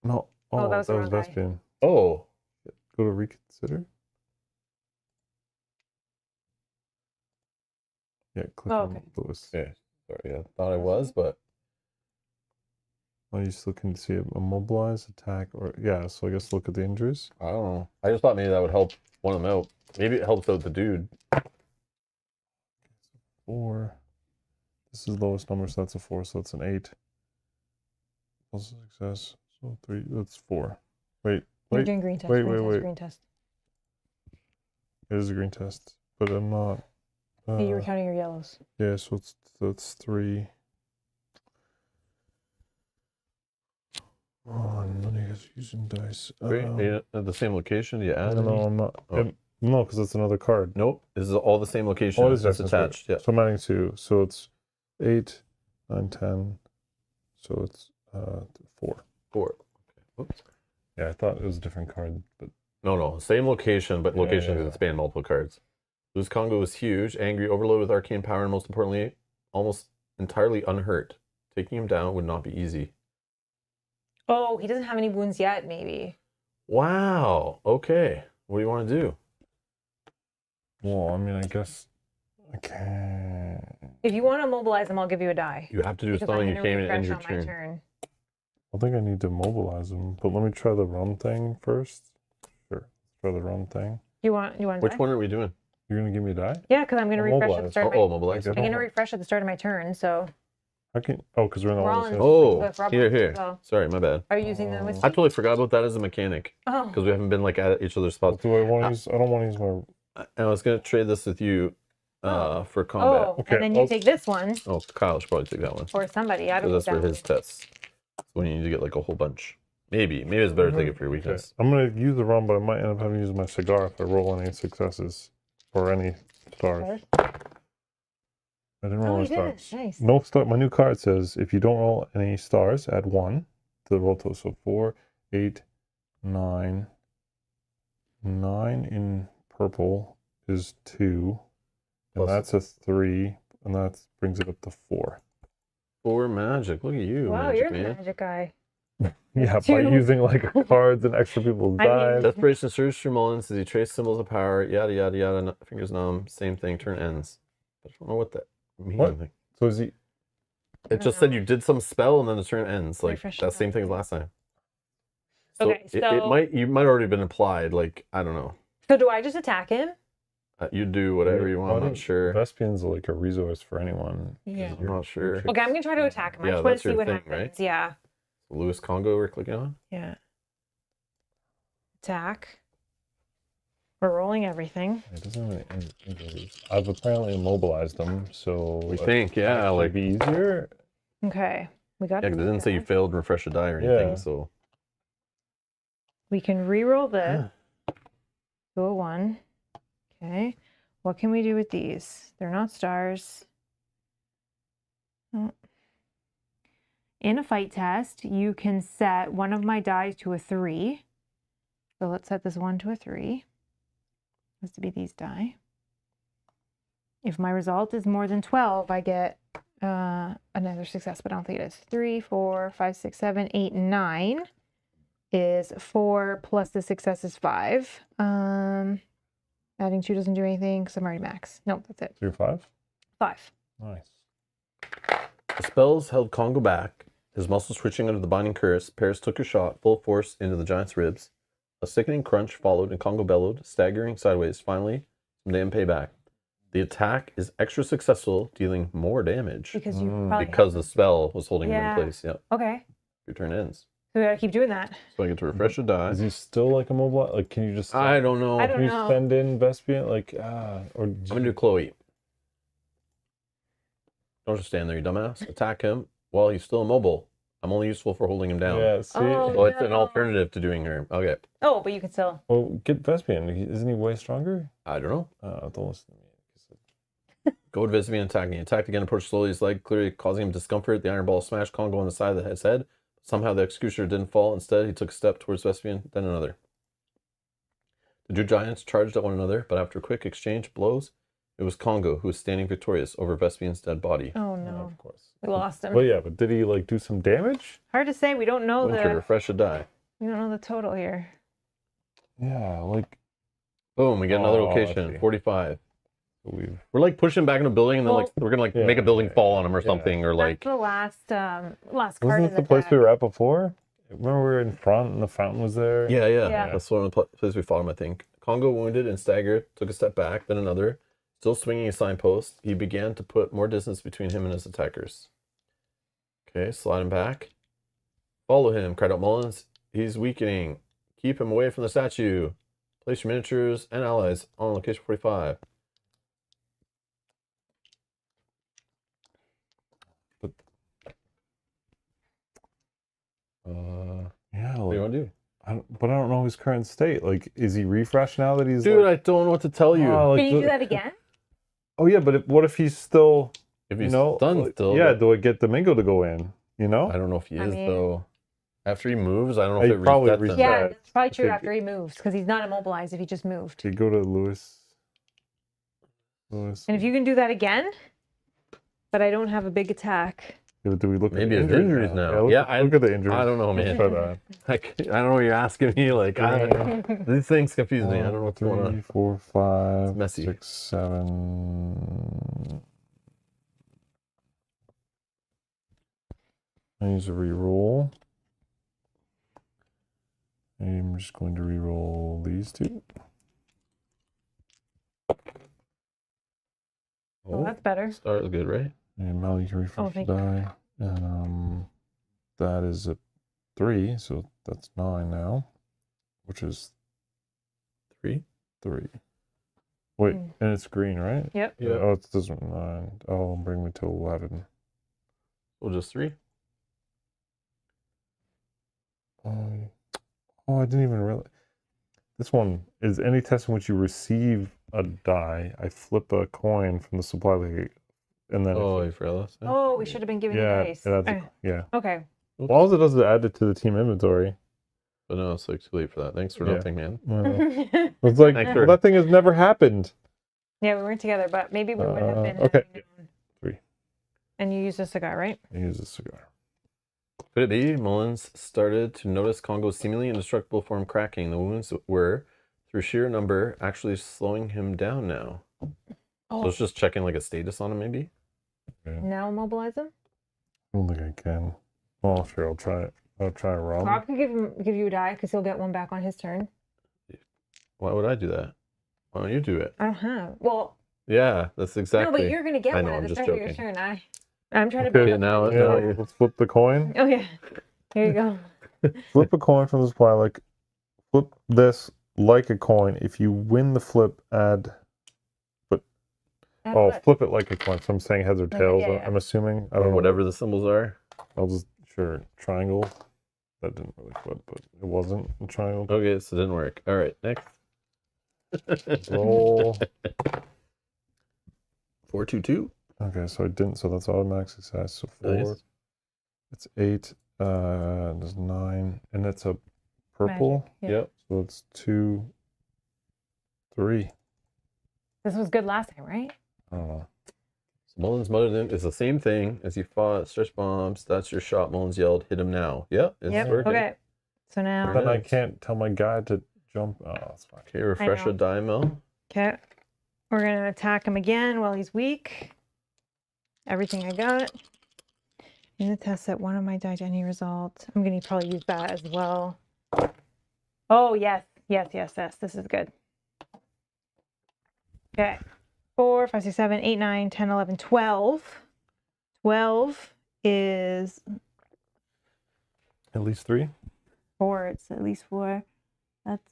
No. Oh, Oh, that was the wrong guy. Vespian. Oh, Go to reconsider. Yeah, click Oh, on okay. Lewis. okay. Sorry, I thought I was, but Are you just looking to see immobilize, attack, or... Yeah, so I guess look at the injuries. I don't know. I just thought maybe that would help one of them out. Maybe it helps out the dude. 4. This is the lowest number, so that's a 4, so that's an 8. Plus success. So 3, that's 4. Wait, you're wait. doing green test. wait, green wait, test, wait. Green test. It is a green test, but I'm not... Yeah, you were counting your yellows. Yeah, so that's 3. Oh, none of you guys are using dice. Wait, are you at the same location? Do you I add don't know, any? I'm not... Oh. no, because it's another card. Nope. This is all the same location. Oh, it It's is just dice, that's right. attached. Yeah. So I'm adding 2, so it's 8, 9, 10. So it's 4. 4. Oops. Yeah, I thought it was a different card, but No, same location, but location Yeah. can span multiple cards. Lose Congo was huge, angry, overloaded with arcane power, and most importantly, almost entirely unhurt. Taking him down would not be easy. Oh, he doesn't have any wounds yet, maybe. Wow. Okay. What do you want to do? well, I mean, I guess I can. If you want to mobilize him, I'll give you a die. You have to do Because something. I'm You gonna can't even end refresh your on my turn. I think I need to mobilize him, but let me try the rum thing first. Sure, let's try the rum thing. You want to Which die? one are we doing? You're gonna give me a die? Yeah, because I'm going to I'll refresh at the mobilize. start of Oh, my... mobilize. Okay. I'm going to refresh at the start of my turn, so... I can. Oh, because we're in the We're all one. in- Oh, That's Rob here, wants here. as well. Sorry, my bad. Are you using the whiskey? I totally forgot about that as a mechanic Oh, because we haven't been like at each other's spots. Do I want to use? I don't want to use my. I was gonna trade this with you Oh. for combat. oh, Okay, and then you I'll- take this one, Oh, Kyle should probably take that one. or somebody. I don't Because know. that's for his tests. That's when you need to get like a whole bunch. Maybe it's better to take it for your Okay. weakness. I'm gonna use the rum, but I might end up having to use my cigar if I roll any successes or any stars. I didn't roll Oh, any you did. stars. Nice. No star. My new card says if you don't roll any stars, add 1 to the roll total. So 4, 8, 9. 9 in purple is 2, and Plus- that's a 3, and that brings it up to 4. 4 magic. Look at you, Wow, magic you're man. the magic guy. Yeah, by 2. using like cards and extra people's I mean- dice. Desperation surges through Mullins as he traces symbols of power. Yada yada yada. Fingers numb. Same thing. Turn ends. I don't know what that means. What? So is he? It just said you did some spell and then the turn ends. Like Refresh that same that. thing as last time. So Okay, it so- might you might already been applied. Like I don't know. So do I just attack him? You do whatever you want. I'm Why not don't- sure. Vespian's like a resource for anyone. Yeah. I'm not sure. Okay, I'm gonna try to attack him. I Yeah, just want that's to see your what thing, happens. right? Yeah. Lewis Congo we're clicking on. Yeah. Attack. We're rolling everything. It doesn't have any injuries. I've apparently immobilized them, so We think, yeah, it'd like be easier. Okay. We got yeah, because it didn't say you that. failed to refresh a die or anything. Yeah. So We can re-roll this. yeah. To a 1. Okay. What can we do with these? They're not stars. Oh. In a fight test, you can set one of my dice to a 3. So let's set this one to a 3. Has to be these die. If my result is more than 12, I get another success, but I don't think it is. 3, 4, 5, 6, 7, 8, 9 is 4 plus the success is 5. Adding 2 doesn't do anything because I'm already max. Nope, that's it. 3 or 5. 5. Nice. The spells held Congo back. His muscles twitching under the binding curse. Paris took a shot, full force, into the giant's ribs. A sickening crunch followed, and Congo bellowed, staggering sideways. Finally, some damn payback. The attack is extra successful, dealing more damage Because you Mm. probably because have the spell was holding him Yeah. in place. Yep. Okay. Your turn ends. So we gotta keep doing that. So I get to refresh a die. Is he still like immobilized? Like, can you just? I don't know. I don't Can you know. send in Vespian? Like, or I'm gonna do Chloe. Don't just stand there, you dumbass. Attack him while he's still immobile. I'm only useful for holding him down. Yeah. See. Oh. So it's an No. alternative to doing her. Okay. Oh, but you can still. Well, get Vespian. Isn't he way stronger? I don't know. Don't listen to me. Go with Vespian attacking. He attacked again, approached slowly, his leg clearly causing him discomfort. The iron ball smashed Congo on the side of his head. Somehow the executioner didn't fall. Instead, he took a step towards Vespian, then another. The two giants charged at one another, but after a quick exchange of blows, it was Congo who was standing victorious over Vespian's dead body. Oh Yeah, no. of course. We lost him. Well, yeah, but did he like do some damage? Hard to say. We don't know Winter, the refresh a die. total here. Yeah, like Boom, we get another Oh, I location, see. 45. we've. We're like pushing back in a building and then like we're gonna like Yeah, make a building yeah, fall on him or Oh, yeah. something or like That's the last card Wasn't of this the place deck. we were at before? Remember we were in front and the fountain was there? yeah. Yeah. That's one of the places we fought him, I think. Congo wounded and staggered, took a step back, then another. Still swinging a signpost, he began to put more distance between him and his attackers. Okay, slide him back. Follow him, cried out Mullins. He's weakening. Keep him away from the statue. Place your miniatures and allies on location 45. Yeah. What do you Like, want to do? but I don't know his current state. Like, is he refreshed now that he's Dude, like, I don't know what to tell you. oh, like, Can you do that again? Oh yeah, but what if he's still? If You he's know, done like, still. yeah. but Do I get Domingo to go in? You know? I don't know if he I is mean- though. After he moves, I don't know He if it probably resets him. resets. Yeah, Yeah. that's probably true Okay. after he moves because he's not immobilized if he just moved. Okay, go to Lewis. And if you can do that again, but I don't have a big attack. Do we look Maybe at his the injuries now. Yeah, Yeah, look at the injuries. I don't know, man. Try that. I don't know what you're asking me. Like, these things confuse me. I don't know what's going 3, on. 4, 5, It's messy. 6, 7. I use a reroll. I'm just going to reroll these two. Well, that's better. Start is good, right? And Mal, you can refresh the thank you. die. And that is a 3, so that's 9 now, which is 3. 3. Wait, Mm. and it's green, right? Yep. Yeah. Oh, it doesn't 9. Oh, bring me to 11. Well, just 3. Oh, I didn't even realize. This one is any test in which you receive a die. I flip a coin from the supply list, and then Oh, you forgot that. Oh, we should have been giving yeah, you dice. it adds yeah. Okay. Oops. Well, all it does is add it to the team inventory. But no, it's like too late for that. Thanks for Yeah. nothing, man. It's like Thanks well, for- that thing has never happened. Yeah, we weren't together, but maybe we would have been. Okay. having known. 3. And you used a cigar, right? I use a cigar. Could it be Mullins started to notice Congo's seemingly indestructible form cracking? The wounds were, through sheer number, actually slowing him down now. Oh, So it's just checking like a status on him, maybe? Okay. now immobilize him. I don't think I can. Oh, sure. I'll try it. I'll try a rum. Rob could give you a die because he'll get one back on his turn. Why would I do that? Why don't you do it? I don't have. Well, Yeah, that's exactly. no, but you're gonna get I one know, at I'm the just start of your joking. turn. I'm trying to Okay, build up. now- Yeah, no, you- let's flip the coin. Oh yeah. Here you go. Flip a coin from the supply. Like, flip this like a coin. If you win the flip, add. Add Oh, what? flip it like a coin. So I'm saying heads or Like, tails. yeah, yeah. I'm assuming. I Or don't know. whatever the symbols are. I'll just sure triangle. That didn't really flip, but it wasn't a triangle. Okay, so it didn't work. All right, next. Roll. 422. Okay, so I didn't. So that's automatic success. So 4. Nice. It's 8. There's 9, and it's a purple. Magic, yeah. Yep. So it's 2, 3. This was good last time, right? I don't know. So Mullins muttered in. It's the same thing as you fought. Stretch bombs. That's your shot. Mullins yelled, hit him now. Yep. It's Yep. working. Okay. So now. But then I Alright. can't tell my guy to jump. Oh, that's fine. Okay, refresh know. a die mill. Okay. We're going to attack him again while he's weak. Everything I got. In the test set, one of my die to any result. I'm going to probably use that as well. Oh, yes. Yes, yes, yes. This is good. Okay. 4, 5, 6, 7, 8, 9, 10, 11, 12. 12 is At least 3. 4. It's at least 4. That's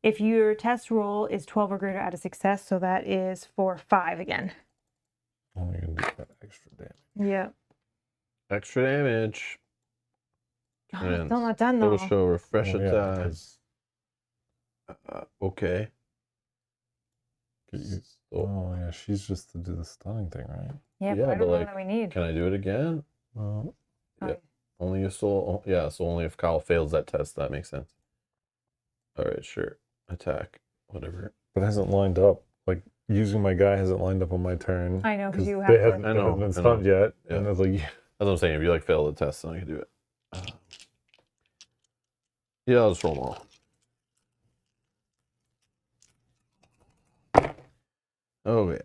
if your test roll is 12 or greater, add a success, so that is for 5 again. I'm gonna do that extra damage. Yeah. Extra damage. Oh, And it's still not done though. Show refresh Oh, a yeah, die. because Okay. get you- So, oh yeah, she's just to do the stunning thing, right? Yeah, Yeah, but I but don't know like, that we need. can I do it again? Well, Only if so. Yeah, so only if Kyle fails that test. That makes sense. All right, sure. Attack. Whatever. but it hasn't lined up. Like using my guy hasn't lined up on my turn. I know because 'cause you they have hasn't, to. I know, hasn't been I know. stunned yet, Yeah. and it's like That's what I'm saying. If you like fail the test, then I can do it. Yeah, I'll just roll them all. Okay.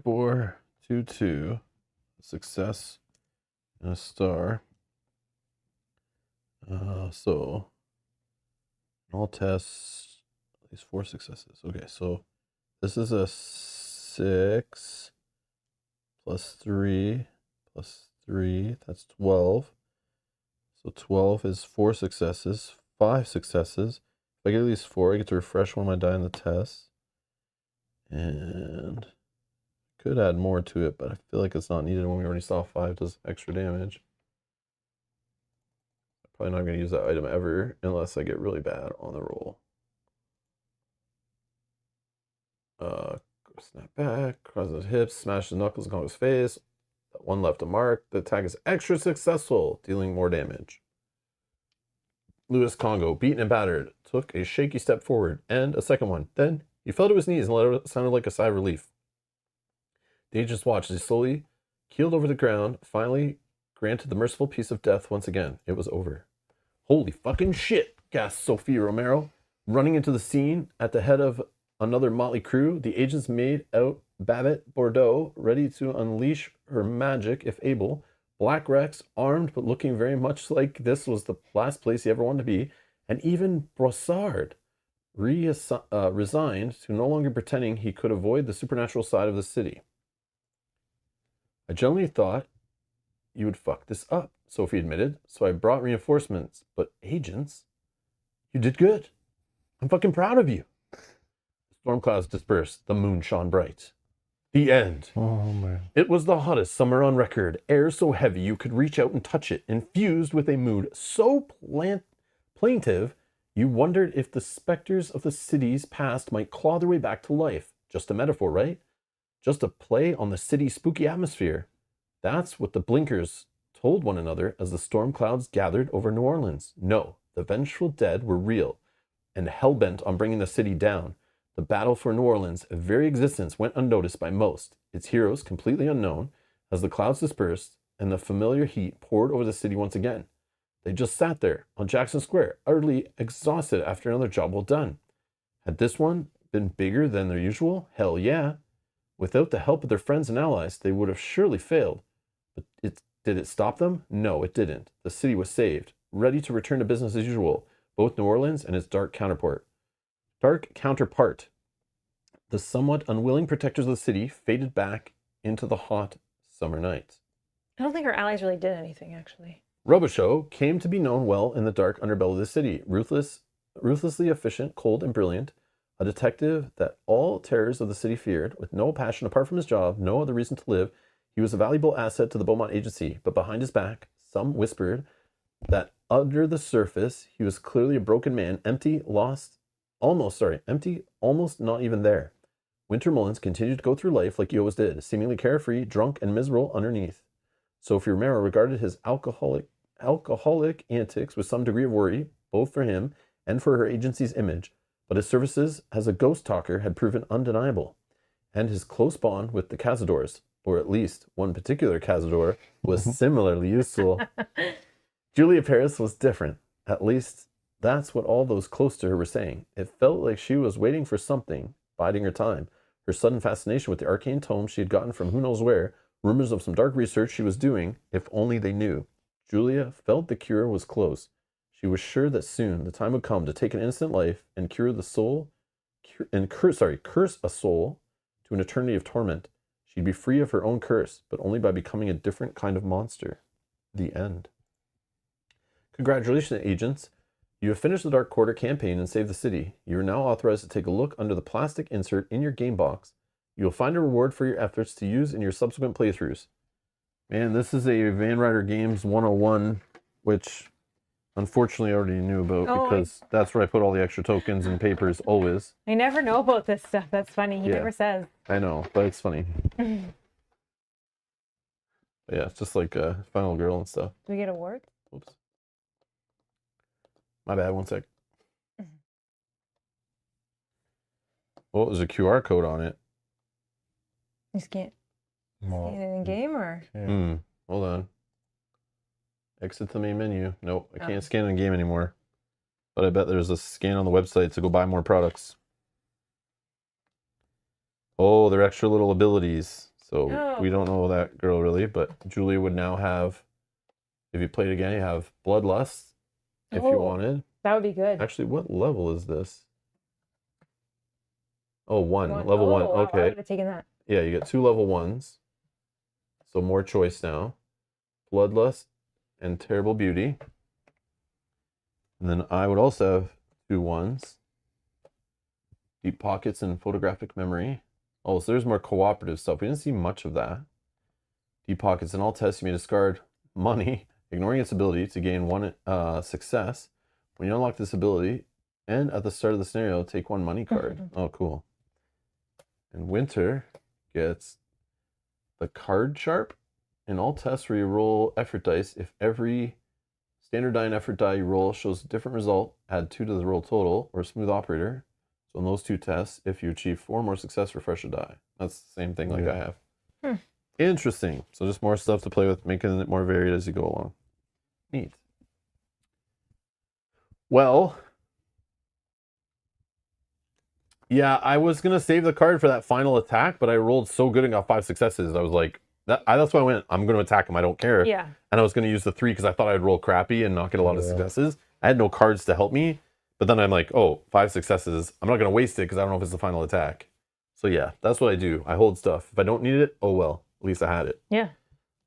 4, 2, 2. Success and a star. So all tests, at least 4 successes. Okay, so this is a 6 plus 3 plus 3. That's 12. So 12 is 4 successes, 5 successes. If I get at least 4, I get to refresh one of my die in the test. And could add more to it, but I feel like it's not needed when we already saw 5 does extra damage. Probably not going to use that item ever unless I get really bad on the roll. Snap back, cross his hips, smash his knuckles on his face. That one left a mark. The attack is extra successful, dealing more damage. Louis Congo, beaten and battered, took a shaky step forward, and a second one. Then he fell to his knees and let out sounded like a sigh of relief. The agents watched as he slowly keeled over the ground, finally granted the merciful peace of death once again. It was over. Holy fucking shit, gasped Sophia Romero. Running into the scene at the head of another motley crew, the agents made out Babette Bordeaux, ready to unleash her magic if able. Black Rex, armed but looking very much like this was the last place he ever wanted to be, and even Brossard, resigned to no longer pretending he could avoid the supernatural side of the city. I generally thought you would fuck this up, Sophie admitted, so I brought reinforcements. But agents, you did good. I'm fucking proud of you. The storm clouds dispersed. The moon shone bright. The end. Oh, man. It was the hottest summer on record. Air so heavy you could reach out and touch it, infused with a mood so plaintive you wondered if the specters of the city's past might claw their way back to life. Just a metaphor, right? Just a play on the city's spooky atmosphere. That's what the blinkers told one another as the storm clouds gathered over New Orleans. No, the vengeful dead were real and hell-bent on bringing the city down. The battle for New Orleans' very existence went unnoticed by most, its heroes completely unknown, as the clouds dispersed and the familiar heat poured over the city once again. They just sat there on Jackson Square, utterly exhausted after another job well done. Had this one been bigger than their usual? Hell yeah. Without the help of their friends and allies, they would have surely failed. But did it stop them? No, it didn't. The city was saved, ready to return to business as usual, both New Orleans and its dark counterpart. The somewhat unwilling protectors of the city faded back into the hot summer night. I don't think our allies really did anything, actually. Robichaux came to be known well in the dark underbelly of the city. Ruthlessly efficient, cold, and brilliant, a detective that all terrors of the city feared, with no passion apart from his job, no other reason to live. He was a valuable asset to the Beaumont agency, but behind his back, some whispered that under the surface, he was clearly a broken man, empty, almost not even there. Winter Mullins continued to go through life like he always did, seemingly carefree, drunk, and miserable underneath. Sophie Romero regarded his alcoholic antics with some degree of worry, both for him and for her agency's image, but his services as a ghost talker had proven undeniable, and his close bond with the Cazadors, or at least one particular Cazador, was similarly useful. Julia Paris was different. At least that's what all those close to her were saying. It felt like she was waiting for something, biding her time. Her sudden fascination with the arcane tome she had gotten from who knows where, rumors of some dark research she was doing, if only they knew. Julia felt the cure was close. She was sure that soon the time would come to take an innocent life and curse a soul to an eternity of torment. She'd be free of her own curse, but only by becoming a different kind of monster. The end. Congratulations, agents. You have finished the Dark Quarter campaign and saved the city. You are now authorized to take a look under the plastic insert in your game box. You will find a reward for your efforts to use in your subsequent playthroughs. Man, this is a Van Ryder Games 101, which unfortunately I already knew about because that's where I put all the extra tokens and papers always. I never know about this stuff. That's funny. He never says. I know, but it's funny. But yeah, it's just like Final Girl and stuff. Do we get awards? Oops. My bad, one sec. Oh, there's a QR code on it. You can't scan it in game or? Hold on. Exit the main menu. Nope, I can't scan in game anymore. But I bet there's a scan on the website to go buy more products. Oh, they're extra little abilities. So we don't know that girl really, but Julia would now have, if you played again, you have Bloodlust. If you wanted. That would be good. Actually, what level is this? Oh, one. Level 1. Okay. I would have taken that. Yeah, you get 2 level 1s. So more choice now. Bloodlust and Terrible Beauty. And then I would also have 2 1s. Deep Pockets and Photographic Memory. Oh, so there's more cooperative stuff. We didn't see much of that. Deep Pockets. In all tests, you may discard money, ignoring its ability to gain 1 success. When you unlock this ability, and at the start of the scenario, take 1 money card. Oh, cool. And Winter gets the Card Sharp, In all tests where you roll effort dice, if every standard die and effort die you roll shows a different result, add 2 to the roll total, or smooth operator. So in those 2 tests, if you achieve 4 more success, refresh a die. That's the same thing like I have. Interesting. So just more stuff to play with, making it more varied as you go along. Neat. Well, yeah, I was going to save the card for that final attack, but I rolled so good and got 5 successes. I was like, that's why I went, I'm going to attack him. I don't care. Yeah. And I was going to use the 3 because I thought I'd roll crappy and not get a lot of successes. I had no cards to help me. But then I'm like, oh, 5 successes. I'm not going to waste it because I don't know if it's the final attack. So yeah, that's what I do. I hold stuff. If I don't need it, oh well. At least I had it. Yeah.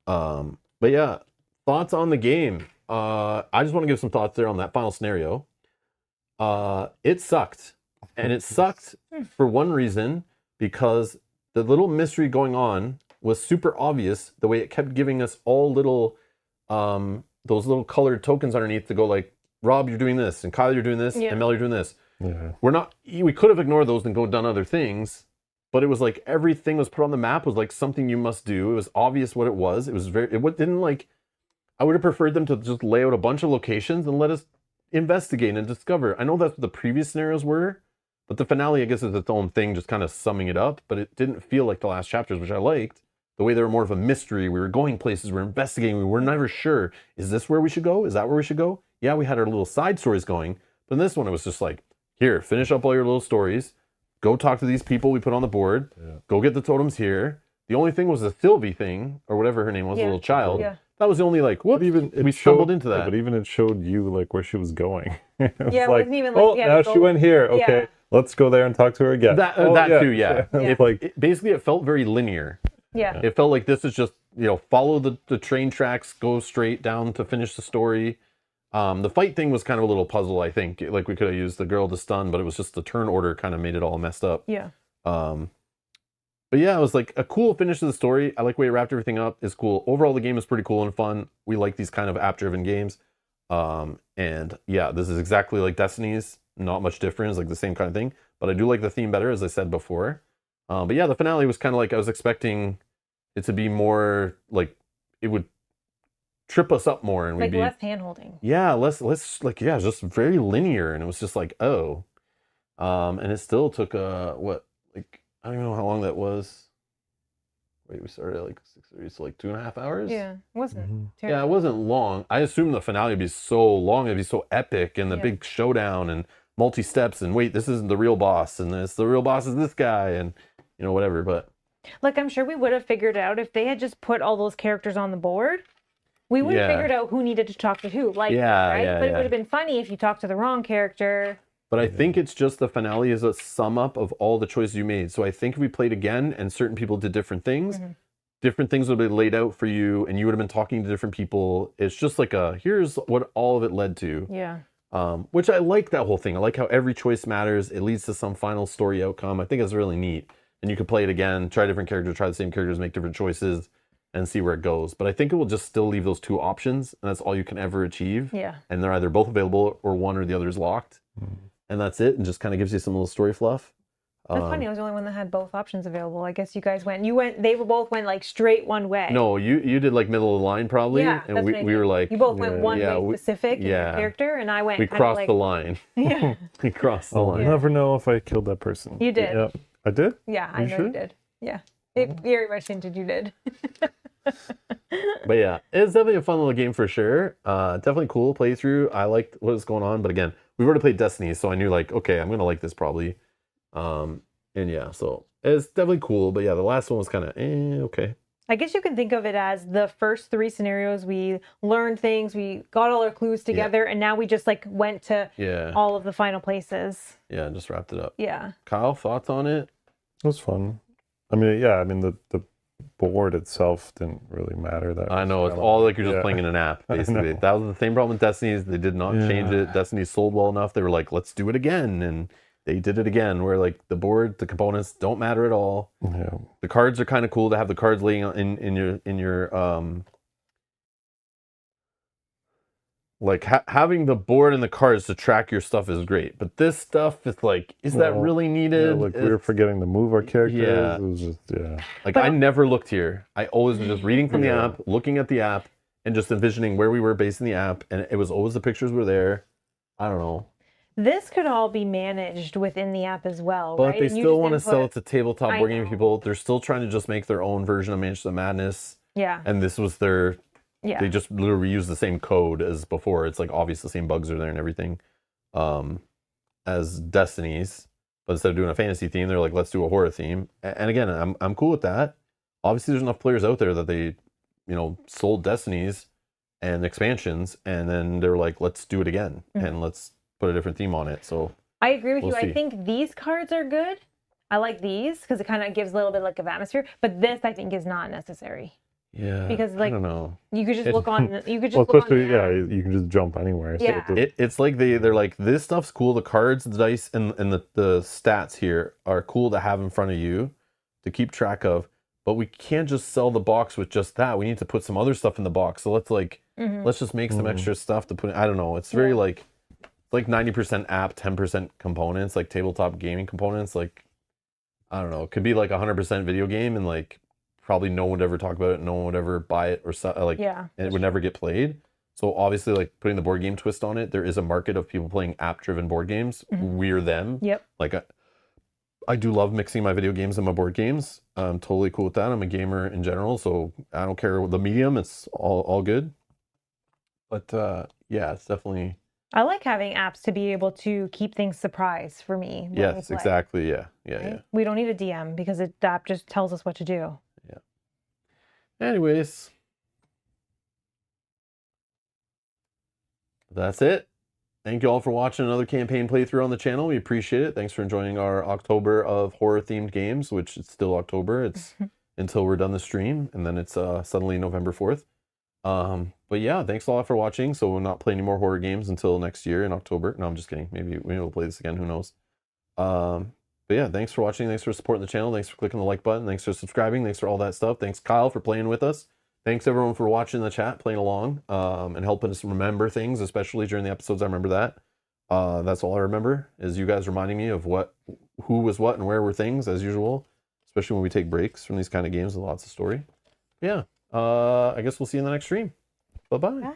But yeah, thoughts on the game. I just want to give some thoughts there on that final scenario. It sucked. And it sucked for one reason, because the little mystery going on was super obvious, the way it kept giving us all little, those little colored tokens underneath to go like, Rob, you're doing this, and Kyle, you're doing this, and Mel, you're doing this. Yeah. We could have ignored those and go done other things, but it was like everything was put on the map was like something you must do. It was obvious what it was. It was didn't like, I would have preferred them to just lay out a bunch of locations and let us investigate and discover. I know that's what the previous scenarios were, but the finale, I guess, is its own thing, just kind of summing it up, but it didn't feel like the last chapters, which I liked. The way they were more of a mystery. We were going places, we were investigating, we were never sure. Is this where we should go? Is that where we should go? Yeah, we had our little side stories going, but in this one, it was just like, here, finish up all your little stories. Go talk to these people we put on the board. Yeah. Go get the totems here. The only thing was the Sylvie thing, or whatever her name was, the little child. Yeah. That was the only like, whoop, we showed, stumbled into that. But even it showed you like where she was going. It was Yeah, it like, wasn't even like, oh, yeah, now go- she went here. Okay, Yeah. let's go there and talk to her again. That Oh, too, yeah. It's like, Basically, it felt very linear. Yeah. It felt like this is just, follow the train tracks, go straight down to finish the story. The fight thing was kind of a little puzzle, I think. Like, we could have used the girl to stun, but it was just the turn order kind of made it all messed up. Yeah. But yeah, it was like a cool finish to the story. I like the way it wrapped everything up. It's cool. Overall, the game is pretty cool and fun. We like these kind of app-driven games. And yeah, this is exactly like Destiny's. Not much difference, like the same kind of thing. But I do like the theme better, as I said before. But yeah, the finale was kind of like, I was expecting it to be more like, it would trip us up more, and we'd Like be less hand-holding. yeah, less like, yeah, just very linear, and it was just like, oh. And it still took I don't even know how long that was. Wait, we started at like 6:30, so like 2.5 hours. Yeah. It wasn't Yeah, terrible. it wasn't long. I assumed the finale would be so long, it'd be so epic, and the Yeah. big showdown and multi-steps, and wait, this isn't the real boss, and the real boss is this guy, and whatever. But Like, I'm sure we would have figured out if they had just put all those characters on the board. We would have Yeah. figured out who needed to talk to who. Like, Yeah, right? yeah, But it yeah. would have been funny if you talked to the wrong character. But I think it's just the finale is a sum up of all the choices you made. So I think if we played again and certain people did different things, different things would have been laid out for you, and you would have been talking to different people. It's just like here's what all of it led to. Yeah. Which I like that whole thing. I like how every choice matters. It leads to some final story outcome. I think it's really neat. And you could play it again, try different characters, try the same characters, make different choices, and see where it goes. But I think it will just still leave those 2 options, and that's all you can ever achieve. Yeah. And they're either both available or one or the other is locked. And that's it, and just kind of gives you some little story fluff. That's funny. I was the only one that had both options available. I guess you guys they both went like straight one way. No, you did like middle of the line probably, Yeah, and that's we what I were mean. like, You both went one yeah, way specific in your yeah. character, and I went we kind crossed of like, the line. Yeah. We crossed the I'll line. never know if I killed that person. You did. Yep. I did? Yeah, I You know sure? you did. Yeah. It very much hinted you did. But yeah, it's definitely a fun little game for sure. Definitely cool playthrough. I liked what was going on, but again, we've already played Destiny, so I knew like, okay, I'm gonna like this probably. And yeah, so it's definitely cool. But yeah, the last one was kind of okay. I guess you can think of it as the first 3 scenarios. We learned things, we got all our clues together, and now we just like went to Yeah, all of the final places. yeah, just wrapped it up. Yeah. Kyle, thoughts on it? It was fun. I mean, yeah, I mean, the board itself didn't really matter. That I was know, it's kind of all like you're just yeah. playing in an app, I basically. know. That was the same problem with Destiny's. They did not change Yeah. it. Destiny sold well enough. They were like, let's do it again. And they did it again, where like the board, the components don't matter at all. Yeah. The cards are kind of cool to have the cards laying in your Like having the board and the cards to track your stuff is great, but this stuff is like, is that Well, really Yeah, needed? like we were forgetting to move our characters. Yeah. It was just, yeah. Like But- I never looked here. I always was just reading from the Yeah. app, looking at the app, and just envisioning where we were based in the app, and it was always the pictures were there. I don't know, This could all be managed within the app as well, but right? they And you still just want to sell input- it to tabletop I board game know. people. They're still trying to just make their own version of Mansion of Madness, Yeah. and this was their. Yeah. They just literally reuse the same code as before. It's like obvious the same bugs are there and everything, as Destiny's. But instead of doing a fantasy theme, they're like, let's do a horror theme. And again, I'm cool with that. Obviously, there's enough players out there that they, sold Destiny's and expansions, and then they're like, let's do it again and let's put a different theme on it. So I agree with We'll you. see. I think these cards are good. I like these because it kind of gives a little bit like of atmosphere. But this, I think, is not necessary. yeah, Because, I like, don't know. You could just It- look on. You could just Well, look on especially, the yeah, app. you can just jump anywhere. So Yeah. It's like they're like, this stuff's cool. The cards, the dice, and the stats here are cool to have in front of you to keep track of. But we can't just sell the box with just that. We need to put some other stuff in the box. So let's just make some Mhm. extra stuff to put in. I don't know. It's very Yeah. like, it's like 90% app, 10% components, like tabletop gaming components. Like, I don't know. It could be like 100% video game, and like probably no one would ever talk about it. No one would ever buy it or like, Yeah. and it would never get played. So obviously, like putting the board game twist on it, there is a market of people playing app-driven board games. We're them. Yep. Like I do love mixing my video games and my board games. I'm totally cool with that. I'm a gamer in general, so I don't care the medium. It's all good. But yeah, it's definitely I like having apps to be able to keep things surprise for me. when we yes, play, exactly. Yeah, yeah, right? yeah. We don't need a DM because the app just tells us what to do. Anyways, that's it. Thank you all for watching another campaign playthrough on the channel. We appreciate it. Thanks for enjoying our October of horror themed games, which it's still October. It's until we're done the stream, and then it's suddenly November 4th. But yeah, thanks a lot for watching. So we'll not play any more horror games until next year in October. No, I'm just kidding. Maybe we'll play this again. Who knows? But yeah, thanks for watching. Thanks for supporting the channel. Thanks for clicking the like button. Thanks for subscribing. Thanks for all that stuff. Thanks, Kyle, for playing with us. Thanks, everyone, for watching the chat, playing along, and helping us remember things, especially during the episodes. I remember that. That's all I remember is you guys reminding me of who was what, and where were things, as usual, especially when we take breaks from these kind of games with lots of story. Yeah, I guess we'll see you in the next stream. Bye-bye. Bye.